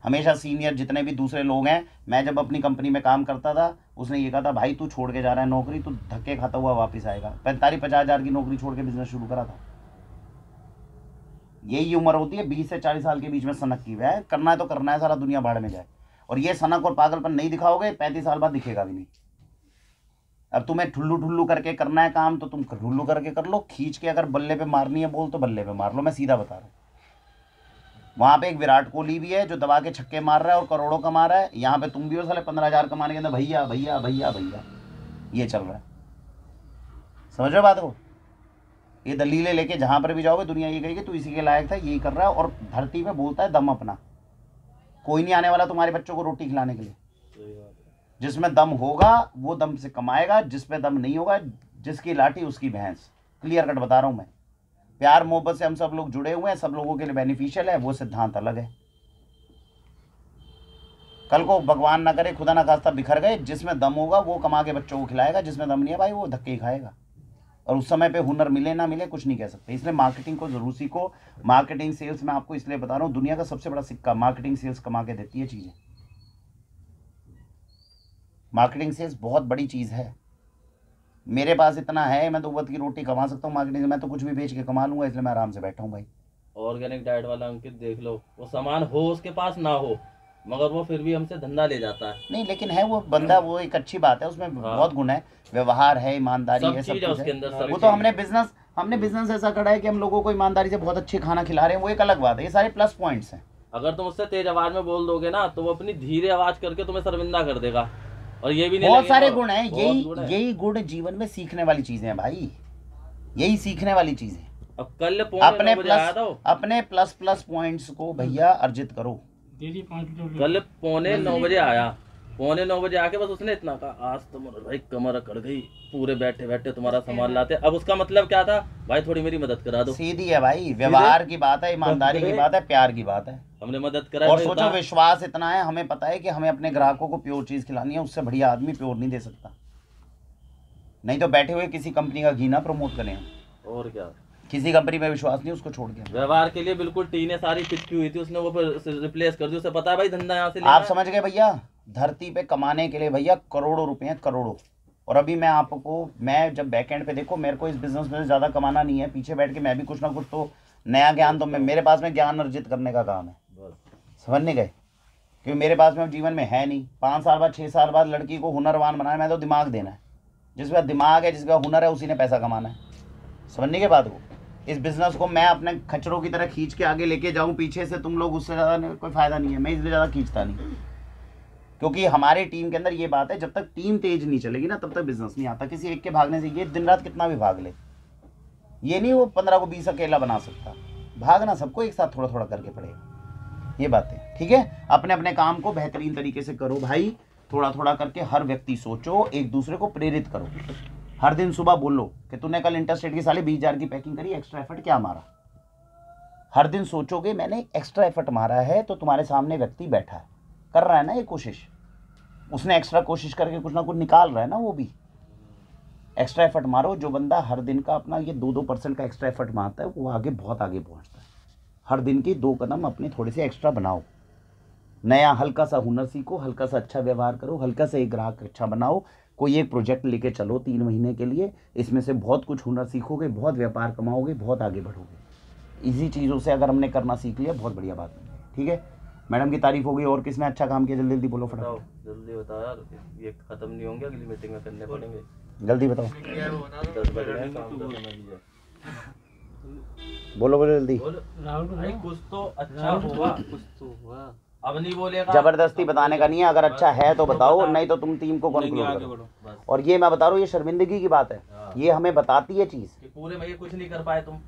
हमेशा सीनियर जितने भी दूसरे लोग हैं, मैं जब अपनी कंपनी में काम करता था, उसने ये कहा था, भाई तू छोड़ के जा रहा है नौकरी, तू धक्के खाता हुआ वापस आएगा। 45-50 हज़ार की नौकरी छोड़ के बिजनेस शुरू करा था। यही उम्र होती है 20 से 40 साल के बीच में सनक की। वह करना है तो करना है, सारा दुनिया बाढ़ में जाए। और ये सनक और पागलपन नहीं दिखाओगे, 35 साल बाद दिखेगा भी नहीं। अब तुम्हें ठुल्लू ठुल्लू करके करना है काम, तो तुम ठुल्लू करके कर लो। खींच के अगर बल्ले पे मारनी है बोल, तो बल्ले पे मार लो। मैं सीधा बता रहा हूँ। वहां पे एक विराट कोहली भी है जो दबा के छक्के मार रहा है और करोड़ों कमा रहा है। यहाँ पे तुम भी हो साले 15,000 कमाने के अंदर भैया भैया भैया भैया, ये चल रहा है। समझ रहे हो बात को? ये दलीलें लेके जहां पर भी जाओगे, दुनिया ये कहेगी तू इसी के लायक था, यही कर रहा है। और धरती पे बोलता है दम अपना। कोई नहीं आने वाला तुम्हारे बच्चों को रोटी खिलाने के लिए। जिसमें दम होगा वो दम से कमाएगा, जिसमें दम नहीं होगा, जिसकी लाठी उसकी भैंस। क्लियर कट बता रहा हूं मैं। प्यार मोहब्बत से हम सब लोग जुड़े हुए हैं, सब लोगों के लिए बेनिफिशियल है, वो सिद्धांत अलग है। कल को भगवान ना करे, खुदा ना खास्ता बिखर गए, जिसमें दम होगा वो कमा के बच्चों को खिलाएगा, जिसमें दम नहीं है भाई वो धक्के ही खाएगा। और उस समय पे हुनर मिले ना मिले कुछ नहीं कह सकते। इसलिए मार्केटिंग को जरूर सीखो। मार्केटिंग सेल्स में आपको इसलिए बता रहा हूँ, दुनिया का सबसे बड़ा सिक्का मार्केटिंग सेल्स कमा के देती है चीजें। मार्केटिंग सेल्स बहुत बड़ी चीज है। मेरे पास इतना है, मैं तो उबत की रोटी कमा सकता हूँ मार्केटिंग से। मैं तो कुछ भी बेच के कमा लूंगा, इसलिए मैं आराम से बैठा हूँ भाई। ऑर्गेनिक डाइट वाला अंकित देख लो, वो सामान हो उसके पास ना हो, मगर वो फिर भी हमसे धंधा ले जाता है। नहीं लेकिन है वो बंदा, वो एक अच्छी बात है, उसमें बहुत गुण है, व्यवहार है, ईमानदारी है, सब चीज है कुछ उसके है। अंदर, सब वो चीज तो है। हमने बिजनेस ऐसा करा है कि हम लोगों को ईमानदारी से बहुत अच्छे खाना खिला रहे हैं, वो एक अलग बात है। ये सारे प्लस पॉइंट्स हैं। अगर तुम उससे तेज आवाज में बोल दोगे ना, तो वो अपनी धीरे आवाज करके तुम्हें शर्मिंदा कर देगा। और ये भी नहीं बहुत लगेगा, सारे गुण हैं। बहुत गुण है। यही गुण जीवन में सीखने वाली चीजें हैं भाई, यही सीखने वाली चीजें। अब कल पौने 9 बजे आया था वो। अपने प्लस पॉइंट्स को भैया अर्जित करो। कल पौने 9 बजे आया, पौने 9 बजे आके बस उसने इतना कहा, आज तो भाई कमर अकड़ गई, पूरे बैठे बैठे तुम्हारा सामान लाते। अब उसका मतलब क्या था, भाई थोड़ी मेरी मदद करा दो। सीधी है भाई, व्यवहार की बात है, ईमानदारी की बात है, प्यार की बात है। हमने मदद करा। और सोचो, विश्वास इतना है, हमें पता है कि हमें अपने ग्राहकों को प्योर चीज खिलानी है। उससे बढ़िया आदमी प्योर नहीं दे सकता। नहीं तो बैठे हुए किसी कंपनी का घी ना प्रमोट करें। और क्या, किसी कंपनी में विश्वास नहीं, उसको छोड़ के। व्यवहार के लिए बिल्कुल टीने सारी चिपकी हुई थी, उसने वो रिप्लेस कर दी। उसे पता है भाई धंधा यहाँ से लेना आप है। समझ गए भैया? धरती पे कमाने के लिए भैया करोड़ों रुपए हैं, करोड़ों। और अभी मैं आपको, मैं जब बैकएंड पे देखो, मेरे को इस बिजनेस में ज्यादा कमाना नहीं है। पीछे बैठ के मैं भी कुछ ना कुछ तो नया ज्ञान, तो मेरे पास में ज्ञान अर्जित करने का काम है। समझ नहीं गए? क्योंकि मेरे पास में जीवन में है नहीं। 5 साल बाद 6 साल बाद लड़की को हुनरवान बनाना है, मैं तो दिमाग देना है। जिसका दिमाग है, जिसका हुनर है, उसी ने पैसा कमाना है। समझने के बाद को इस बिजनेस को मैं अपने खच्चरों की तरह खींच के आगे लेके जाऊं पीछे से, तुम लोग, उससे ज़्यादा कोई फायदा नहीं है। मैं इसलिए ज़्यादा खींचता नहीं, क्योंकि हमारे टीम के अंदर ये बात है, जब तक टीम तेज नहीं चलेगी ना, तब तक बिजनेस नहीं आता। किसी एक के भागने से, ये दिन रात कितना भी भाग ले, ये नहीं वो 15 को 20 अकेला बना सकता। भागना सबको एक साथ थोड़ा थोड़ा करके पड़ेगा। ये बात है, ठीक है? अपने अपने काम को बेहतरीन तरीके से करो भाई, थोड़ा थोड़ा करके। हर व्यक्ति सोचो, एक दूसरे को प्रेरित करो। हर दिन सुबह बोलो कि तूने कल इंटरस्टेट की साले 20,000 की पैकिंग करी, एक्स्ट्रा एफर्ट क्या मारा। हर दिन सोचोगे मैंने एक्स्ट्रा एफर्ट मारा है, तो तुम्हारे सामने व्यक्ति बैठा है, कर रहा है ना ये कोशिश, उसने एक्स्ट्रा कोशिश करके कुछ ना कुछ निकाल रहा है ना, वो भी एक्स्ट्रा एफर्ट मारो। जो बंदा हर दिन का अपना ये 2-2% का एक्स्ट्रा एफर्ट मारता है वो आगे बहुत आगे पहुंचता है। हर दिन की 2 कदम अपने थोड़े से एक्स्ट्रा बनाओ, नया हल्का सा हुनर सीखो, हल्का सा अच्छा व्यवहार करो, हल्का सा एक ग्राहक अच्छा बनाओ, कोई एक प्रोजेक्ट लेके चलो 3 महीने के लिए, इसमें से बहुत कुछ हुनर सीखोगे, बहुत व्यापार कमाओगे, बहुत आगे बढ़ोगे। इसी चीज़ों से अगर हमने करना सीख लिया बहुत बढ़िया बात है। ठीक है, मैडम की तारीफ हो गई। और किसने अच्छा काम किया, जल्दी जल्दी बोलो बताओ, फटाफट, जल्दी बताओ यार, ये खत्म नहीं होंगे, अगली मीटिंग में करने पड़ेंगे। जल्दी बताओ, 10 बज रहे हैं, काम का समय भी है। बोलो बोलो जल्दी। भाई कुछ तो अच्छा हुआ, कुछ तो हुआ। अब नहीं बोलेगा, जबरदस्ती बताने का नहीं है, अगर अच्छा है तो बताओ, नहीं तो तुम टीम को कंक्लूड करो। और ये मैं बता रहा हूँ, ये शर्मिंदगी की बात है, ये हमें बताती है चीज़ कि पूरे में ये कुछ नहीं कर पाए तुम।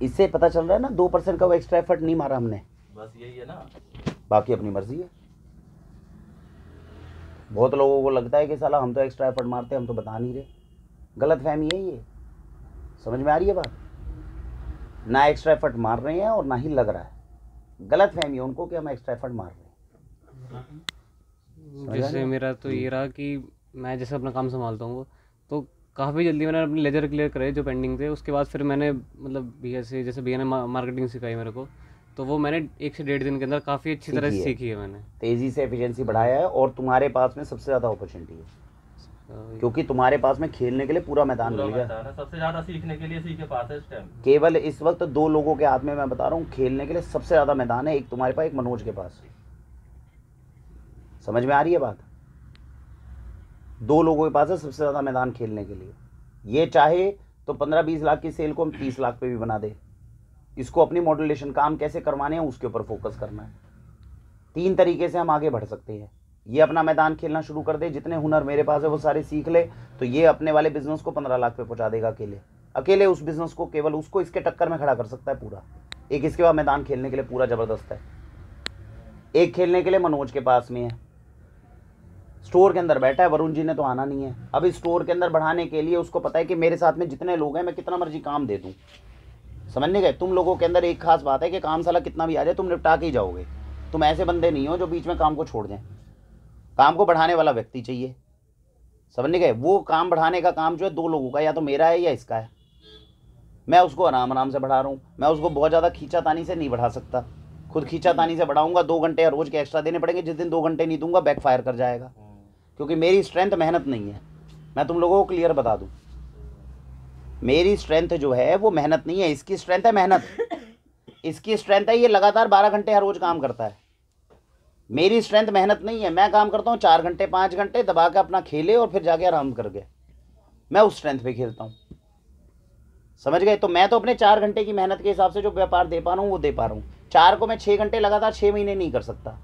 इससे पता चल रहा है ना 2% का वो एक्स्ट्रा एफर्ट नहीं मारा हमने, बस यही है ना, बाकी अपनी मर्जी है। बहुत लोगों को लगता है कि साला हम तो एक्स्ट्रा एफर्ट मारते हैं, हम तो बता नहीं रहे। गलत फहमी है ये, समझ में आ रही है बात? ना एक्स्ट्रा एफर्ट मार रहे हैं और ना ही लग रहा है, गलत फहमी है उनको कि हम एक्स्ट्रा एफर्ट मार रहे हैं। जैसे मेरा तो ये रहा कि मैं जैसे अपना काम संभालता हूँ तो काफ़ी जल्दी मैंने अपने लेजर क्लियर करे जो पेंडिंग थे। उसके बाद फिर मैंने मतलब भैया से, जैसे भैया ने मार्केटिंग सिखाई मेरे को, तो वो मैंने 1 से 1.5 दिन के अंदर काफ़ी अच्छी तरह से सीखी है मैंने। तेज़ी से एफिशिएंसी बढ़ाया है और तुम्हारे पास में सबसे ज़्यादा अपॉर्चुनिटी है, क्योंकि तुम्हारे पास में खेलने के लिए पूरा मैदान मिल गया। सबसे ज़्यादा सीखने के लिए के पास है इस टाइम। केवल इस वक्त 2 लोगों के हाथ में मैं बता रहा हूँ खेलने के लिए सबसे ज़्यादा मैदान है, एक तुम्हारे पास, एक मनोज के पास। समझ में आ रही है बात? 2 लोगों के पास है सबसे ज़्यादा मैदान खेलने के लिए। ये चाहे तो 15-20 लाख की सेल को हम 30 लाख पे भी बना दे। इसको अपनी मॉड्यूलेशन काम कैसे करवाने हैं उसके ऊपर फोकस करना है। 3 तरीके से हम आगे बढ़ सकते हैं। ये अपना मैदान खेलना शुरू कर दे, जितने हुनर मेरे पास है वो सारे सीख ले, तो ये अपने वाले बिजनेस को 15 लाख पे पहुंचा देगा अकेले उस बिजनेस को, केवल उसको इसके टक्कर में खड़ा कर सकता है पूरा। एक इसके बाद मैदान खेलने के लिए पूरा ज़बरदस्त है। एक खेलने के लिए मनोज के पास में है, स्टोर के अंदर बैठा है, वरुण जी ने तो आना नहीं है। अब इस स्टोर के अंदर बढ़ाने के लिए उसको पता है कि मेरे साथ में जितने लोग हैं मैं कितना मर्जी काम दे दूँ। समझने गए? तुम लोगों के अंदर एक खास बात है कि काम साला कितना भी आ जाए तुम निपटा के ही जाओगे। तुम ऐसे बंदे नहीं हो जो बीच में काम को छोड़ दें। काम को बढ़ाने वाला व्यक्ति चाहिए, समझने गए? वो काम बढ़ाने का काम जो है 2 लोगों का, या तो मेरा है या इसका है। मैं उसको आराम आराम से बढ़ा रहा हूँ, मैं उसको बहुत ज़्यादा खींचातानी से नहीं बढ़ा सकता। खुद खींचातानी से बढ़ाऊंगा 2 घंटे रोज के एक्स्ट्रा देने पड़ेंगे। जिस दिन 2 घंटे नहीं दूंगा बैकफायर कर जाएगा, क्योंकि मेरी स्ट्रेंथ मेहनत नहीं है। मैं तुम लोगों को क्लियर बता दूं, मेरी स्ट्रेंथ जो है वो मेहनत नहीं है, इसकी स्ट्रेंथ है मेहनत। इसकी स्ट्रेंथ है ये लगातार 12 घंटे हर रोज काम करता है। मेरी स्ट्रेंथ मेहनत नहीं है, मैं काम करता हूँ 4 घंटे 5 घंटे दबा के अपना खेले और फिर जाके आराम कर गए। मैं उस स्ट्रेंथ पे खेलता हूँ, समझ गए? तो मैं तो अपने 4 घंटे की मेहनत के हिसाब से जो व्यापार दे पा रहा हूँ वो दे पा रहा हूँ। 4 को मैं 6 घंटे लगातार 6 महीने नहीं कर सकता।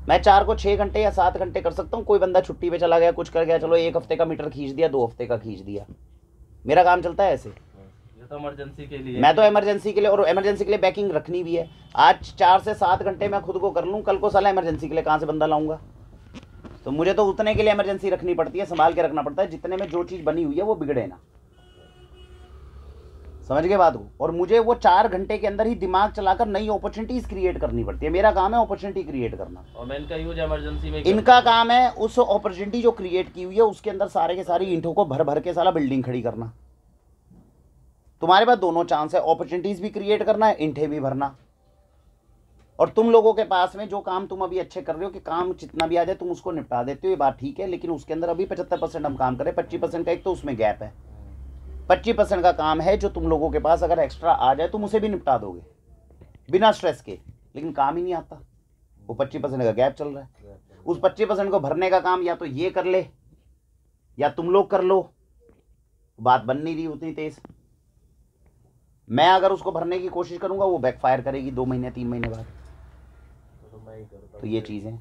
मैं 4 को 6 घंटे या 7 घंटे कर सकता हूँ। कोई बंदा छुट्टी पे चला गया, कुछ कर गया, चलो 1 हफ्ते का मीटर खींच दिया, 2 हफ्ते का खींच दिया। मेरा काम चलता है ऐसे। ये तो इमरजेंसी के लिए, मैं तो इमरजेंसी के लिए, और इमरजेंसी के लिए बैकिंग रखनी भी है। आज 4 से 7 घंटे मैं खुद को कर लूँ, कल को साला इमरजेंसी के लिए कहाँ से बंदा लाऊंगा? तो मुझे तो उतने के लिए इमरजेंसी रखनी पड़ती है, संभाल के रखना पड़ता है, जितने में जो चीज़ बनी हुई है वो बिगड़े ना। समझ गए बात को? और मुझे वो 4 घंटे के अंदर ही दिमाग चलाकर नई अपॉर्चुनिटीज क्रिएट करनी पड़ती है। मेरा काम है अपॉर्चुनिटी क्रिएट करना, और मैं इनका यूज इमरजेंसी में, इनका काम है उस अपॉर्चुनिटी जो क्रिएट की हुई है उसके अंदर सारे के सारी ईंटों को भर भर के साला बिल्डिंग खड़ी करना। तुम्हारे पास दोनों चांस है, अपॉर्चुनिटीज भी क्रिएट करना है, ईंटें भी भरना। और तुम लोगों के पास में जो काम तुम अभी अच्छे कर रहे हो कि काम जितना भी आ जाए तुम उसको निपटा देते हो, ये बात ठीक है, लेकिन उसके अंदर अभी 75% हम काम करें, 25% का एक तो उसमें गैप है। 25% का काम है जो तुम लोगों के पास अगर एक्स्ट्रा आ जाए तुम उसे भी निपटा दोगे बिना स्ट्रेस के, लेकिन काम ही नहीं आता। वो 25% का गैप चल रहा है, उस 25% को भरने का काम या तो ये कर ले या तुम लोग कर लो। बात बन नहीं रही उतनी तेज। मैं अगर उसको भरने की कोशिश करूंगा वो बैकफायर करेगी 2 महीने 3 महीने बाद। तो ये चीज़ें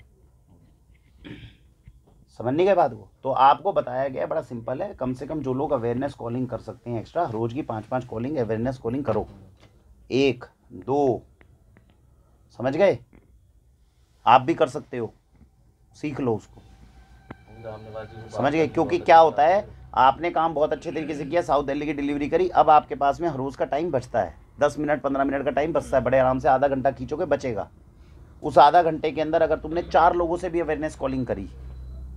समझने के बाद वो तो आपको बताया गया, बड़ा सिंपल है। कम से कम जो लोग अवेयरनेस कॉलिंग कर सकते हैं एक्स्ट्रा, रोज की 5-5 कॉलिंग अवेयरनेस कॉलिंग करो, 1 2, समझ गए? आप भी कर सकते हो, सीख लो उसको, समझ गए? क्योंकि क्या होता है, आपने काम बहुत अच्छे तरीके से किया, साउथ दिल्ली की डिलीवरी करी, अब आपके पास में हर रोज़ का टाइम बचता है, 10 मिनट 15 मिनट का टाइम बचता है, बड़े आराम से आधा घंटा खींचोगे बचेगा। उस आधा घंटे के अंदर अगर तुमने 4 लोगों से भी अवेयरनेस कॉलिंग करी,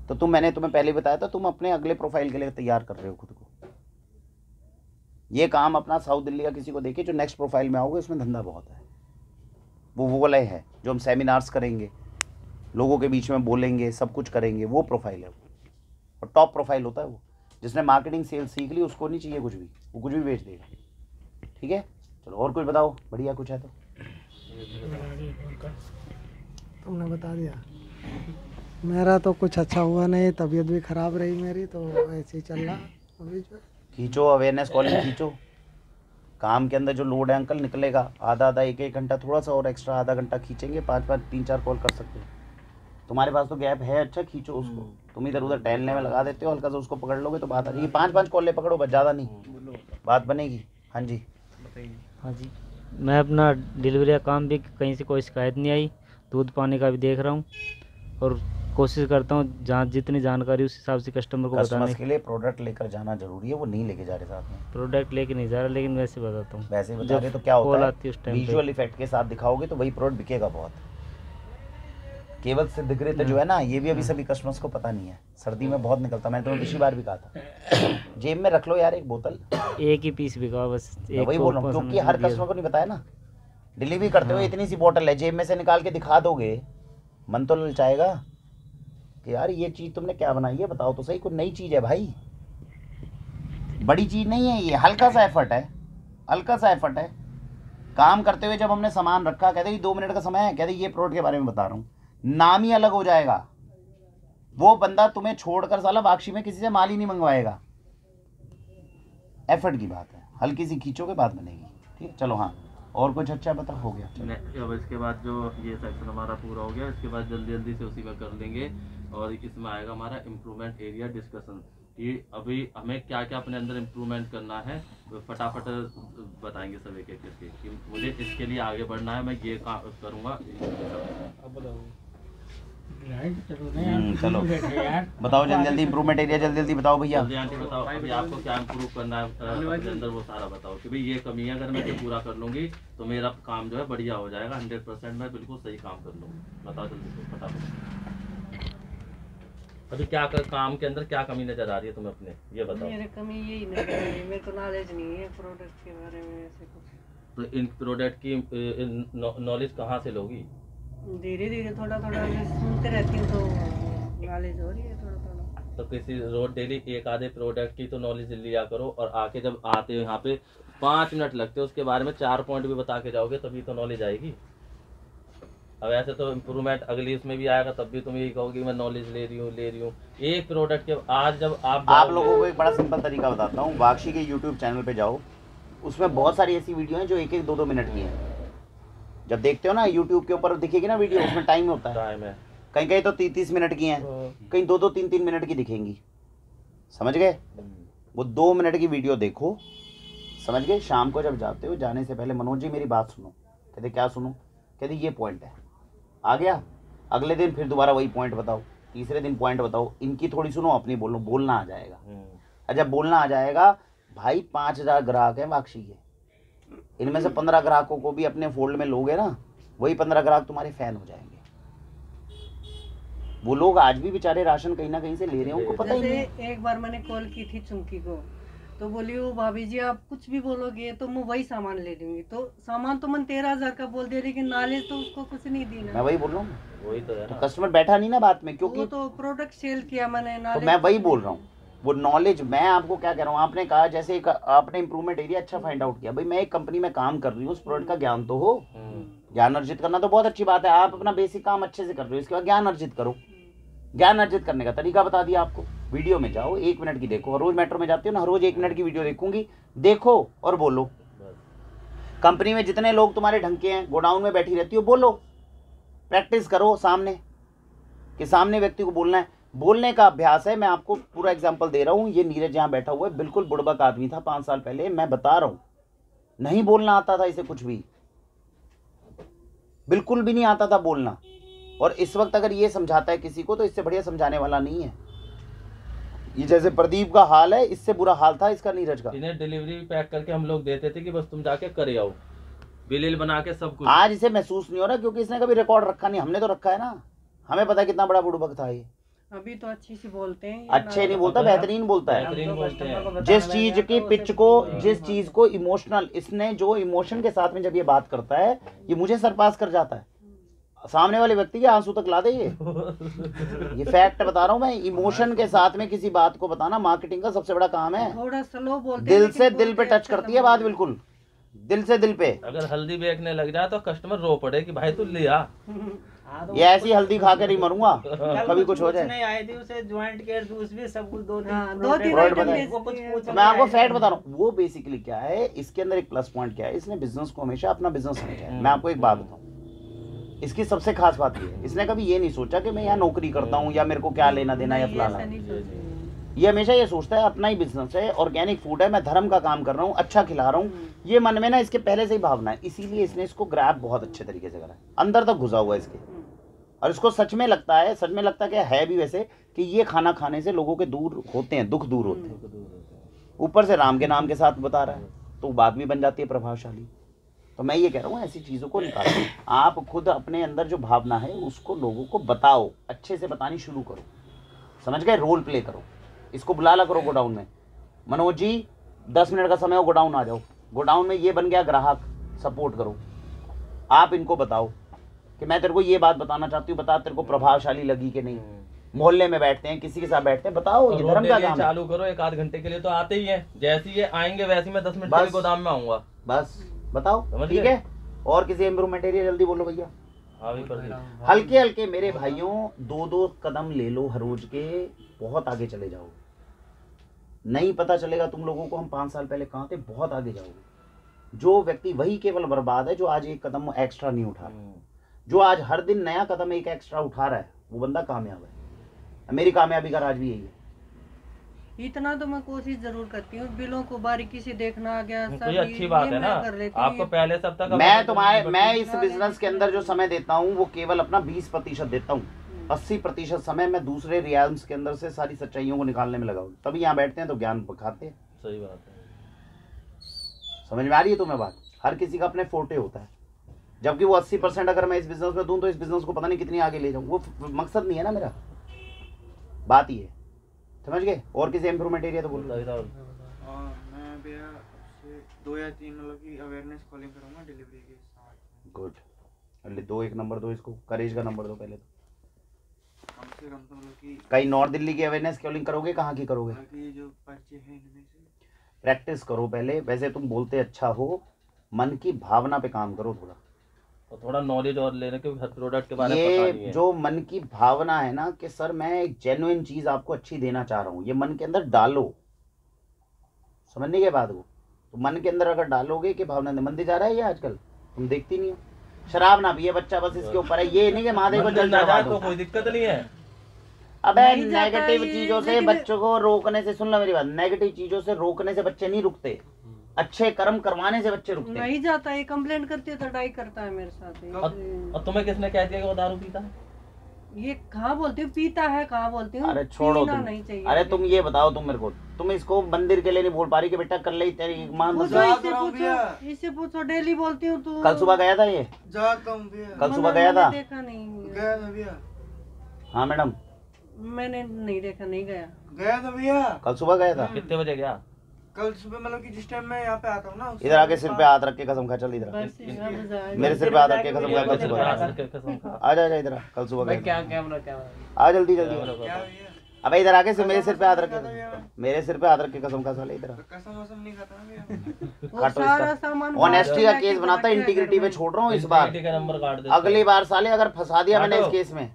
तो मैंने तुम्हें पहले ही बताया था, तुम अपने अगले प्रोफाइल के लिए तैयार कर रहे हो खुद को। ये काम अपना साउथ दिल्ली का किसी को देखिए, जो नेक्स्ट प्रोफाइल में आओगे उसमें धंधा बहुत है। वो वाला है जो हम सेमिनार्स करेंगे, लोगों के बीच में बोलेंगे, सब कुछ करेंगे, वो प्रोफाइल है वो। और टॉप प्रोफाइल होता है वो। जिसने मार्केटिंग सेल्स सीख ली उसको नहीं चाहिए कुछ भी, वो कुछ भी बेच देगा। ठीक है, चलो और कुछ बताओ, बढ़िया कुछ है तो। तुमने बता दिया। मेरा तो कुछ अच्छा हुआ नहीं, तबीयत भी खराब रही मेरी, तो ऐसे ही चल रहा अभी जो। खींचो अवेयरनेस कॉलिंग, खींचो। काम के अंदर जो लोड है अंकल निकलेगा, आधा आधा एक एक घंटा, थोड़ा सा और एक्स्ट्रा आधा घंटा खींचेंगे, 5 3 4 कॉल कर सकते हैं। तुम्हारे पास तो गैप है, अच्छा खींचो उसको। तुम इधर उधर टहलने में लगा देते हो, हल्का सा उसको पकड़ लोगे तो बात आ जाएगी। 5 कॉल ले पकड़ो बस, ज़्यादा नहीं, बात बनेगी। हाँ जी, हाँ जी, मैं अपना डिलीवरी का काम भी कहीं से कोई शिकायत नहीं आई, दूध पानी का भी देख रहा हूँ और कोशिश करता हूँ जहाँ जितनी जानकारी उस हिसाब से कस्टमर को बताने कस्टमर्स के लिए प्रोडक्ट लेकर जाना जरूरी है, वो नहीं लेके जा रहे साथ में। प्रोडक्ट लेके नहीं जा रहा, लेकिन वैसे बताता हूँ। वैसे बता रहे तो क्या होता आती है उस है, टाइम विजुअल इफेक्ट के साथ दिखाओगे तो वही प्रोडक्ट बिकेगा बहुत। केवल सिद्धगृत जो है ना, ये भी अभी सभी कस्टमर्स को पता नहीं है, सर्दी में बहुत निकलता। मैंने तुम्हें पिछली बार भी कहा था, जेब में रख लो यार एक बोतल, एक ही पीस बिका बस। मैं वही बोल रहा हूँ, क्योंकि हर कस्टमर को नहीं बताया ना। डिलीवरी करते हुए इतनी सी बोतल है, जेब में से निकाल के दिखा दोगे, मन तो ललचाएगा कि यार ये चीज़ तुमने क्या बनाई है, बताओ तो सही। कोई नई चीज़ है भाई, बड़ी चीज़ नहीं है ये, हल्का सा एफर्ट है, हल्का सा एफर्ट है। काम करते हुए जब हमने सामान रखा, कहते ये 2 मिनट का समय है, कहते ये प्रोडक्ट के बारे में बता रहा हूँ, नाम ही अलग हो जाएगा। वो बंदा तुम्हें छोड़कर साला वाक्षी में किसी से माल ही नहीं मंगवाएगा। एफर्ट की बात है, हल्की सी खींचोगे बात बनेगी। ठीक है, चलो हाँ, और कुछ अच्छा बता, हो गया। अब इसके बाद जो ये सेक्शन हमारा पूरा हो गया, इसके बाद जल्दी जल्दी से उसी में कर लेंगे। और इसमें आएगा हमारा इम्प्रूवमेंट एरिया डिस्कशन, कि अभी हमें क्या क्या अपने अंदर इम्प्रूवमेंट करना है, फटाफट बताएंगे सब एक एक करके कि मुझे इसके लिए आगे बढ़ना है, मैं ये काम करूँगा। चलो बताओ जल्दी जल्दी, इम्प्रूवमेंट एरिया जल्दी जल्दी बताओ भैया। जल्दी आंटी बताओ, अभी आपको क्या इम्प्रूव करना है अपने अंदर, वो सारा बताओ कि भाई ये कमी है, अगर मैं ये पूरा कर लूँगी तो मेरा काम जो है बढ़िया हो जाएगा, 100% मैं बिल्कुल सही काम कर लूँगी। बताओ जल्दी से, फटाफट। अभी क्या कर, काम के अंदर क्या कमी नजर आ रही है तुम्हें अपने, ये बताओ। मेरे कमी यही नजर आ रही है, मेरे को नॉलेज नहीं है प्रोडक्ट के बारे में ऐसे कुछ। तो इन प्रोडक्ट की नॉलेज कहाँ से लोगी? धीरे धीरे थोड़ा थोड़ा मैं सुनते रहती हूँ तो नॉलेज हो रही है थोड़ा थोड़ा। तो किसी रोज डेली एक आधे प्रोडक्ट की तो नॉलेज लिया करो, और आके जब आते हो यहाँ पे 5 मिनट लगते हो, उसके बारे में 4 पॉइंट भी बता के जाओगे, तभी तो नॉलेज आएगी। अब ऐसे तो इम्प्रूवमेंट अगली उसमें भी आएगा, तब भी तुम यही कहोगे मैं नॉलेज ले रही हूँ एक प्रोडक्ट के। आज जब आप लोगों को एक बड़ा सिंपल तरीका बताता हूँ, वाक्षी के यूट्यूब चैनल पे जाओ, उसमें बहुत सारी ऐसी वीडियो हैं जो 1-1 2-2 मिनट की हैं। जब देखते हो ना यूट्यूब के ऊपर दिखेगी ना वीडियो, उसमें टाइम होता है, टाइम है, कहीं कहीं तो 30 मिनट की हैं, कहीं 2-2 3-3 मिनट की दिखेंगी। समझ गए? वो 2 मिनट की वीडियो देखो, समझ गए? शाम को जब जाते हो, जाने से पहले मनोज जी मेरी बात सुनो। कहते क्या सुनो? कहते ये पॉइंट है, आ गया। अगले दिन फिर दोबारा वही पॉइंट बताओ, तीसरे दिन पॉइंट बताओ, इनकी थोड़ी सुनो, अपनी बोलो, बोलना आ जाएगा। अच्छा बोलना आ जाएगा भाई, 5000 ग्राहक हैं वाक्षी के, इनमें से 15 ग्राहकों को भी अपने फोल्ड में लोगे ना, वही 15 ग्राहक तुम्हारे फैन हो जाएंगे। वो लोग आज भी बेचारे राशन कहीं ना कहीं से ले रहे हैं, उनको पता ही नहीं। एक बार मैंने कॉल की थी चुमकी को, तो बोली वो भाभी जी आप कुछ भी बोलोगे तो मैं वही सामान ले लूंगी। तो सामान तो मैंने 13,000 का बोल दिया, लेकिन नॉलेज तो उसको कुछ नहीं दी ना। मैं वही बोल रहा हूँ, वही तो है, कस्टमर बैठा नहीं ना बात में, क्योंकि वो तो प्रोडक्ट सेल किया मैंने, तो मैं वही बोल रहा हूँ। वो नॉलेज मैं आपको क्या कह रहा हूँ, आपने कहा जैसे आपने इम्प्रूवमेंट एरिया अच्छा फाइंड आउट किया, भाई मैं एक कंपनी में काम कर रही हूँ, उस प्रोडक्ट का ज्ञान तो हो। ज्ञान अर्जित करना तो बहुत अच्छी बात है, आप अपना बेसिक काम अच्छे से कर रहे हो, इसके बाद ज्ञान अर्जित करो। ज्ञान अर्जित करने का तरीका बता दिया आपको, वीडियो में जाओ 1 मिनट की देखो। रोज मेट्रो में जाते हो ना, रोज 1 मिनट की वीडियो देखूंगी, देखो और बोलो। कंपनी में जितने लोग तुम्हारे ढंग के हैं, गोडाउन में बैठी रहती हो, बोलो, प्रैक्टिस करो सामने, कि सामने व्यक्ति को बोलना है। बोलने का अभ्यास है। मैं आपको पूरा एग्जांपल दे रहा हूँ। ये नीरज यहाँ बैठा हुआ है, बिल्कुल बुड़बक आदमी था 5 साल पहले, मैं बता रहा हूँ, नहीं बोलना आता था इसे, कुछ भी बिल्कुल भी नहीं आता था बोलना। और इस वक्त अगर ये समझाता है किसी को, तो इससे बढ़िया समझाने वाला नहीं है। ये जैसे प्रदीप का हाल है, इससे बुरा हाल था इसका, नीरज का। इन्हें डिलीवरी पैक करके हम लोग देते थे कि बस तुम जाके करे आओ, बिल बना के सब कुछ। आज इसे महसूस नहीं हो रहा, क्योंकि इसने कभी रिकॉर्ड रखा नहीं, हमने तो रखा है ना, हमें पता है कितना बड़ा बुड़बक था ये। अभी तो अच्छी सी बोलते हैं, अच्छे नहीं बोलता, बेहतरीन बोलता है। बेहतरीन बोलते हैं। जिस चीज की पिच को, जिस चीज को इमोशनल, इसने जो इमोशन के साथ में जब ये बात करता है, ये मुझे सरपास कर जाता है, सामने वाले व्यक्ति के आंसू तक ला दे। ये फैक्ट बता रहा हूँ मैं। इमोशन के साथ में किसी बात को बताना मार्केटिंग का सबसे बड़ा काम है। थोड़ा स्लो बोलते हैं, दिल से लेकिन दिल पे टच करती है बात, बिल्कुल दिल से दिल पे। अगर हल्दी बेचने लग जाए तो कस्टमर रो पड़े कि भाई तू लिया। ये ऐसी हल्दी खा के नहीं मरूंगा, कभी कुछ हो जाए। नहीं आए थे उसे जॉइंट केयर जूस भी सब कुछ 2-3 2-3 प्रोडक्ट आइटम बताए। वो कुछ पूछ तो मैं आपको फैक्ट बता रहा हूँ। वो बेसिकली क्या है, इसके अंदर एक प्लस पॉइंट क्या है, इसने बिजनेस को हमेशा अपना बिजनेस समझा है। मैं आपको एक बात बताऊँ, इसकी सबसे खास बात ये है, इसने कभी ये नहीं सोचा कि मैं यहाँ नौकरी करता हूँ या मेरे को क्या लेना देना या फलाना। ये हमेशा ये सोचता है अपना ही बिजनेस है, ऑर्गेनिक फूड है, मैं धर्म का काम कर रहा हूँ, अच्छा खिला रहा हूँ। ये मन में ना इसके पहले से ही भावना है, इसीलिए इसने इसको ग्रैब बहुत अच्छे तरीके से करा है, अंदर तक घुसा हुआ है इसके। और इसको सच में लगता है, सच में लगता है भी वैसे, कि ये खाना खाने से लोगों के दूर होते हैं, दुख दूर होते हैं। ऊपर से राम के नाम के साथ बता रहा है, तो बात भी बन जाती है प्रभावशाली। तो मैं ये कह रहा हूँ, ऐसी चीज़ों को निकालो। आप खुद अपने अंदर जो भावना है उसको लोगों को बताओ, अच्छे से बतानी शुरू करो, समझ गए? रोल प्ले करो, इसको बुला ला करो गोडाउन में, मनोज जी 10 मिनट का समय हो, गोडाउन आ जाओ। गोडाउन में ये बन गया ग्राहक, सपोर्ट करो। आप इनको बताओ कि मैं तेरे को ये बात बताना चाहती हूँ, बता तेरे को प्रभावशाली लगी कि नहीं। मोहल्ले में बैठते हैं, किसी के साथ बैठते हैं, बताओ ये धर्म का काम है। चालू करो, 1-8 घंटे के लिए तो आते ही हैं। जैसे ही ये आएंगे वैसे ही मैं 10 मिनट के लिए गोदाम में आऊंगा। बस बताओ, ठीक है? और किसी इम्प्रूवमेंट एरिया जल्दी बोलो भैया। हल्के हल्के मेरे भाइयों 2-2 कदम ले लो हर रोज के, बहुत आगे चले जाओगे। नहीं पता चलेगा तुम लोगों को हम 5 साल पहले कहाँ थे, बहुत आगे जाओगे। जो व्यक्ति वही केवल बर्बाद है जो आज एक कदम एक्स्ट्रा नहीं उठा रहा। जो आज हर दिन नया कदम एक एक्स्ट्रा उठा रहा है, वो बंदा कामयाब है। मेरी कामयाबी का राज भी यही है। इतना तो मैं कोशिश जरूर करती हूँ, बिलों को बारीकी से देखना आ गया, तो ये अच्छी बात है ना। आपको पहले सब तक मैं इस बिजनेस के अंदर जो समय देता हूँ वो केवल अपना 20% देता हूँ। 80% समय मैं दूसरे रियाल्स के अंदर से सारी सच्चाइयों को निकालने में लगाऊँ। तभी यहाँ बैठते हैं तो ज्ञान खाते हैं। सही बात है, समझ में आ रही है तुम्हें बात? हर किसी का अपने फोटे होता है, जबकि वो 80% अगर मैं इस बिजनेस में दूं तो इस बिजनेस को पता नहीं कितनी आगे ले जाऊं। वो मकसद नहीं है ना मेरा, बात ही है, समझ गए? और किसी इम्प्रूवमेंट एरिया तो बोलो। मैं भैया 2 या 3 मतलब की अवेयरनेस कॉलिंग करूंगा डिलीवरी के साथ। गुड, 2 नंबर दो इसको, करेज का नंबर दो पहले तो। कम से कम तो मतलब कि कहीं नॉर्थ दिल्ली की अवेयरनेस कॉलिंग करोगे, कहाँ की करोगे? कि जो पर्चे हैं इनमें से प्रैक्टिस करो पहले। वैसे तुम बोलते अच्छा हो, मन की भावना पे काम करो थोड़ा, और थोड़ा नॉलेज और लेने, क्योंकि हर प्रोडक्ट के बारे में पता नहीं ये है। जो मन की भावना है ना कि सर मैं एक जेन्युइन चीज आपको अच्छी देना चाह रहा हूँ, ये मन के अंदर डालो। समझने के बाद वो तो मन के अंदर अगर डालोगे कि भावना मंदिर जा रहा है ये आजकल तुम देखती नहीं हो, शराब ना पिए बच्चा, बस इसके ऊपर है। ये नहीं कि महादेव को जल चढ़ा दो, तो कोई दिक्कत नहीं है। अबे नेगेटिव चीजों से बच्चों को रोकने से, सुन लो मेरी बात, नेगेटिव चीजों से रोकने से बच्चे नहीं रुकते, अच्छे कर्म करवाने से बच्चे रुकते हैं। नहीं जाता है, कंप्लेंट करती है तो लड़ाई करता है मेरे साथ। और तुम्हें किसने कह दिया कि वो दारू पीता है? ये कहाँ बोलती हूँ पीता है, कहाँ बोलती हूँ अरे छोड़ो तुम, नहीं चाहिए। अरे तुम ये बताओ, तुम मेरे को, तुम इसको मंदिर के लिए नहीं बोल पा रही कि बेटा कर ले तेरी मां। इससे पूछो, डेली बोलती हूँ तू। कल सुबह गया था ये? कल सुबह गया था? देखा नहीं गया था भैया। हाँ मैडम, मैंने नहीं देखा, नहीं गया। गया था भैया, कल सुबह गया था। कितने बजे गया? कल सुबह मतलब कि जिस टाइम मैं यहाँ पे आता हूँ ना, इधर आके सिर पे हाथ रख के कसम खा, चल इधर मेरे सिर पे हाथ रख के कसम खा, कल सुबह आ जा इधर, कल सुबह क्या कैमरा आ जल्दी जल्दी। अबे इधर आके मेरे सिर पे हाथ रख के, मेरे सिर पे हाथ रख के कसम खा साले, इधर कसम वसम नहीं खाता ना भैया। काटो इसका, ऑनेस्टी का केस बनाता, इंटीग्रिटी पे छोड़ रहा हूँ इस बार। नंबर काट दे, अगली बार साले अगर फंसा दिया मैंने इस केस में,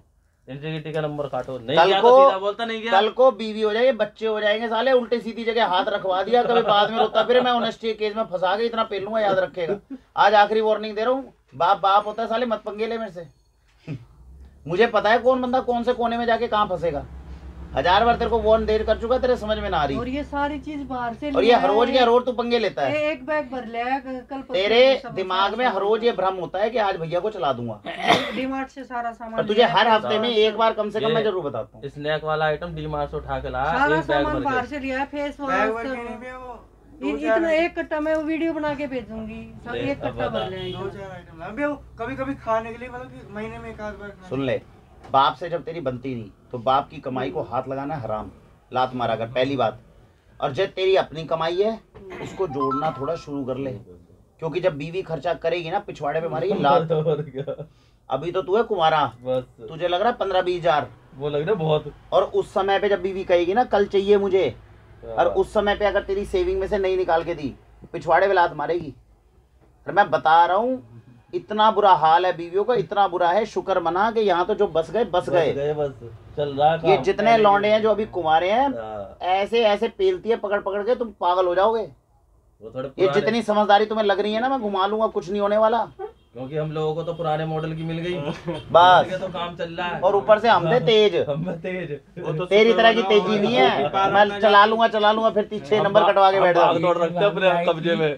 इंटीग्रिटी का नंबर काटो। नहीं कल गया को तो सीधा बोलता नहीं गया। कल को बीवी हो जाएगी, बच्चे हो जाएंगे, साले उल्टे सीधी जगह हाथ रखवा दिया, कभी बाद में रोता फिर मैं ऑनेस्टी केस में फंसा के इतना पेलूंगा, याद रखेगा। आज आखिरी वार्निंग दे रहा हूँ, बाप बाप होता है साले, मत पंगे ले मेरे से। मुझे पता है कौन बंदा कौन से कोने में जाके कहाँ फंसेगा। 1000 बार तेरे को वार्न देर कर चुका, तेरे समझ में ना आ रही। और ये सारी चीज बाहर से, और ये हर रोज के हर रोज तू पंगे लेता है। एक बैग भर लिया कल। तेरे दिमाग में हर रोज ये भ्रम होता है कि आज भैया को चला दूंगा। डीमार्ट से सारा सामान, और तुझे हर हफ्ते में एक बार कम से कम मैं जरूर बताता हूँ। स्नैक वाला आइटम डीमार्ट से उठा के लाया, सारा एक बैग सामान भर बाहर के। से लिया, फेस वॉश, इतना एक कट्टा मैं वीडियो बना के भेजूंगी, सब एक कट्टा भर लिया। 2-4 आइटम ला भैया, कभी कभी खाने के लिए मतलब कि महीने में 1 आध बार। सुन ले, बाप से जब तेरी बनती नहीं तो बाप की कमाई को हाथ लगाना हराम, लात मारा कर, पहली बात। और जब तेरी अपनी कमाई है उसको जोड़ना थोड़ा शुरू कर ले, क्योंकि जब बीवी खर्चा करेगी ना पिछवाड़े पे मारेगी लात। अभी तो तू है कुमारा, तुझे लग रहा है 15-20 हजार, वो लग रहा है बहुत। और उस समय पे जब बीवी कहेगी ना कल चाहिए मुझे, और उस समय पे अगर तेरी सेविंग में से नहीं निकाल के दी पिछवाड़े पे लात मारेगी। और मैं बता रहा हूँ इतना बुरा हाल है बीवियों का, इतना बुरा है। शुक्र मना कि यहाँ तो जो बस गए बस गए, बस चल रहा है ये काम। जितने लौंडे हैं जो अभी कुमारे हैं ऐसे ऐसे पेलती है पकड़ पकड़ के, तुम पागल हो जाओगे। वो थोड़े ये पुराने- जितनी समझदारी तुम्हें लग रही है ना मैं घुमा लूंगा, कुछ नहीं होने वाला। क्योंकि हम लोगों को तो पुराने मॉडल की मिल गई बस, तो काम चल रहा है। और ऊपर से हम थे तेज, हम तेज, वो तो तेरी तरह की तेजी नहीं है। मैं चला लूंगा फिर 6 नंबर कटवा के बैठ भाग जाऊंगा। दौड़ रखते हैं अपने कब्जे में।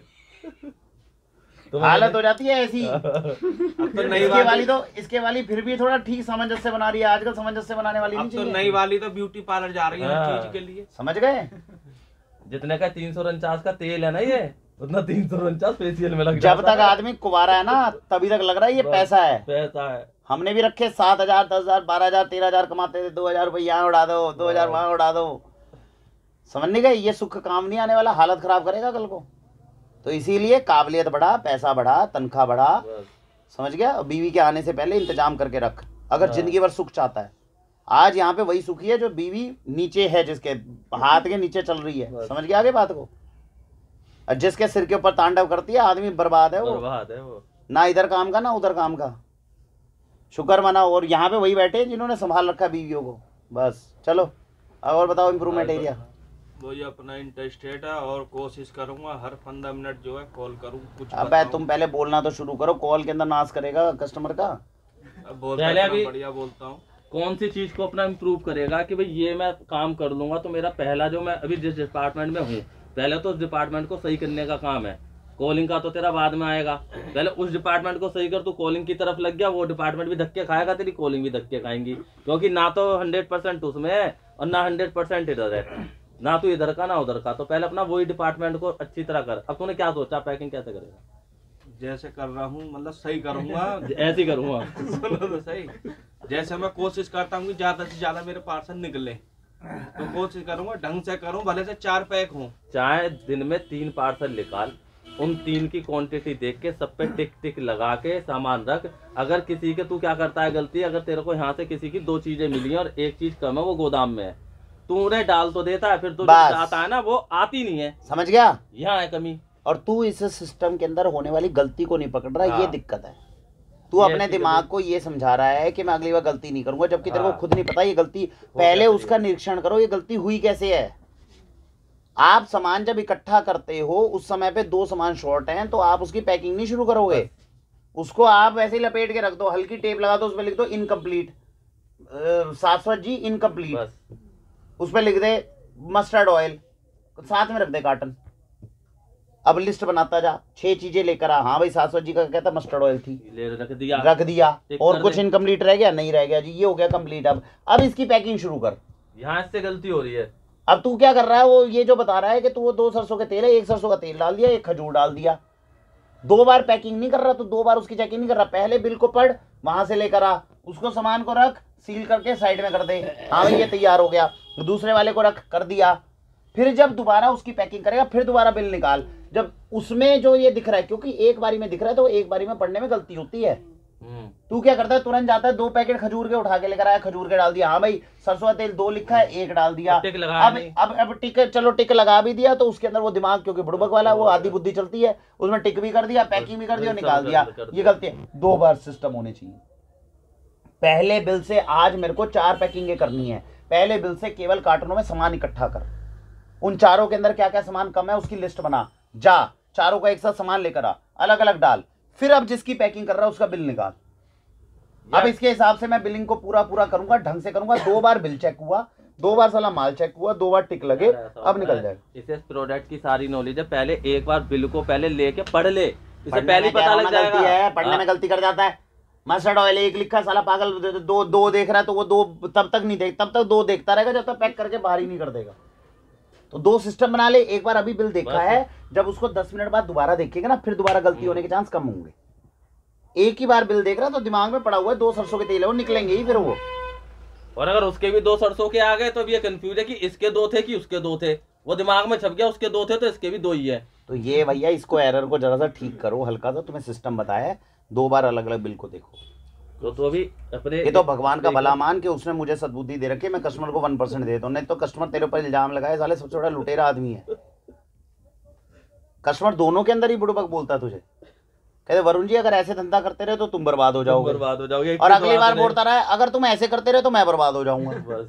हालत हो जाती है ऐसी। तो नई इसके वाली फिर भी थोड़ा ठीक सामंजस्य बना रही है, आजकल सामंजस्य बनाने वाली नहीं अब तो चाहिए। नई वाली तो ब्यूटी पार्लर जा रही है हर चीज के लिए, समझ गए। जितने का 349 का तेल है ना ये, उतना 349 फेशियल में लग जब जाता तक आदमी कुवारा है ना तभी तक लग रहा है ये पैसा है। पैसा है। हमने भी रखे 7,000, 10,000, 12,000, 13,000 कमाते थे, 2,000 रुपये यहाँ उड़ा दो, 2,000 वहाँ उड़ा दो। समझ नहीं गए, ये सुख काम नहीं आने वाला, हालत खराब करेगा कल को। तो इसीलिए काबिलियत बढ़ा, पैसा बढ़ा, तनख्वाह बढ़ा, समझ गया। और बीवी के आने से पहले इंतजाम करके रख, अगर जिंदगी भर सुख चाहता है। आज यहाँ पे वही सुखी है जो बीवी नीचे है, जिसके हाथ के नीचे चल रही है, समझ गया आगे बात को। और जिसके सिर के ऊपर तांडव करती है आदमी बर्बाद है वो, ना इधर काम का ना उधर काम का। शुक्र मनाओ। और यहाँ पे वही बैठे जिन्होंने संभाल रखा बीवियों को। बस चलो और बताओ इम्प्रूवमेंट एरिया। वही अपना इंटरेस्टेड है और कोशिश करूंगा हर 15 मिनट जो है कॉल करूं कुछ। अबे तुम पहले बोलना तो शुरू करो, कॉल के अंदर नाश करेगा कस्टमर का। पहले अभी बढ़िया बोलता हूँ। कौन सी चीज को अपना इम्प्रूव करेगा कि भाई ये मैं काम कर लूंगा तो मेरा पहला जो मैं अभी जिस डिपार्टमेंट में हूँ, पहले तो उस डिपार्टमेंट को सही करने का काम है। कॉलिंग का तो तेरा बाद में आएगा, पहले उस डिपार्टमेंट को सही कर। तू कॉलिंग की तरफ लग गया, वो डिपार्टमेंट भी धक्के खाएगा, तेरी कॉलिंग भी धक्के खाएंगी, क्योंकि ना तो 100% उसमें है और ना 100% इधर है, ना तू इधर का ना उधर का। तो पहले अपना वही डिपार्टमेंट को अच्छी तरह कर। अब तूने क्या सोचा, पैकिंग कैसे करेगा? जैसे कर रहा हूँ मतलब सही करूंगा ऐसे ही करूंगा। सुनो तो सही, जैसे मैं कोशिश करता हूँ कि ज्यादा से ज्यादा मेरे पार्सल निकले, तो कोशिश करूंगा ढंग से करूँ, भले से 4 पैक हों। चाहे दिन में 3 पार्सल निकाल, उन 3 की क्वांटिटी देख के सब पे टिक टिक लगा के सामान रख। अगर किसी के, तू क्या करता है गलती, अगर तेरे को यहाँ से किसी की 2 चीजें मिली हैं और 1 चीज कम है, वो गोदाम में है, तू उन्हें डाल तो देता है, फिर तो आता है ना वो आती नहीं है। समझ गया, यहाँ है कमी। और तू इस सिस्टम के अंदर होने वाली गलती को नहीं पकड़ रहा, ये दिक्कत है। तू अपने दिमाग को ये समझा रहा है कि मैं अगली बार गलती नहीं करूंगा, जबकि तेरे को खुद नहीं पता ये गलती। पहले उसका निरीक्षण करो, ये गलती हुई कैसे है। आप सामान जब इकट्ठा करते हो उस समय पे 2 सामान शॉर्ट हैं, तो आप उसकी पैकिंग नहीं शुरू करोगे, उसको आप वैसे ही लपेट के रख दो, हल्की टेप लगा दो, उस पर लिख दो इनकम्प्लीट, शाश्वत जी इनकम्प्लीट, उस पर लिख दे मस्टर्ड ऑयल, साथ में रख दे कार्टन। अब लिस्ट बनाता जा, 6 चीजें लेकर आ, हाँ भाई शाश्वत जी का कहता मस्टर्ड ऑयल थी, रख दिया और कुछ इनकम्प्लीट रह गया, नहीं रह गया जी, ये हो गया कंप्लीट। अब इसकी पैकिंग शुरू कर। यहाँ से गलती हो रही है। अब तू क्या कर रहा है, वो ये जो बता रहा है कि तू वो 2 सरसों के तेल है, 1 सरसों का तेल डाल दिया, 1 खजूर डाल दिया, 2 बार पैकिंग नहीं कर रहा, तू 2 बार उसकी चेकिंग नहीं कर रहा। पहले बिल को पढ़, वहां से लेकर आ, उसको सामान को रख, सील करके साइड में कर दे, हाँ भाई ये तैयार हो गया। दूसरे वाले को रख, कर दिया। फिर जब दोबारा उसकी पैकिंग करेगा फिर दोबारा बिल निकाल, जब उसमें जो ये दिख रहा है, क्योंकि एक बारी में दिख रहा है तो एक बारी में पढ़ने में गलती होती है। तू क्या करता है, तुरंत जाता है 2 पैकेट खजूर के उठा के लेकर आया, खजूर के डाल दिया, हाँ भाई सरसों का तेल 2 लिखा है, 1 डाल दिया। अब टिक, चलो टिक लगा भी दिया, तो उसके अंदर वो दिमाग, क्योंकि बुड़बक वाला वो आधी बुद्धि चलती है, उसमें टिक भी कर दिया, पैकिंग भी कर दिया, निकाल दिया। ये गलती है। 2 बार सिस्टम होने चाहिए। पहले बिल से आज मेरे को 4 पैकिंगें करनी है, पहले बिल से केवल कार्टनों में सामान इकट्ठा कर, उन चारों के अंदर क्या क्या सामान कम है उसकी लिस्ट बना, जा चारों का एक साथ सामान लेकर आ, अलग अलग डाल, फिर अब जिसकी पैकिंग कर रहा है उसका बिल निकाल। अब इसके हिसाब से मैं बिलिंग को पूरा करूंगा, ढंग से करूंगा। 2 बार बिल चेक हुआ, 2 बार साला माल चेक हुआ, 2 बार टिक लगे, अब निकल जाएगा। इसे प्रोडक्ट की सारी नॉलेज है, पहले एक बार बिल को पहले लेके पढ़ ले, इसे पहले पता लग जाएगा। पढ़ने में गलती कर जाता है। मस्टर्ड ऑयल 1 लिखा, साला पागल 2 देख रहा है, तो वो 2 तब तक नहीं देख, तब तक 2 देखता रहेगा जब तक पैक करके बाहर ही नहीं कर देगा। तो 2 सिस्टम बना ले, एक बार अभी बिल देखा है, जब उसको 10 मिनट बाद दोबारा देखेगा ना, फिर दोबारा गलती होने के चांस कम होंगे। एक ही बार बिल देख रहा तो दिमाग में पड़ा हुआ है 2 सरसों के तेल है, वो निकलेंगे ही फिर वो। और अगर उसके भी 2 सरसों के आ गए तो ये कंफ्यूज है कि इसके 2 थे कि उसके 2 थे, वो दिमाग में छप गया उसके 2 थे तो इसके भी 2 ही है। तो ये भैया इसको एरर को जरा सा ठीक करो हल्का सा, तुम्हें सिस्टम बताया है, 2 बार अलग अलग बिल को देखो। तो अभी अपने ये तो भगवान का भला मान के उसने मुझे सद्बुद्धि दे रखी है, मैं कस्टमर को 1% देता हूँ, नहीं तो कस्टमर तेरे ऊपर इल्जाम लगाए साले सबसे बड़ा लुटेरा आदमी है। कस्टमर दोनों के अंदर ही बुड़बक बोलता तुझे, कहते वरुण जी अगर ऐसे धंधा करते रहे तो तुम बर्बाद हो जाओगे, और अगली बार बोलता रहा अगर तुम ऐसे करते रहे तो मैं बर्बाद हो जाऊंगा। बस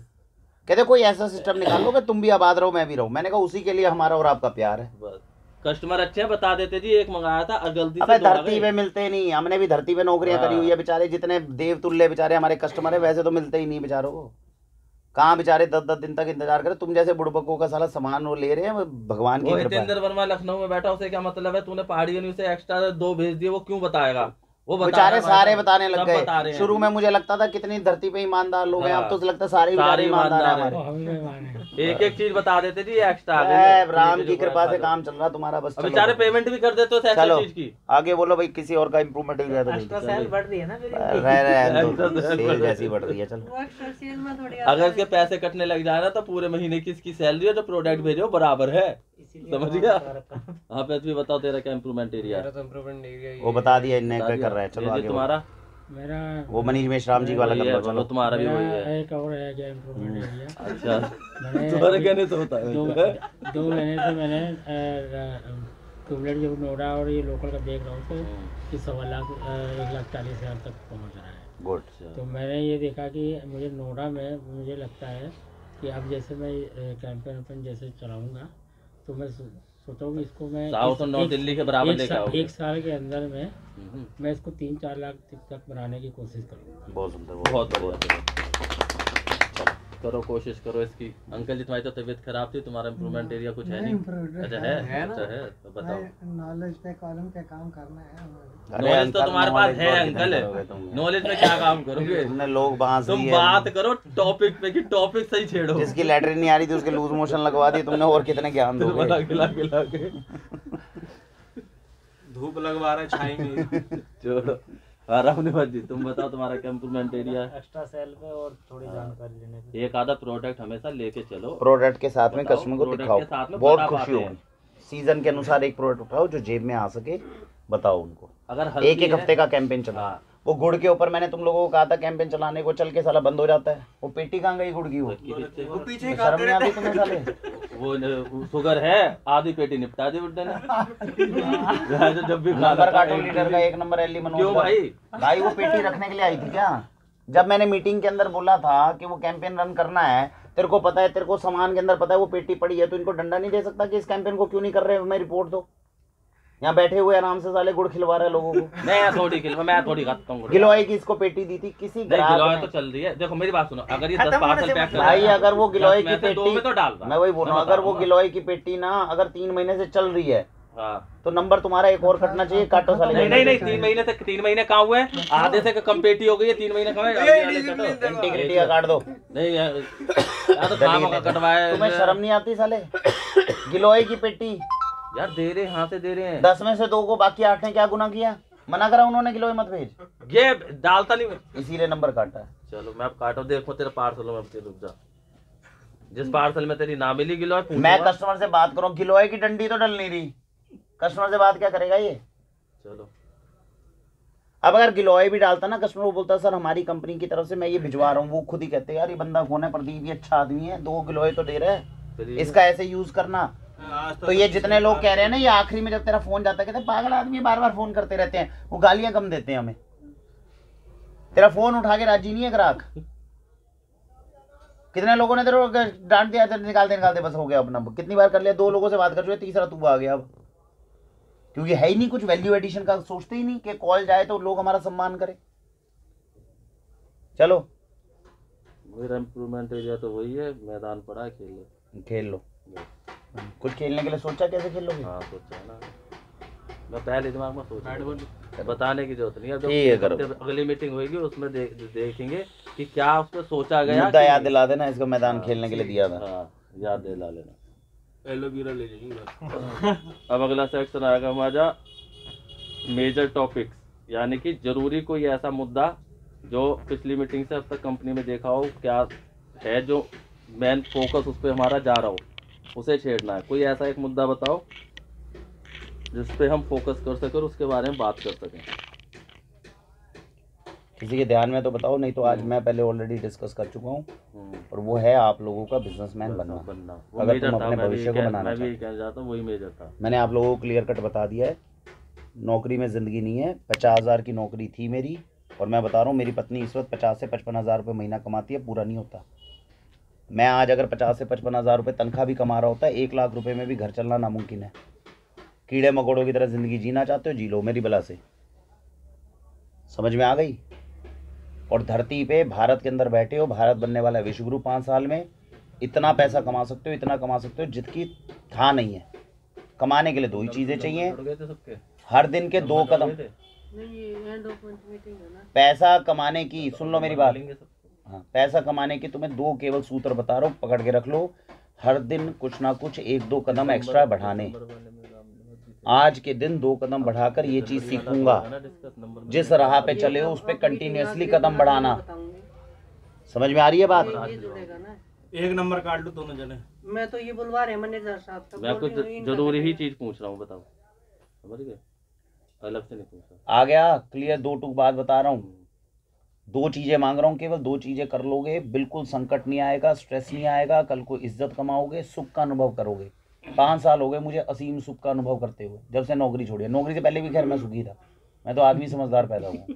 कहते कोई ऐसा सिस्टम निकाल लो कि तुम भी आबाद रहो मैं भी रहूं। मैंने कहा उसी के लिए हमारा और आपका प्यार है। बस कस्टमर अच्छे हैं, बता देते जी एक मंगाया था और गलती अबे से 2 आ धरती गए। पे मिलते नहीं, हमने भी धरती पे नौकरियां करी हुई है, बेचारे जितने देवतुल्य बेचारे हमारे कस्टमर है वैसे तो मिलते ही नहीं बेचारों को। कहाँ बेचारे 10-10 दिन तक इंतजार करे, तुम जैसे बुड़बकों का साला सामान वो ले रहे हैं, वो भगवान की वो कृपा है। हितेंद्र वर्मा लखनऊ में बैठा, उसे क्या मतलब है, तूने पहाड़ी न्यूज से एक्स्ट्रा 2 भेज दिए, वो क्यों बताएगा, वो बता बेचारे रहा है, सारे बताने लग सब बता रहे गए। हैं। शुरू में मुझे लगता था कितनी धरती पे ईमानदार लोग हैं, हाँ। अब तो लगता है सारे बेचारे ईमानदार हैं ईमानदार हमारे। एक एक चीज बता देते जी एक्स्ट्रा। राम की कृपा से काम चल रहा तुम्हारा, बस चलो। बेचारे पेमेंट भी कर देते हो चलो चीज की। आगे बोलो भाई, किसी और का इम्प्रूवमेंट हो जाए तो एक्स्ट्रा सेल बढ़ रही है ना मेरी। सेल जैसी बढ़ रही है। चलो वो एक्स्ट्रा सेल में थोड़ी अगर इसके पैसे कटने लग जाए ना तो पूरे महीने की इसकी सैलरी और जो प्रोडक्ट भेजो बराबर है, समझ गया। हाँ पे भी बताओ तेरा क्या इम्प्रूवमेंट एरिया है। मेरा तो इम्प्रूवमेंट एरिया वो बता दिया इनने क्या कर रहा है। चलो आगे तुम्हारा मेरा वो मनीष मेश्राम जी वाला वही कर है, लो। चलो तुम्हारा भी वही मेरा है। एक और है क्या इम्प्रूवमेंट एरिया। अच्छा मैंने तुम्हारे कहने तो होता है। 2 महीने से मैंने ट्यूबलाइट जो नोएडा और ये लोकल का देख रहा हूँ तो कि 1.25 लाख 1,40,000 तक पहुँच रहा है। गुड। तो मैंने ये देखा कि मुझे नोएडा में मुझे लगता है कि अब जैसे मैं कैंपेन वैम्पेन जैसे चलाऊँगा तो मैं सोचा हूँ कि इसको मैं साउथ और नॉर्थ दिल्ली के बराबर लेके आओगे। 1 साल के अंदर में मैं इसको 3-4 लाख तक बनाने की कोशिश करूँगा। बहुत सुंदर, बहुत बढ़िया। करो कोशिश करो इसकी। अंकल जी तुम्हारी तो तबीयत खराब थी, तुम्हारा इम्प्रूवमेंट एरिया कुछ है नहीं? अच्छा है अच्छा है तो बताओ। नॉलेज पे कॉलम पे काम करना है। नॉलेज तो तुम्हारे पास है अंकल, नॉलेज में क्या काम करोगे? तुमने लोग बांस तुम दिए, बात करो टॉपिक पे कि टॉपिक सही छेड़ो। जिसकी लेटरिन नहीं आ रही थी उसके लूज मोशन लगवा दी तुमने, और कितने ज्ञान दोगे। खिला खिला के धूप लगवा रहा है छाई में। चलो आराम नहीं जी, तुम बताओ तुम्हारा क्या इम्प्रूवमेंट एरिया है? एक्स्ट्रा सेल पे और थोड़ी जानकारी लेने पे। एक आधा प्रोडक्ट हमेशा लेके चलो, प्रोडक्ट के साथ में बताओ, कस्टमर को प्रोडक्ट दिखाओ, के साथ में बहुत बता खुशी पाते होगी। हैं। सीजन के अनुसार एक प्रोडक्ट उठाओ जो जेब में आ सके, बताओ उनको। अगर एक हल्की एक है- हफ्ते का कैंपेन चला। हाँ। वो गुड़ के ऊपर मैंने तुम लोगों को कहा था कैंपेन चलाने को, चल के साला बंद हो जाता है। वो पेटी कहाँ गई गुड़ की? वो वो पीछे शर्म नहीं आती तुम्हें साले? वो शुगर है, आधी पेटी निपटा दी बुड्ढे ने। जब भी नंबर काटो लीटर का, 1 नंबर एली मनोज क्यों का। भाई? भाई वो पेटी रखने के लिए आई थी क्या? जब मैंने मीटिंग के अंदर बोला था कि वो कैंपेन रन करना है, तेरे को पता है, तेरे को सामान के अंदर पता है वो पेटी पड़ी है, तो इनको डंडा नहीं दे सकता कि इस कैंपेन को क्यों नहीं कर रहे? मैं रिपोर्ट दो। यहाँ बैठे हुए आराम से साले गुड़ खिलवा रहे हैं लोगों को। मैं थोड़ी खाता हूँ। गिलोय की इसको पेटी दी थी किसी नहीं, ग्राहक गिलोय ने। तो चल रही है। देखो मेरी बात सुनो, अगर ये 10 पार्सल पैक कर भाई अगर वो गिलोय की 2 पेटी, में तो डाल रहा। मैं वही बोल रहा हूँ, अगर वो गिलोय की पेटी ना अगर 3 महीने से चल रही है तो नंबर तुम्हारा एक और कटना चाहिए। काटो साले। नहीं 3 महीने कहाँ हुए? आधे से कम पेटी हो गई है, 3 महीने कहाँ है? इंटीग्रिटी का काट दो। नहीं यार तो काम का कटवाए। तुम्हें शर्म नहीं आती साले? गिलोय की पेटी यार दे रहे हैं, हाथ से दे रहे हैं। 10 में से 2 को, बाकी 8 ने क्या गुनाह किया? मना करा उन्होंने गिलोय मत भेज, ये डालता नहीं, इसीलिए नंबर काटा है। चलो मैं अब काटो, देखो तेरे पार्सलों में। रुक जा, जिस पार्सल में तेरी ना मिली गिलोय मैं कस्टमर से बात करूं, गिलोय की डंडी तो डल नहीं रही, कस्टमर से बात क्या करेगा ये? चलो अब अगर गिलोय भी डालता ना, कस्टमर को बोलता सर हमारी कंपनी की तरफ से मैं ये भिजवा रहा हूँ, वो खुद ही कहते यार ये बंदा कौन है, प्रदीप ये अच्छा आदमी है, 2 गिलोय तो दे रहा है, इसका ऐसे यूज करना। तो ये जितने लोग कह रहे हैं ना, ये आखिरी में जब तेरा फोन जाता है कहते पागल आदमी बार बार फोन करते रहते हैं, वो गालियां कम देते हैं हमें। तेरा फोन उठा के राजी नहीं है ग्राहक। कितने लोगों ने तेरे को डांट दिया, निकालते बस हो गया अपना। कितनी बार कर लिया, 2 लोगों से बात कर चुके, तीसरा तू आ गया अब, क्योंकि है ही नहीं कुछ वैल्यू एडिशन का, सोचते ही नहीं कि कॉल जाए तो लोग हमारा सम्मान करें। चलो मेरा इम्प्रूवमेंट एरिया तो वही है, मैदान पड़ा है, खेल लो। कुछ खेलने के लिए सोचा, कैसे खेल लोगे? हाँ सोचा है ना, मैं पहले दिमाग में सोचा, बताने की जरूरत नहीं है। जब अगली मीटिंग होगी उसमें देखेंगे कि क्या उसमें सोचा गया। मुद्दा याद दिला देना, इसको मैदान खेलने के लिए दिया था। हाँ याद दिला लेना। एलोवेरा ले जाएंगे। अब अगला सेक्शन आएगा हमारा मेजर टॉपिक्स। यानी कि जरूरी कोई ऐसा मुद्दा जो पिछली मीटिंग से अब तक कंपनी में देखा हो, क्या है जो मेन फोकस उस पर हमारा जा रहा हो, उसे छेड़ना है। कोई ऐसा एक मुद्दा बताओ जिस पे हम फोकस कर सकें और उसके बारे में बात कर सकें। किसी के ध्यान में तो बताओ, नहीं तो आज मैं पहले ऑलरेडी डिस्कस कर चुका हूँ, और वो है आप लोगों का बिजनेसमैन बनना। अगर तुम अपने भविष्य को बनाना मैं भी कहना चाहता हूँ, वही मेजर था। मैंने आप लोगों को क्लियर कट बता दिया है, नौकरी में ज़िंदगी नहीं है। 50,000 की नौकरी थी मेरी, और मैं बता रहा हूँ मेरी पत्नी इस वक्त 50 से 55,000 रुपये महीना कमाती है, पूरा नहीं होता। मैं आज अगर 50 से 55,000 रुपये तनख्वाह भी कमा रहा होता है, 1 लाख रुपये में भी घर चलना नामुमकिन है। कीड़े मकोड़ों की तरह ज़िंदगी जीना चाहते हो, जी लो मेरी बला से। समझ में आ गई? और धरती पे भारत के अंदर बैठे हो, भारत बनने वाला है विश्व गुरु। 5 साल में इतना पैसा कमा सकते हो, इतना कमा सकते हो जितकी था नहीं है। कमाने के लिए 2 ही चीज़ें चाहिए, हर दिन के 2 कदम। पैसा कमाने की, सुन लो मेरी बात, हाँ, पैसा कमाने के तुम्हें 2 केवल सूत्र बता रहा हूँ, पकड़ के रख लो। हर दिन कुछ ना कुछ 1-2 कदम एक्स्ट्रा बढ़ाने। आज के दिन 2 कदम बढ़ाकर ये चीज सीखूंगा, जिस राह पे चले हो उस पे कंटिन्यूअसली कदम बढ़ाना। समझ में आ रही है बात? 1 नंबर काट लो दोनों जने। मैं तो ये बुलवा रहे मैनेजर साहब का। मैं कुछ जरूरी ही चीज पूछ रहा हूँ, बताओ। समझ गए? अलग से नहीं पूछा। आ गया क्लियर? 2 टूक बात बता रहा हूँ, 2 चीजें मांग रहा हूँ, केवल 2 चीजें कर लोगे, बिल्कुल संकट नहीं आएगा, स्ट्रेस नहीं आएगा, कल को इज्जत कमाओगे, सुख का अनुभव करोगे। 5 साल हो गए मुझे असीम सुख का अनुभव करते हुए, जब से नौकरी छोड़ी है। नौकरी से पहले भी खैर मैं सुखी था, मैं तो आदमी समझदार पैदा हुआ।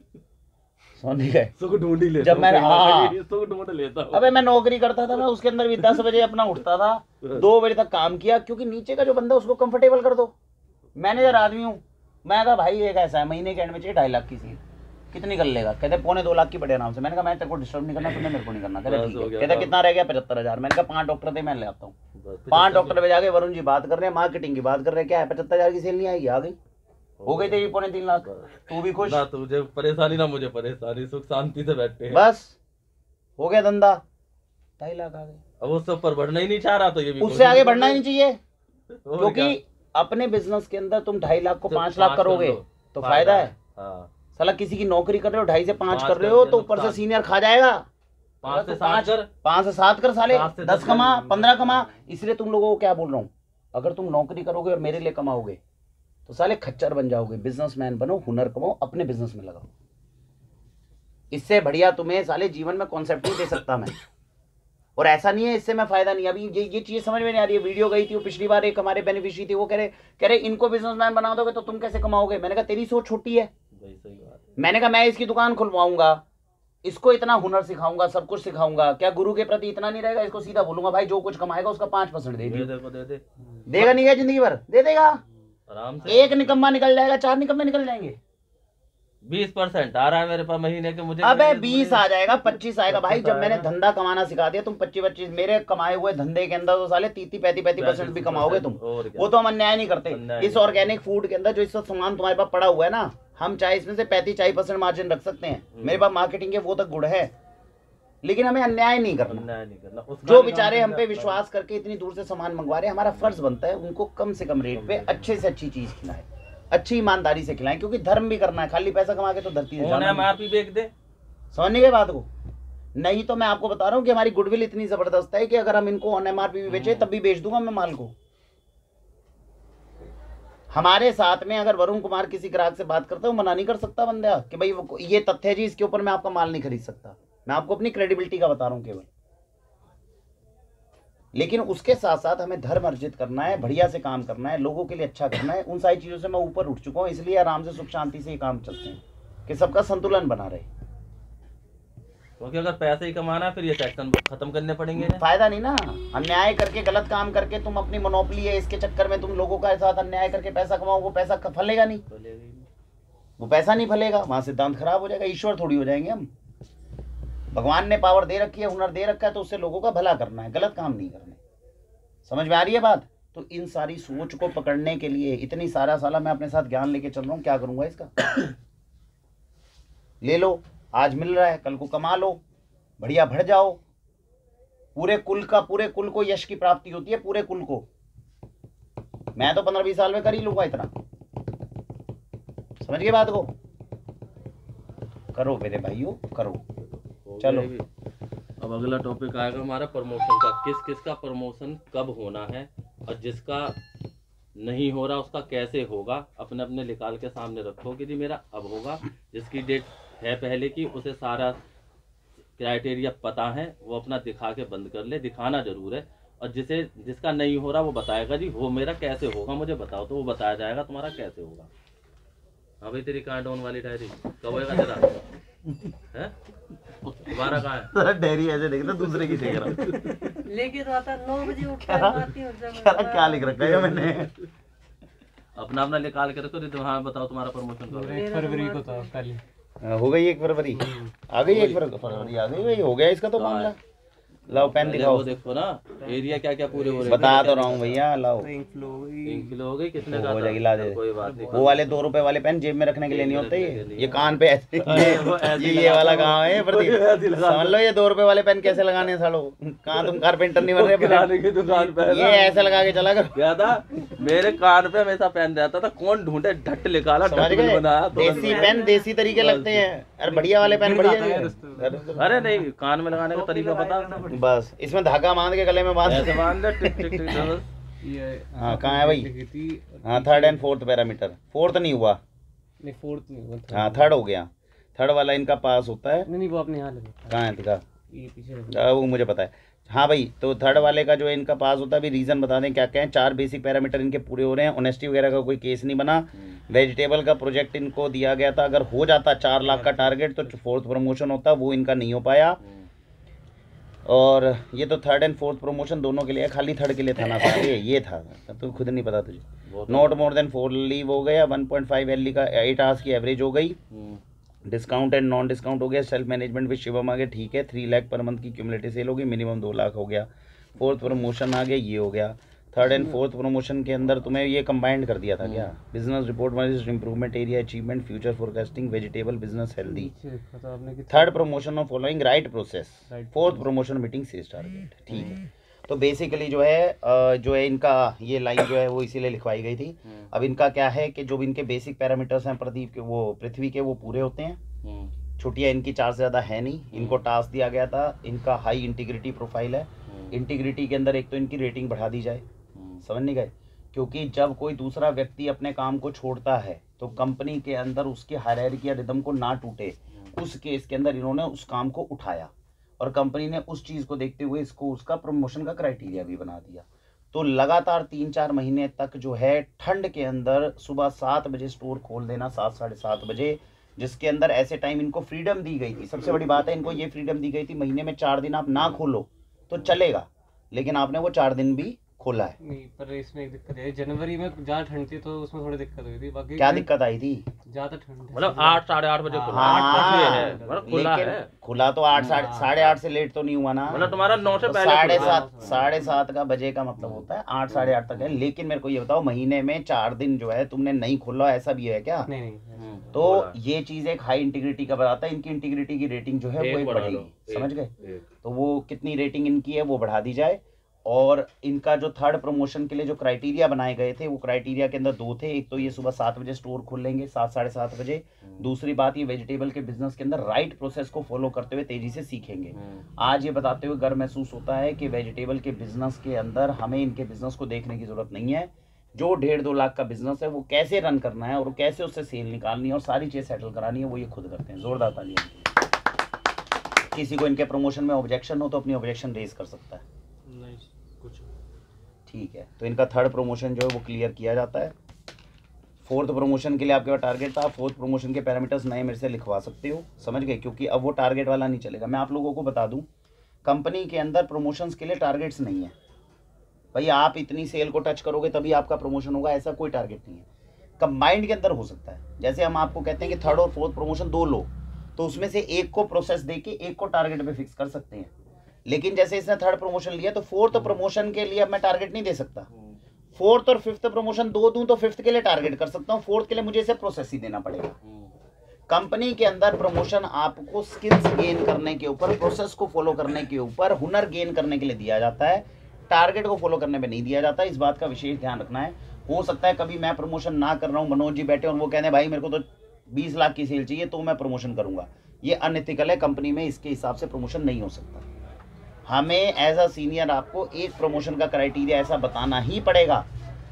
समझ गए? सुख ढूंढ ही लेता जब मैं, हाँ, सुख ढूंढ लेता हूँ। अबे मैं नौकरी करता था, मैं उसके अंदर भी 10 बजे अपना उठता था, 2 बजे तक काम किया, क्योंकि नीचे का जो बंदा उसको कंफर्टेबल कर दो। मैनेजर आदमी हूँ मैं, कहा भाई एक ऐसा है महीने के एंड में चाहिए 2.5 लाख की सीट, कितनी कर लेगा? कहते 2.25 लाख की बड़े आराम से। मैंने कहा मैं तेरे को डिस्टर्ब नहीं करना, तुमने मेरे को नहीं करना। कहते ठीक है। कहते कितना रह गया? 75,000। मैंने कहा 5 डॉक्टर थे, मैं ले आता हूँ। 5 डॉक्टर पे जाके वरुण जी बात कर रहे हैं, मार्केटिंग की बात कर रहे हैं, क्या है 75,000 की सेल नहीं आएगी? आ गई, हो गई तेरी 3.25 लाख। तू भी खुश? ना तुझे परेशानी ना मुझे परेशानी, सुख शांति से बैठते हैं, बस हो गया धंधा। 2.5 लाख आ गए। अब उससे ऊपर बढ़ना ही नहीं चाह रहा, तो ये भी उससे आगे बढ़ना ही नहीं चाहिए, क्योंकि अपने बिजनेस के अंदर तुम 2.5 लाख को 5 लाख करोगे तो फायदा है। साला किसी की नौकरी कर रहे हो 2.5 से 5 कर रहे हो, तो ऊपर से सीनियर खा जाएगा। 5 से 7 कर साले, 10 कमा, 15 कमा। इसलिए तुम लोगों को क्या बोल रहा हूँ, अगर तुम नौकरी करोगे और मेरे लिए कमाओगे तो साले खच्चर बन जाओगे। बिजनेसमैन बनो, हुनर कमाओ, अपने बिजनेस में लगाओ। इससे बढ़िया तुम्हें साले जीवन में कॉन्सेप्ट नहीं दे सकता मैं। और ऐसा नहीं है इससे मैं फायदा नहीं। अभी ये चीज समझ में नहीं आ रही है। वीडियो गई थी वो पिछली बार, एक हमारे बेनिफिशियरी थी, वो कह रहे इनको बिजनेसमैन बना दोगे तो तुम कैसे कमाओगे? मैंने कहा तेरी सोच छोटी है। मैंने कहा मैं इसकी दुकान खुलवाऊंगा, इसको इतना हुनर सिखाऊंगा, सब कुछ सिखाऊंगा, क्या गुरु के प्रति इतना नहीं रहेगा? इसको सीधा बोलूंगा भाई जो कुछ कमाएगा उसका 5% दे देगा। नहीं गया जिंदगी भर दे देगा, आराम से। एक निकम्मा निकल जाएगा, 4 निकम्मे निकल जाएंगे। 20% आ रहा है मेरे पास महीने के, मुझे अबे 20 आ जाएगा, 25 आएगा भाई। जब मैंने धंधा कमाना सिखा दिया, तुम 25 मेरे कमाए हुए धंधे के अंदर तो साले 30-35% भी कमाओगे तुम। वो तो हम अन्याय नहीं करते। इस ऑर्गेनिक फूड के अंदर जो इस सामान तुम्हारे पास पड़ा हुआ है ना, हम चाहे इसमें से 35-40% मार्जिन रख सकते हैं। मेरे पास मार्केटिंग के वो तक गुण है, लेकिन हमें अन्याय नहीं करना। जो बेचारे हम पे विश्वास करके इतनी दूर से सामान मंगवा रहे हैं, हमारा फर्ज बनता है उनको कम से कम रेट पे अच्छे से अच्छी चीज खिलाएं, अच्छी ईमानदारी से खिलाएं, क्योंकि धर्म भी करना है। खाली पैसा कमा के तो धरती से जाना भी बेच दे, समझने के बात को। नहीं तो मैं आपको बता रहा हूँ कि हमारी गुडविल इतनी जबरदस्त है कि अगर हम इनको ऑन एमआरपी भी बेचे तब भी बेच दूंगा मैं माल को। हमारे साथ में अगर वरुण कुमार किसी ग्राहक से बात करता है, वो मना नहीं कर सकता बंदा कि भाई ये तथ्य है जी, इसके ऊपर मैं आपका माल नहीं खरीद सकता। मैं आपको अपनी क्रेडिबिलिटी का बता रहा हूं केवल। लेकिन उसके साथ साथ हमें धर्म अर्जित करना है, बढ़िया से काम करना है, लोगों के लिए अच्छा करना है। उन सारी चीजों से मैं ऊपर उठ चुका हूं, इसलिए आराम से सुख शांति से ये काम चलते हैं कि सबका संतुलन बना रहे। क्योंकि अगर पैसे ही कमाना है फिर ये सेक्शन खत्म करने पड़ेंगे। फायदा नहीं ना, अन्याय करके गलत काम करके तुम अपनी मोनोपोली है इसके चक्कर में तुम लोगों का साथ अन्याय करके पैसा कमाओ, वो पैसा फलेगा नहीं, वो पैसा नहीं फलेगा, वहां सिद्धांत खराब हो जाएगा। ईश्वर थोड़ी हो जाएंगे हम। भगवान ने पावर दे रखी है, हुनर दे रखा है, तो उससे लोगों का भला करना है, गलत काम नहीं करने। समझ में आ रही है बात? तो इन सारी सोच को पकड़ने के लिए इतनी सारा साला मैं अपने साथ ज्ञान लेके चल रहा हूँ। क्या करूंगा इसका? ले लो, आज मिल रहा है, कल को कमा लो, बढ़िया बढ़ जाओ। पूरे कुल को यश की प्राप्ति होती है, पूरे कुल को। मैं तो 15-20 साल में कर ही लूंगा इतना। समझ गए बात को? करो मेरे भाइयों, करो। हो चलो। गया भी। अब अगला टॉपिक आएगा हमारा प्रमोशन का। किस किस का प्रमोशन कब होना है और जिसका नहीं हो रहा उसका कैसे होगा, अपने अपने निकाल के सामने रखो कि जी मेरा अब होगा। जिसकी डेट है पहले की, उसे सारा क्राइटेरिया पता है, वो अपना दिखा के बंद कर ले, दिखाना जरूर है। और जिसका नहीं हो रहा वो बताएगा जी वो मेरा कैसे होगा, मुझे बताओ, तो वो बताया जाएगा तुम्हारा कैसे होगा। हाँ भाई, तेरी कहाँ डाउन वाली डायरी कब होएगा तेरा है? तुम्हारा कहाँ है? तेरा डायरी ऐसे देख, दूसरे की देख रहा लेके तो आता 9 बजे उठ क्या? कर आती हूँ जब क्या लिख रखा है मैंने? अपना अपना निकाल के रखो। तो हाँ बताओ तुम्हारा प्रमोशन कब है? 1 फरवरी को था कल ही। हो गई 1 फरवरी, आ गई 1 फरवरी आ गई भाई, हो गया इसका तो मामला। लाओ पेन पहले दिखाओ। वो देखो ना एरिया क्या क्या पूरे हो रहे हैं। बता तो रहा हूँ भैया, लाओ। इंक फ्लो हो गई। 3 किलो हो गई। कितने का हो था? जाएगी, ला दे। कोई बात नहीं। वो वाले 2 रुपए वाले पेन जेब में रखने के लिए नहीं होते, ये कान पे ऐसे वो ऐसे ये वाला कहाँ है प्रदीप? समझ लो ये 2 रुपए वाले पेन कैसे लगाने हैं सालो। कहाँ तुम कारपेंटर नहीं बन रहे? किराने की दुकान पे ये ऐसे लगा के चला करो। क्या था, मेरे कान पे हमेशा पेन रहता था, कौन ढूंढे, ढट निकाला, समझ ढट गए? बनाया। देसी पेन देसी तरीके लगते हैं, अरे बढ़िया वाले पेन बढ़िया है। अरे नहीं, कान में लगाने का तरीका पता। बस इसमें धागा बांध के गले में बांध ऐसे बांध दे, टिक टिक टिक बस। ये हाँ, कहाँ है भाई? हाँ, 3rd and 4th parameter. 4th नहीं हुआ, नहीं 4th नहीं हुआ। हाँ 3rd हो गया। 3rd वाला इनका पास होता है। नहीं वो अपने यहाँ लगे। कहाँ है दिखा? ये पीछे वो मुझे पता है। हाँ भाई, तो 3rd वाले का जो है इनका पास होता है। अभी रीज़न बता दें क्या क्या है। 4 बेसिक पैरामीटर इनके पूरे हो रहे हैं। ऑनेस्टी वगैरह का कोई केस नहीं बना। वेजिटेबल का प्रोजेक्ट इनको दिया गया था, अगर हो जाता 4 लाख का टारगेट तो 4th प्रमोशन होता, वो इनका नहीं हो पाया। और ये तो 3rd and 4th प्रमोशन दोनों के लिए, खाली 3rd के लिए था ना सारे, ये था तो खुद नहीं पता तुझे। नॉट मोर देन 4 लीव हो गया। 1.5 एल का 8 आवर्स की एवरेज हो गई। डिस्काउंट एंड नॉन डिस्काउंट हो गया। सेल्फ मैनेजमेंट विद शिवम आ गया, ठीक है। 3 लाख पर मंथ की क्यूमुलेटिव सेल होगी, मिनिमम 2 लाख हो गया। 4th प्रमोशन आ गया, ये हो गया। 3rd and 4th प्रमोशन के अंदर तुम्हें ये कंबाइंड कर दिया था क्या? Business report wise improvement, area achievement, future forecasting, vegetable, business healthy. 3rd promotion of following right process. 4th promotion meeting sales target, ठीक है। तो बेसिकली जो है इनका ये लाइन जो है वो इसीलिए लिखवाई गई थी। अब इनका क्या है कि जो इनके बेसिक पैरामीटर्स हैं प्रदीप के, वो पृथ्वी के, वो पूरे होते हैं। छुट्टियाँ इनकी 4 से ज़्यादा है नहीं। इनको टास्क दिया गया था, इनका हाई इंटीग्रिटी प्रोफाइल है। इंटीग्रिटी के अंदर एक तो इनकी रेटिंग बढ़ा दी जाए, समझ नहीं गए? क्योंकि जब कोई दूसरा व्यक्ति अपने काम को छोड़ता है तो कंपनी के अंदर उसकी हायरार्की या रिदम को ना टूटे, उस केस के अंदर इन्होंने उस काम को उठाया और कंपनी ने उस चीज़ को देखते हुए इसको उसका प्रमोशन का क्राइटेरिया भी बना दिया। तो लगातार 3-4 महीने तक जो है ठंड के अंदर सुबह 7 बजे स्टोर खोल देना, 7 साढ़े 7 बजे, जिसके अंदर ऐसे टाइम इनको फ्रीडम दी गई थी। सबसे बड़ी बात है, इनको ये फ्रीडम दी गई थी महीने में 4 दिन आप ना खोलो तो चलेगा, लेकिन आपने वो 4 दिन भी खोला है। नहीं, पर इसमें एक दिक्कत है, जनवरी में ज़्यादा ठंड थी तो उसमें थोड़ी दिक्कत हुई थी। बाकी क्या दिक्कत आई थी? ज़्यादा ठंड, मतलब 8 साढ़े 8 बजे खुला। हाँ, 8 बजे है, मतलब खुला लेकिन है। खुला तो 8 साढ़े 8 से लेट तो नहीं हुआ ना। मतलब तुम्हारा 9 से तो पहले साढ़े खुला। 7 का बजे का मतलब होता है 8 साढ़े 8 तक है। लेकिन मेरे को ये बताओ, महीने में 4 दिन जो है तुमने नहीं खोला, ऐसा भी है क्या? नहीं। तो ये चीज एक हाई इंटीग्रिटी का बताता है। इनकी इंटीग्रिटी की रेटिंग जो है वो एक बढ़ेगी, समझ गए? तो वो कितनी रेटिंग इनकी है वो बढ़ा दी जाए। और इनका जो 3rd प्रमोशन के लिए जो क्राइटेरिया बनाए गए थे, वो क्राइटेरिया के अंदर 2 थे। एक तो ये सुबह 7 बजे स्टोर खोल लेंगे, 7 साढ़े 7 बजे। दूसरी बात, ये वेजिटेबल के बिजनेस के अंदर राइट प्रोसेस को फॉलो करते हुए तेजी से सीखेंगे। आज ये बताते हुए गर्व महसूस होता है कि वेजिटेबल के बिजनेस के अंदर हमें इनके बिजनेस को देखने की जरूरत नहीं है। जो 1.5-2 लाख का बिजनेस है वो कैसे रन करना है और कैसे उससे सेल निकालनी है और सारी चीज़ सेटल करानी है, वो ये खुद करते हैं। जोरदार तालियां। किसी को इनके प्रमोशन में ऑब्जेक्शन हो तो अपनी ऑब्जेक्शन रेज कर सकता है। ठीक है, तो इनका 3rd प्रमोशन जो है वो क्लियर किया जाता है। 4th प्रमोशन के लिए आपके पास टारगेट था। 4th प्रमोशन के पैरामीटर्स नए मेरे से लिखवा सकते हो, समझ गए? क्योंकि अब वो टारगेट वाला नहीं चलेगा। मैं आप लोगों को बता दूं, कंपनी के अंदर प्रमोशंस के लिए टारगेट्स नहीं है भाई। आप इतनी सेल को टच करोगे तभी आपका प्रमोशन होगा, ऐसा कोई टारगेट नहीं है। कंबाइंड के अंदर हो सकता है। जैसे हम आपको कहते हैं कि 3rd और 4th प्रमोशन 2 लो, तो उसमें से एक को प्रोसेस दे के एक को टारगेट पे फिक्स कर सकते हैं। लेकिन जैसे इसने 3rd प्रमोशन लिया तो 4th प्रमोशन के लिए अब मैं टारगेट नहीं दे सकता। 4th और 5th प्रमोशन 2 दूं तो 5th के लिए टारगेट कर सकता हूं, 4th के लिए मुझे इसे प्रोसेस ही देना पड़ेगा। कंपनी के अंदर प्रमोशन आपको स्किल्स गेन करने के ऊपर, प्रोसेस को फॉलो करने के ऊपर, हुनर गेन करने के लिए दिया जाता है, टारगेट को फॉलो करने में नहीं दिया जाता। इस बात का विशेष ध्यान रखना है। हो सकता है कभी मैं प्रमोशन ना कर रहा हूं, मनोज जी बैठे और वो कहने भाई मेरे को तो 20 लाख की सेल चाहिए तो मैं प्रमोशन करूंगा। ये अनएथिकल है, कंपनी में इसके हिसाब से प्रमोशन नहीं हो सकता। हमें एज अ सीनियर आपको एक प्रमोशन का क्राइटेरिया ऐसा बताना ही पड़ेगा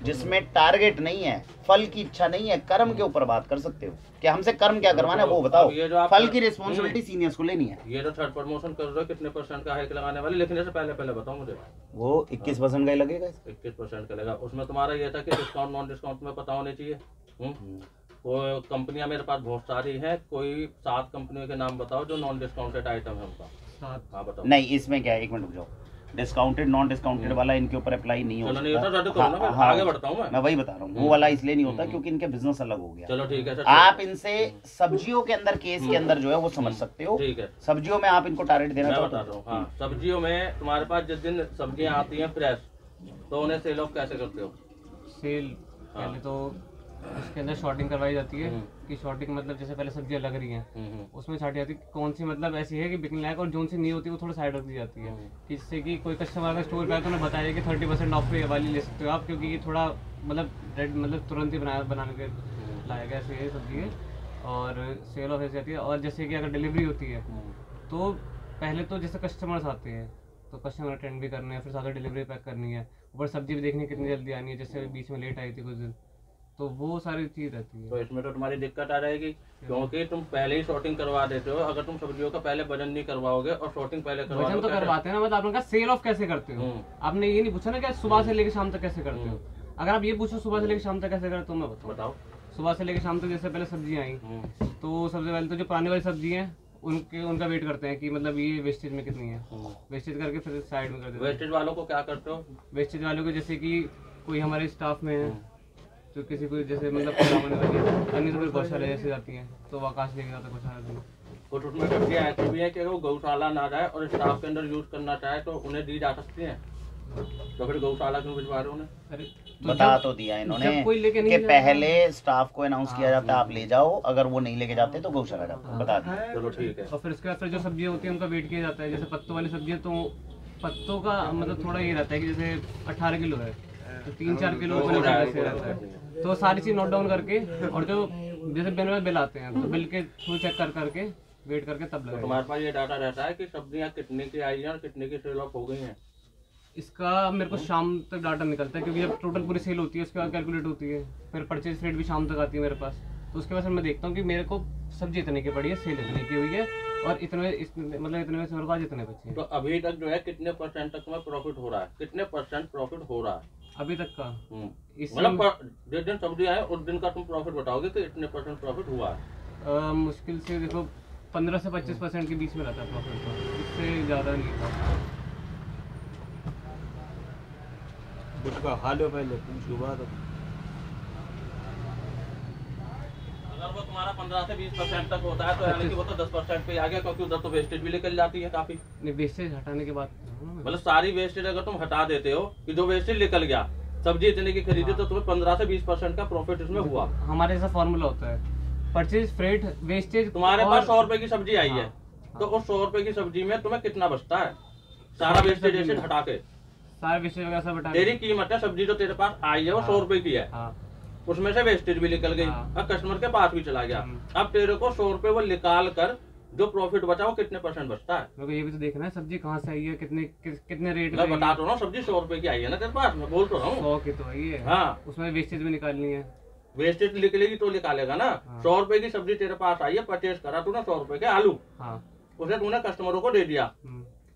जिसमें टारगेट नहीं है, फल की इच्छा नहीं है, कर्म के ऊपर बात कर सकते हो कि हमसे कर्म क्या करवाना है वो बताओ। ये जो आप फल की रिस्पॉन्सिबिलिटी सीनियर्स को लेनी है। ये जो थर्ड प्रमोशन कर रहे हो कितने % का हाइक लगाने वाले, लिखने से पहले बताओ मुझे। वो 21% का ही लगेगा। 21% का लगा। उसमें तुम्हारा ये था कि डिस्काउंट नॉन डिस्काउंट में पता होने चाहिए। वो कंपनियां मेरे पास बहुत सारी हैं, कोई 7 कंपनियों के नाम बताओ जो नॉन डिस्काउंटेड आइटम है उनका। 7? हाँ बताओ। नहीं इसमें क्या है, एक मिनट रुक जाओ, डिस्काउंटेड नॉन डिस्काउंटेड वाला इनके ऊपर अप्लाई नहीं होता। नहीं होता, हाँ, आगे बढ़ता हूँ मैं वही बता रहा हूँ, वो वाला इसलिए नहीं होता क्योंकि इनके बिजनेस अलग हो गया। चलो ठीक है। आप इनसे सब्जियों के अंदर केस के अंदर जो है वो समझ सकते हो। ठीक है। सब्जियों में आप इनको टारगेट देना चाहते हो? हाँ, सब्जियों में तुम्हारे पास जिस दिन सब्जियां आती हैं फ्रेश, तो उन्हें सेल ऑफ कैसे करते हो? सेल पहले तो उसके अंदर शॉर्टिंग करवाई जाती है कि शॉर्टिंग मतलब जैसे पहले सब्जियां लग रही हैं उसमें छाटी जाती है कौन सी मतलब ऐसी है कि बिकने लायक, और जोन सी नहीं होती वो थोड़ा साइड रख दी जाती है, जिससे कि कोई कस्टमर अगर स्टोर पे आए तो उन्हें बताया कि 30% ऑफ पे ये वाली ले सकते हो आप, क्योंकि ये थोड़ा मतलब तुरंत ही बनाने के लायक है, ऐसे ये सब्जी है और सेल ऑफ ऐसी आती है। और जैसे कि अगर डिलीवरी होती है तो पहले तो जैसे कस्टमर्स आते हैं तो कस्टमर अटेंड भी करने हैं, फिर साथ डिलीवरी पैक करनी है, ऊपर सब्जी भी देखनी कितनी जल्दी आनी है, जैसे बीच में लेट आई थी कुछ दिन, तो वो सारी चीज रहती है। तो इसमें तो तुम्हारी दिक्कत आ जाएगी क्योंकि तुम पहले ही शॉर्टिंग करवा देते हो। अगर तुम सब्जियों का पहले वजन नहीं करवाओगे और शॉर्टिंग पहले करवा वजन तो करवाते हैं ना, मतलब आपने कहा सेल ऑफ कैसे करते हो, आपने ये नहीं पूछा ना कि सुबह से लेकर शाम तक कैसे करते हो। अगर आप ये पूछो सुबह से लेकर शाम तक कैसे करते हो, मैं बताओ। सुबह से लेकर शाम तक जैसे पहले सब्जी आई तो सबसे पहले तो जो पुरानी वाली सब्जी है उनका वेट करते हैं कि मतलब ये वेस्टेज में कितनी है, वेस्टेज करके फिर साइड में कर देते हैं। वेस्टेज वालों को क्या करते हो? वेस्टेज वालों को जैसे कि कोई हमारे स्टाफ में है तो किसी को जैसे मतलब होने वाली अन्य तो फिर गौशाला जैसे जाती हैं तो वो आकाश लेके जाता है गौशाला। कुछ उसमें सब्जियाँ ऐसी भी हैं कि वो गौशाला ना जाए और स्टाफ के अंदर यूज करना चाहे तो उन्हें दी जा सकती हैं, तो फिर गौशाला क्यों भिजवा रहे हो उन्हें? अरे बता तो दिया इन्होंने कि पहले स्टाफ को अनाउंस किया जाता है आप ले जाओ, अगर वो नहीं लेके जाते तो गौशाला जाओ, बता दिया। चलो ठीक है। और फिर उसके बाद फिर जो सब्जियाँ होती है उनका वेट किया जाता है, जैसे पत्तों वाली सब्जियाँ तो पत्तों का मतलब थोड़ा ये रहता है कि जैसे 18 किलो है तो 3-4 किलो ऐसे रहता है, तो सारी चीज़ नोट डाउन करके और जो जैसे बिल आते हैं तो बिल के थ्रू चेक करके वेट करके तब लगाए। तुम्हारे पास ये डाटा रहता है कि सब्जियां कितने की आई हैं और कितने की सेल ऑफ हो गई हैं? इसका मेरे को शाम तक डाटा निकलता है क्योंकि जब टोटल पूरी सेल होती है उसके बाद कैलकुलेट होती है, फिर परचेज रेट भी शाम तक आती है मेरे पास, तो उसके बाद मैं देखता हूँ कि मेरे को सब्जी इतने की पड़ी है, सेल इतने की हुई है और इतने में से मेरे पास इतने बचे हैं। तो अभी तक जो है कितने % तक में प्रॉफिट हो रहा है, कितने % प्रॉफिट हो रहा है अभी तक का? मतलब जिस दिन सब्जी आए उस दिन का तुम प्रॉफिट बताओगे कि इतने % प्रॉफिट हुआ है? मुश्किल से देखो 15 से 25% के बीच में रहता है प्रॉफिट, तो इससे ज़्यादा नहीं था। हालो पहले अगर वो तुम्हारा 15 से 20% तक होता है तो यानी कि वो तो 10% पे आ गया, क्योंकि उधर तो वेस्टेज भी निकल जाती है काफी। नहीं, वेस्टेज हटाने के बाद मतलब सारी वेस्टेज अगर तुम हटा देते हो कि जो वेस्टेज निकल गया, सब्जी इतने की खरीदी तो तुम्हें 15 से 20% का प्रॉफिट इसमें हुआ। हमारे ऐसा फॉर्मूला होता है, परचेज फ्रेट वेस्टेज। तुम्हारे पास 100 रुपए की सब्जी आई है तो उस 100 रुपए की सब्जी में तुम्हें कितना बचता है सारा वेस्टेज हटा के? सारा वेस्टेज वगैरह सब हटा के तेरी कीमत है, सब्जी जो तेरे पास आई है वो 100 रुपए की है, उसमें से वेस्टेज भी निकल गई, अब कस्टमर के पास भी चला गया, अब तेरे को 100 रुपए वो निकाल कर जो प्रॉफिट बचा वो कितने % बचता है? मेरे को ये भी तो देखना है सब्जी कहाँ से आई है, कितने रेट मैं बता तो रहा हूँ, सब्जी 100 रुपए की आई है ना तेरे पास, मैं बोल तो रहा हूँ 100 की तो आई है। हाँ, उसमें वेस्टेज भी निकालनी है, वेस्टेज निकलेगी तो निकालेगा ना। 100 रुपए की सब्जी तेरे पास आई है, परचेज करा तूने 100 रुपए के आलू, उसे तूने कस्टमरों को दे दिया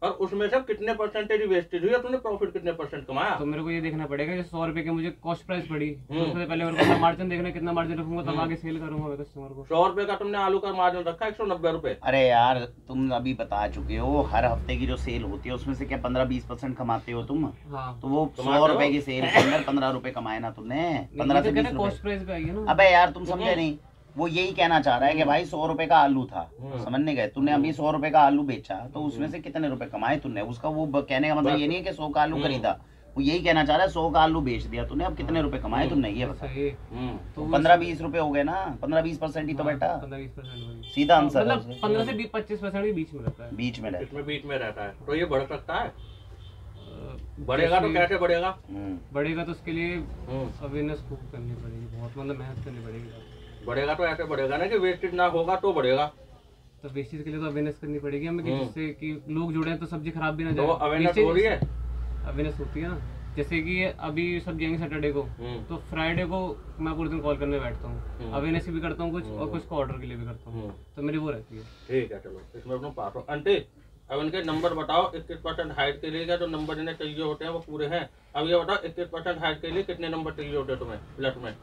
और उसमें से कितने % वेस्टेज हुई, तूने प्रॉफिट कितने % कमाया? तो मेरे को ये देखना पड़ेगा जैसे 100 रुपए की मुझे कॉस्ट प्राइस पड़ी, तो उससे पहले मेरे को मार्जिन देखना, कितना मार्जिन रखूंगा तब आगे सेल करूंगा कस्टमर को। 100 रुपए का तुमने आलू का मार्जिन रखा 190 रुपए। अरे यार तुम अभी बता चुके हो हर हफ्ते की जो सेल होती है उसमें से क्या 15-20% कमाते हो तुम? तो वो 100 रुपए की सेल के अंदर 15 रुपए कमाए ना तुमने, 15 से 20 कॉस्ट प्राइस पे आई है ना। अबे यार तुम समझे नहीं, वो यही कहना चाह रहा है कि भाई 100 रुपए का आलू था, समझने गए, तूने अभी 100 रुपए का आलू बेचा तो उसमें से कितने रुपए कमाए तूने? उसका वो कहने का मतलब ये नहीं है कि 100 का आलू खरीदा, वो यही कहना चाह रहा है 100 का आलू बेच दिया तूने, अब कितने रुपए कमाए तुमने ये बता। तो 15-20 रुपए हो गए ना, 15-20% ही तो बेटा, 15-20% सीधा आंसर। मतलब 15 से 25% के बीच में रहता है, बीच में रहता है। तो ये बढ़ सकता है, बढ़ेगा तो कैसे बढ़ेगा? बढ़ेगा तो उसके लिए अवेयरनेस खूब करनी पड़ेगी, बहुत मतलब मेहनत करनी पड़ेगी। बढ़ेगा तो ऐसे बढ़ेगा ना कि वेस्टेज ना होगा तो बढ़ेगा, तो इस चीज़ के लिए तो अवेयरनेस करनी पड़ेगी हमें कि जिससे कि लोग जुड़े तो सब्जी खराब भी ना तो जाए। अवेयरनेस हो रही है, अवेयरनेस होती है ना, जैसे कि अभी सब जाएंगे सैटरडे को, तो फ्राइडे को मैं पूरे दिन कॉल करने बैठता हूँ, अवेयरनेस भी करता हूँ कुछ और कुछ को ऑर्डर के लिए भी करता हूँ, तो मेरी वो रहती है। ठीक है, चलो इसमें अपना पास हो। आंटी अब इनके नंबर बताओ, 21% हाइट के लिए क्या जो नंबर इन्हें चाहिए होते हैं वो पूरे हैं? अब ये बताओ 21% हाइट के लिए कितने नंबर चाहिए होते हैं तुम्हें प्लस में?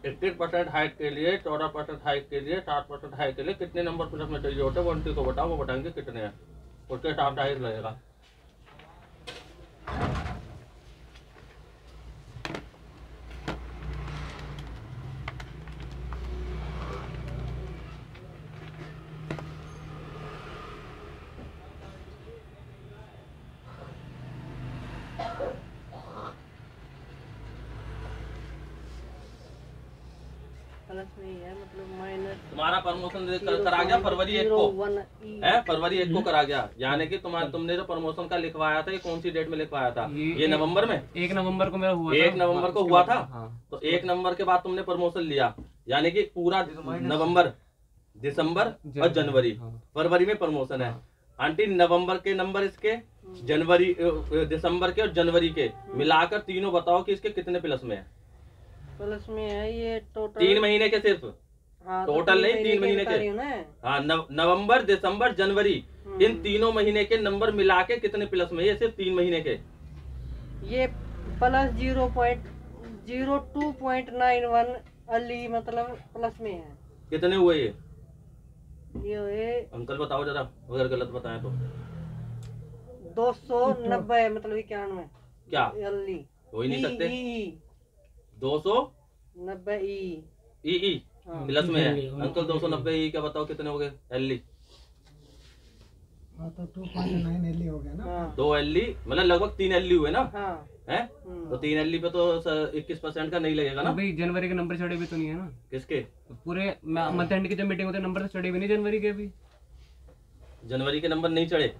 21% हाइट के लिए, 14% हाइट के लिए, 7% हाइट के लिए कितने नंबर प्लस में चाहिए होते हैं? वो आंटी को बताओ, वो बताएंगे कितने हैं, उसके हिसाब से हाइट लगेगा। प्लस में ही है, मतलब माइनस तुम्हारा प्रमोशन करा गया फरवरी 1 को, है फरवरी 1 को करा गया, यानी कि तुमने जो प्रमोशन का लिखवाया था ये कौन सी डेट में लिखवाया था? ये नवंबर में, 1 नवंबर को मेरा हुआ था। 1 नवंबर को हुआ था। तो 1 नवंबर के बाद तुमने प्रमोशन लिया, यानी कि पूरा नवंबर, दिसंबर और जनवरी, फरवरी में प्रमोशन है। आंटी नवंबर के नंबर इसके, जनवरी दिसंबर के और जनवरी के मिलाकर तीनों बताओ कि इसके कितने प्लस में है? प्लस में है ये टोटल 3 महीने के सिर्फ, टोटल नहीं 3 महीने के। हाँ, नवंबर, दिसंबर, जनवरी, इन तीनों महीने के नंबर मिला के कितने प्लस में? ये सिर्फ 3 महीने के। ये प्लस 0.02.91 अली मतलब प्लस में है। कितने हुए ये? ये अंकल बताओ जरा, अगर गलत बताएं तो। 290 मतलब 91 क्या अली हो ही नहीं सकते? 290 ई प्लस में है। अंकल 290 ई क्या बताओ कितने हो गए? एलई तो 2.9 एलई हो गया ना। 2 एलई मतलब लगभग 3 एलई हुए ना, हाँ। है? तो 3 एलई पे तो 21% का नहीं लगेगा ना भाई? जनवरी के नंबर चढ़े भी तो नहीं है ना? किसके? तो पूरे मंथ एंड की जब मीटिंग होती है नंबर तो चढ़े भी नहीं जनवरी के। अभी जनवरी के नंबर नहीं चढ़े?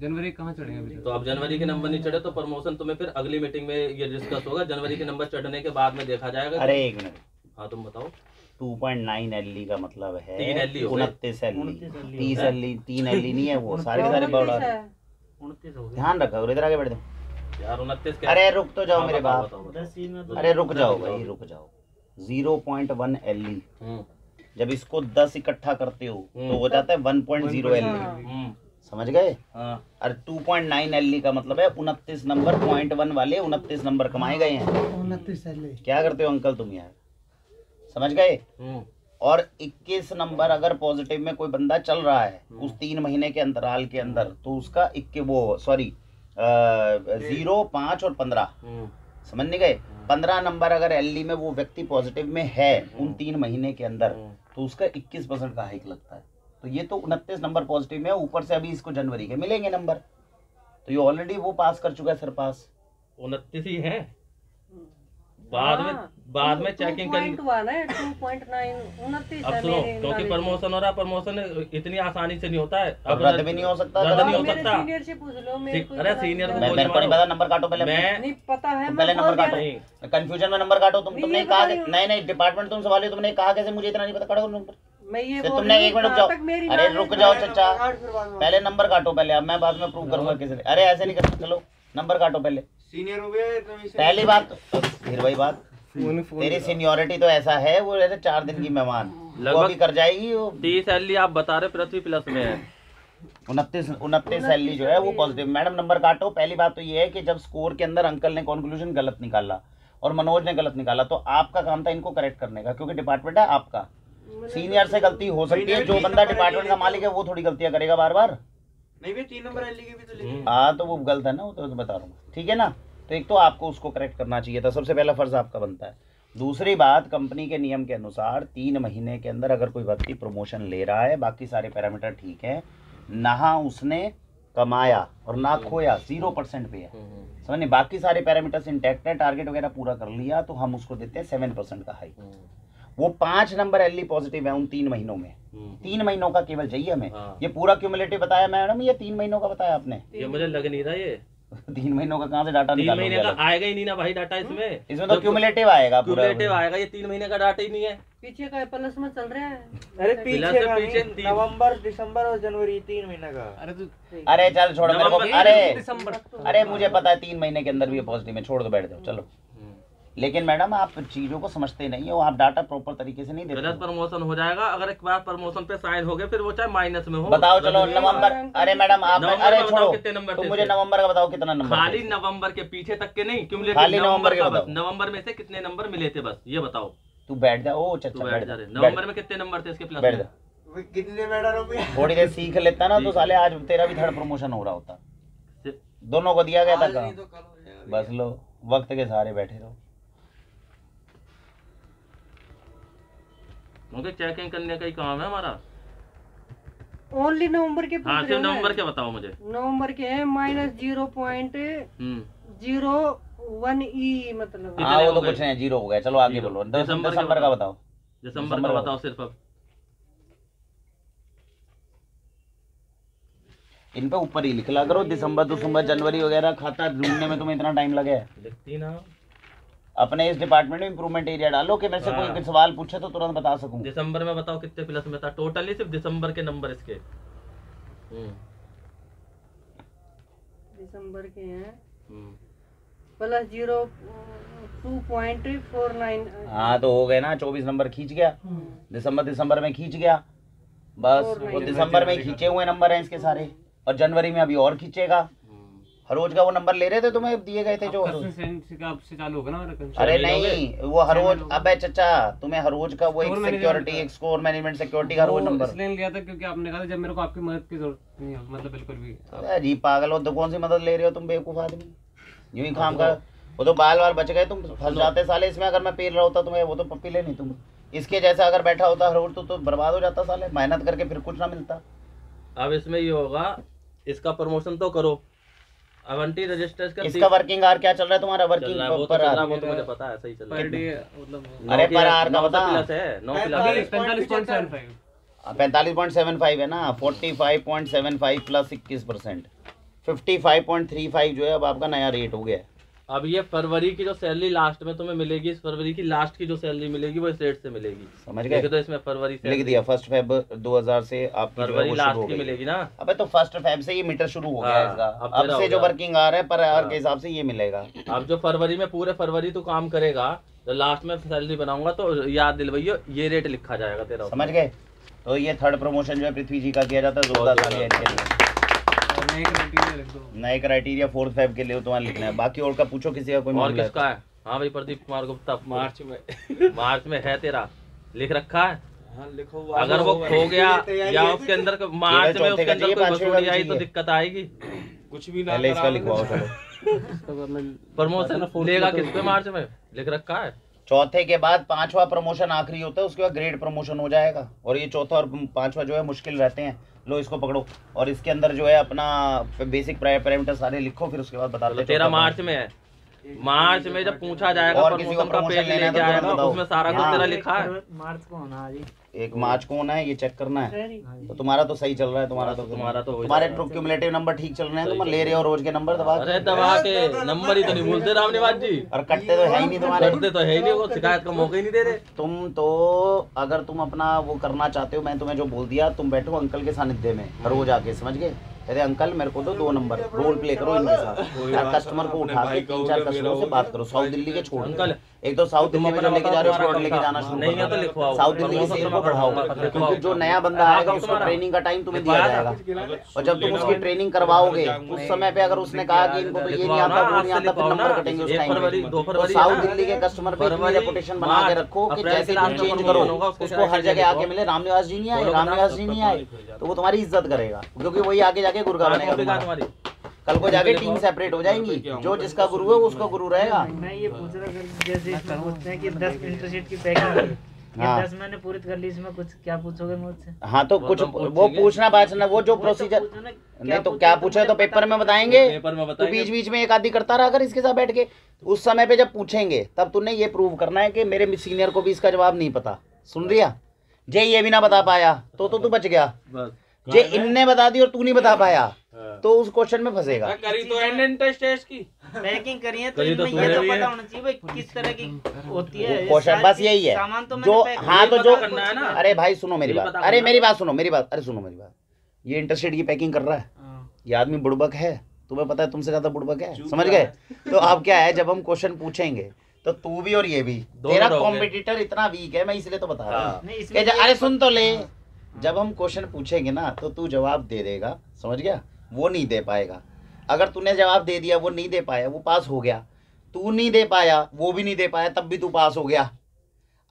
जनवरी कहाँ चढ़े अभी? तो अब जनवरी के नंबर नहीं चढ़े तो प्रमोशन तुम्हें फिर अगली मीटिंग में ये डिस्कस होगा। जनवरी के नंबर चढ़ने के बाद में देखा जाएगा। अरे एक मिनट, हाँ तुम बताओ। 2.9 एलई का मतलब है 3 एलई हो गए। 29 एलई, 30 एलई, 3 एलई नहीं है वो, सारे के सारे बड़ा। 29 हो गए ध्यान रखो और इधर आगे बढ़ दो यार। 29 अरे रुक तो जाओ मेरे बाप, 10 ही में तो अरे रुक जाओ भाई, रुक जाओ। 0.1 एलई, जब इसको 10 इकट्ठा करते हो तो हो जाता है 1.0 एलई, समझ गए? और 2.9 एलई का मतलब है 29 नंबर, 0.1 वाले 29 नंबर कमाए गए हैं। 29 एलई क्या करते हो अंकल तुम यार, समझ गए? और 21 नंबर अगर पॉजिटिव में कोई बंदा चल रहा है उस 3 महीने के अंतराल के अंदर, तो उसका 0, 5 और 15, समझ नहीं गए? 15 नंबर अगर एलई में वो व्यक्ति पॉजिटिव में है उन 3 महीने के अंदर, तो उसका 21% का हाइक लगता है। तो ये तो 29 नंबर पॉजिटिव में है, ऊपर से अभी इसको जनवरी के मिलेंगे नंबर, तो ये ऑलरेडी वो पास कर चुका है सर पास। 29 ही है, बाद में चेकिंग कर 2.9 अब सुनो, क्योंकि प्रमोशन हो रहा है, प्रमोशन इतनी आसानी से नहीं होता है। अब रद्द भी नहीं हो सकता, रद्द नहीं हो सकता। सीनियर से पूछ लो, मेरे को अरे सीनियर को मेरे को नहीं पता, नंबर काटो पहले। मैं नहीं पता है, पहले नंबर काटो, नहीं। कंफ्यूजन में नंबर काटो। तुमने कहा नहीं, नहीं डिपार्टमेंट तुम सवाल, तुमने कहा कैसे मुझे इतना नहीं पता? काटो नंबर। मैं ये फिर बोल तुमने रही एक हूँ, मिनट रुक जहाँ जाओ, तक मेरी अरे नॉलेज रुक है, जाओ चचा, फिर बाद में पहले नंबर काटो पहले, अब मैं बाद में प्रूव करूंगा किसी ने। अरे ऐसे नहीं करना, चलो नंबर काटो पहले। सीनियर हो गया तो पहली बात, फिर वही बात, तेरी सीनियोरिटी तो ऐसा है, वो ऐसे 4 दिन की मेहमान वो अभी कर जाएगी। वो 30 एलई आप बता रहे, पृथ्वी प्लस में है। 29 एलई जो है वो पॉजिटिव। मैडम नंबर काटो। पहली बात तो ये है कि जब स्कोर के अंदर अंकल ने कंक्लूजन गलत निकाला और मनोज ने गलत निकाला, तो आपका काम था इनको करेक्ट करने का, क्योंकि डिपार्टमेंट है आपका। सीनियर से गलती हो सकती है, जो बंदा डिपार्टमेंट का मालिक है वो थोड़ी गलतियां करेगा बार बार। नहीं भाई 3 नंबर एलई के भी तो लिखे। हाँ तो वो गलत है ना, वो तो बता रहा हूँ, ठीक है ना? तो एक तो आपको उसको करेक्ट करना चाहिए था, सबसे पहला फर्ज आपका बनता है। दूसरी बात, कंपनी के नियम के अनुसार 3 महीने के अंदर अगर कोई व्यक्ति प्रमोशन ले रहा है, बाकी सारे पैरामीटर ठीक है, ना उसने कमाया और ना खोया, 0% पे है, समझ नहीं, बाकी सारे पैरामीटर्स इंटैक्ट है, टारगेट वगैरह पूरा कर लिया, तो हम उसको देते हैं 7% का हाइक। वो 5 नंबर एलई पॉजिटिव है उन 3 महीनों में, 3 महीनों का केवल चाहिए हमें। ये पूरा क्यूमुलेटिव बताया मैडम, ये 3 महीनों का बताया आपने? ये मुझे लग नहीं रहा ये 3 महीनों का कहाँ से डाटा 3 निकालोगे? महीने का आएगा ही नहीं ना भाई डाटा इसमें। इसमें तो क्यूमुलेटिव आएगा, पूरा क्यूमुलेटिव आएगा, ये 3 महीने का डाटा ही नहीं है। पीछे का प्लस में चल रहा है। अरे प्लस पीछे से का पीछे नहीं, तीन। नवंबर दिसंबर और जनवरी 3 महीने का। अरे चल छोड़ो मेरे को, नवंबर, अरे मुझे पता है 3 महीने के अंदर भी पॉजिटिव है, छोड़ दो, बैठ जाओ चलो। लेकिन मैडम आप चीजों को समझते नहीं हो, आप डाटा प्रॉपर तरीके से नहीं देते गलत हो। प्रमोशन हो जाएगा अगर एक बार प्रमोशन पे साइन हो गए, फिर वो चाहे माइनस में हो। बताओ चलो नवंबर, अरे मैडम आप, नवंबर अरे में बताओ छोड़ो, कितने नंबर तुम थे मुझे इसके? नवंबर का बताओ कितना नंबर खाली थे? नवंबर के पीछे तक के नहीं, क्योंकि खाली नवंबर के का बस, बताओ। नवंबर में से कितने नंबर मिले थे बस ये बताओ। तू बैठ जा, ओ तू चचा बैठ बैठ जा जा, रे, नवंबर में कितने नंबर थे इसके प्लस बैठ में? जा। कितने बैठा रुपया? थोड़ी देर सीख लेता ना तो साले आज तेरा भी थर्ड प्रमोशन हो रहा होता। दोनों को दिया गया था काम, बस लो वक्त के सहारे बैठे रहो। क्योंकि चेकिंग करने का ही काम है हमारा। ओनली नवंबर के हाँ सिर्फ नवंबर के बताओ मुझे। नवंबर के हैं -0.01 मतलब। हाँ वो तो कुछ नहीं, जीरो हो गया। चलो आगे बोलो, दिसंबर का बताओ। दिसंबर का बताओ सिर्फ। अब इन पे ऊपर ही लिख ला करो, दिसंबर जनवरी वगैरह खाता ढूंढने में तुम्हें इतना टाइम लगे। लिखती ना अपने इस डिपार्टमेंट में इंप्रूवमेंट एरिया डालो कि मेरे से कोई सवाल पूछे तो तुरंत बता सकूं। दिसंबर में बताओ कितने प्लस में था टोटली, सिर्फ दिसंबर के नंबर इसके। दिसंबर के हैं +2.49। हाँ तो हो गए ना, 24 नंबर खींच गया। दिसंबर में खींच गया, बस वो दिसंबर में खींचे हुए नंबर हैं इसके सारे, और जनवरी में अभी और खींचेगा। हर रोज का वो नंबर ले रहे थे तुम्हें दिए गए थे जो से चालू होगा ना। अरे नहीं वो हर रोज, अबे चचा तुम्हें हर रोज का वो एक सिक्योरिटी, एक स्कोर मैनेजमेंट सिक्योरिटी का रोज नंबर इसलिए लिया था क्योंकि आपने कहा था जब मेरे को आपकी मदद की जरूरत नहीं है, मतलब बिल्कुल भी। जी पागल हो तो कौन सी मदद ले रहे हो तुम बेवकूफ आदमी, यूं ही काम का। वो तो बाल बच गए, तुम फंस जाते साले इसमें। अगर मैं पी रहा होता तुम्हें, वो तो पप्पी ले नहीं, तुम इसके जैसा अगर बैठा होता हर रोज तो बर्बाद हो जाता साले, मेहनत करके फिर कुछ ना मिलता। अब इसमें ये होगा, इसका प्रमोशन तो करो, अवंती रजिस्टर्स का इसका वर्किंग आवर क्या चल रहा है तुम्हारा? वर्किंग पर आवर वो तो मुझे पता है, सही चल रहा है। पर डे मतलब अरे पर आवर का बता, 9 प्लस है, 9 प्लस 45.75 45.75 है ना। 45.75 प्लस 21%, 55.35 जो है अब आपका नया रेट हो गया है। अब ये फरवरी की जो सैलरी लास्ट में तुम्हें मिलेगी, इस फरवरी की लास्ट की जो सैलरी मिलेगी वो इस रेट से मिलेगी, समझ गए? तो इसमें फरवरी से लिख दिया 1 फेब 2000 से आपकी फरवरी लास्ट की मिलेगी ना। अबे तो 1 फेब से ये मीटर शुरू हो गया है इसका। अब अब से जो वर्किंग आ रहा है पर आवर के हिसाब से ये मिलेगा। अब जो फरवरी में पूरे फरवरी तो काम करेगा, तो लास्ट में सैलरी बनाऊंगा तो याद दिलवाइयो, ये रेट लिखा जाएगा तेरा, समझ गए? तो ये थर्ड प्रमोशन जो है पृथ्वी जी का किया जाता है जोरदार। नए क्राइटेरिया 4 फेब के लिए तुम्हारा लिखना है। बाकी और का पूछो किसी का कोई और मामला किसका है? हाँ भाई प्रदीप कुमार गुप्ता मार्च में है तेरा, लिख रखा है। हाँ, लिखो। अगर वो खो गया या उसके अंदर मार्च में उसके अंदर कोई वसूली आई तो दिक्कत आएगी। कुछ भी ना पहले इसका लिखवाओ चलो। प्रमोशन लेगा किस पे? मार्च में लिख रखा है। चौथे के बाद 5वां प्रमोशन आखिरी होता है, उसके बाद ग्रेड प्रमोशन हो जाएगा। और ये चौथा और 5वां जो है मुश्किल रहते हैं। लो इसको पकड़ो और इसके अंदर जो है अपना बेसिक पैरामीटर सारे लिखो, फिर उसके बाद बताते हैं। तेरा मार्च में है, मार्च में जब पूछा जाएगा और किसी को प्रमोशन का प्रमोशन पेज लेना है लेके तो आएगा, बताओ। उसमें सारा कुछ तेरा लिखा है। मार्च को होना है जी, 1 मार्च को होना है, ये चेक करना है। तो तुम्हारा तो सही चल रहा है, तुम्हारा तो तुम्हारे क्यूमुलेटिव नंबर ठीक चल रहे हैं, तुम ले रहे हो रोज के नंबर दबा के। अरे दबा के नंबर ही तो नहीं भूलते रामनिवास जी, और कटते तो है ही नहीं तुम्हारे, कटते तो है ही नहीं, वो शिकायत का मौका ही नहीं दे रहे। तुम तो अगर तुम अपना वो करना चाहते हो, मैं तुम्हें जो बोल दिया, तुम बैठो अंकल के सानिध्य में रोज आके, समझ गए? अरे अंकल मेरे को तो 2 नंबर रोल प्ले करो इनके साथ यार, कस्टमर को उठा के 3-4 कस्टमरों से बात करो। साउथ दिल्ली के छोड़ अंकल, एक तो साउथ दिल्ली में जो लेके जा रहे हो उसको लेके जाना शुरू नहीं है तो लिखवाओ, साउथ दिल्ली की सेल को बढ़ाओ, क्योंकि जो नया बंदा आएगा उसको ट्रेनिंग का टाइम तुम्हें दिया जाएगा। और जब तुम उसकी ट्रेनिंग करवाओगे उस समय पे अगर उसने कहा कि इनको तो ये नहीं आता वो नहीं आता, फिर नंबर कटेंगे उस टाइम पे। तो साउथ दिल्ली के कस्टमर पे इतनी रेपुटेशन बना के रखो कि जैसे तुम चेंज करो उसको हर जगह आके मिले रामनिवास जी नहीं आए, रामनिवास जी नहीं आए, तो वो तुम्हारी इज्जत करेगा, क्योंकि वही आगे जाके गुरगा बनेगा। कल को जाके टीम सेपरेट हो जाएंगी, जो जिसका गुरु है उसका गुरु रहेगा। मैं ये पूछ रहा था जैसे पूछते हैं कि 10 इंटरशीट की पैकिंग, हाँ। 10 मैंने पूरी कर ली, इसमें कुछ क्या पूछोगे मुझसे? हाँ तो कुछ वो पूछना पाछना, वो जो प्रोसीजर नहीं तो क्या पूछे तो पेपर में बताएंगे। तो बीच बीच में एक आदि करता रहा कर इसके साथ बैठ के, उस समय पे जब पूछेंगे तब तूने ये प्रूव करना है कि मेरे सीनियर को भी इसका जवाब नहीं पता। सुन रिया जे ये भी ना बता पाया तो तू बच गया, जे इनने बता दी और तू नहीं बता पाया तो उस क्वेश्चन में फंसेगा। करी तो एंट्रेंस टेस्ट की पैकिंग करी है तो करी तो इनमें ये तो तूने भी पता है। होना चाहिए भाई किस तरह की होती है। क्वेश्चन बस यही है सामान तो जो मैंने हाँ तो जो करना है ना। अरे भाई सुनो मेरी यही बात, पता अरे करना। मेरी बात सुनो मेरी बात, अरे सुनो मेरी बात, ये इंटरस्टेट की पैकिंग कर रहा है, ये आदमी बुड़बक है, तुम्हें पता है तुमसे ज्यादा बुड़बक है, समझ गए। तो अब क्या है, जब हम क्वेश्चन पूछेंगे तो तू भी और ये भी, तेरा रहोगे। कॉम्पिटिटर इतना वीक है, मैं इसलिए तो बता रहा हूँ नहीं, कि इसमें अरे सुन तो ले, जब हम क्वेश्चन पूछेंगे ना तो तू जवाब दे देगा, समझ गया, वो नहीं दे पाएगा। अगर तूने जवाब दे दिया, वो नहीं दे पाया, वो पास हो गया। तू नहीं दे पाया, वो भी नहीं दे पाया, तब भी तू पास हो गया।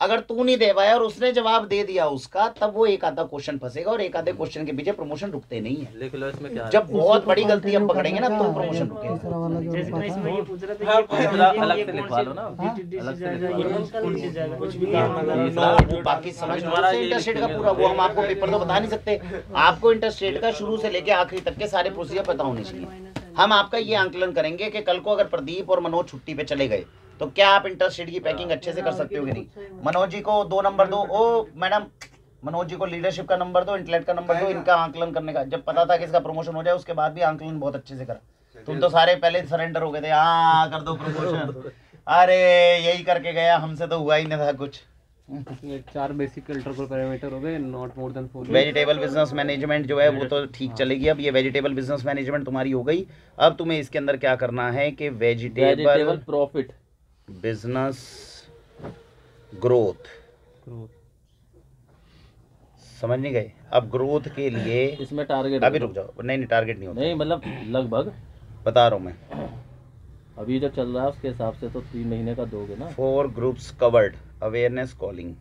अगर तू नहीं दे पाया और उसने जवाब दे दिया उसका, तब वो एक आधा क्वेश्चन फंसेगा और एक आधे क्वेश्चन के पीछे प्रमोशन रुकते नहीं है। लिख लो इसमें क्या है। जब बहुत बड़ी गलती हम पकड़ेंगे ना तो प्रमोशन रुकेगा। तीसरा वाला जो जैसे रुका मैं था इसमें ये पूछ रहा हाँ, था ये पूरा ये अलग से कौन लिखवा लो ना। अलग से लिखवा लो। कुछ भी वो बाकी समझ तुम्हारा ये इंटरस्टेट का लिखेंगे पूरा, वो हम आपको पेपर तो बता नहीं सकते। आपको इंटरस्टेट का शुरू से लेके आखिरी तक के सारे प्रोसीजर पता होने चाहिए। हम आपका ये आंकलन करेंगे कि कल को अगर प्रदीप और मनोज छुट्टी पे चले गए तो क्या आप इंटरस्टेट की पैकिंग अच्छे से कर सकते हो कि नहीं। मनोज जी को 2 नंबर दो, ओ मैडम मनोज जी को लीडरशिप का नंबर दो, इंटेलेक्ट का नंबर दो, इनका आंकलन करने का। जब पता था कि इसका प्रमोशन हो जाए उसके बाद भी आंकलन बहुत अच्छे से करा। तुम तो सारे पहले सरेंडर हो गए थे, हाँ कर दो प्रमोशन, अरे यही करके गया, हमसे तो हुआ ही नहीं था कुछ। 4 बेसिक इलेक्ट्रिकल पैरामीटर हो गए, not more than 4। Vegetable business management जो है वो तो ठीक चलेगी। अब ये वेजिटेबल बिजनेस मैनेजमेंट तुम्हारी हो गई। अब तुम्हें इसके अंदर क्या करना है कि वेजिटेबल प्रॉफिट बिजनेस ग्रोथ, समझ नहीं गए। अब ग्रोथ के लिए इसमें टारगेट अभी रुक जाओ, नहीं टारगेट नहीं होता, नहीं मतलब लगभग बता रहा हूँ मैं। अभी जो चल रहा है उसके हिसाब से तो 3 महीने का दोगे ना। 4 ग्रुप्स कवर्ड, अवेयरनेस कॉलिंग,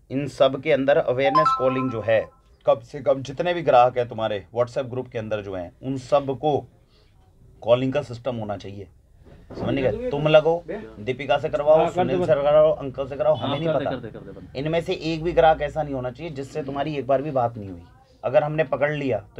इन सब के अंदर अवेयरनेस कॉलिंग जो है, कम से कम जितने भी ग्राहक हैं तुम्हारे व्हाट्सएप ग्रुप के अंदर जो हैं, उन सब को कॉलिंग का सिस्टम होना चाहिए, समझ नहीं गए। तुम लगो, दीपिका से करवाओ, सुनील से करवाओ, अंकल से कराओ, हमें नहीं पता। इनमें से एक भी ग्राहक ऐसा नहीं होना चाहिए जिससे तुम्हारी एक बार भी बात नहीं हुई। अगर हमने पकड़ लिया तो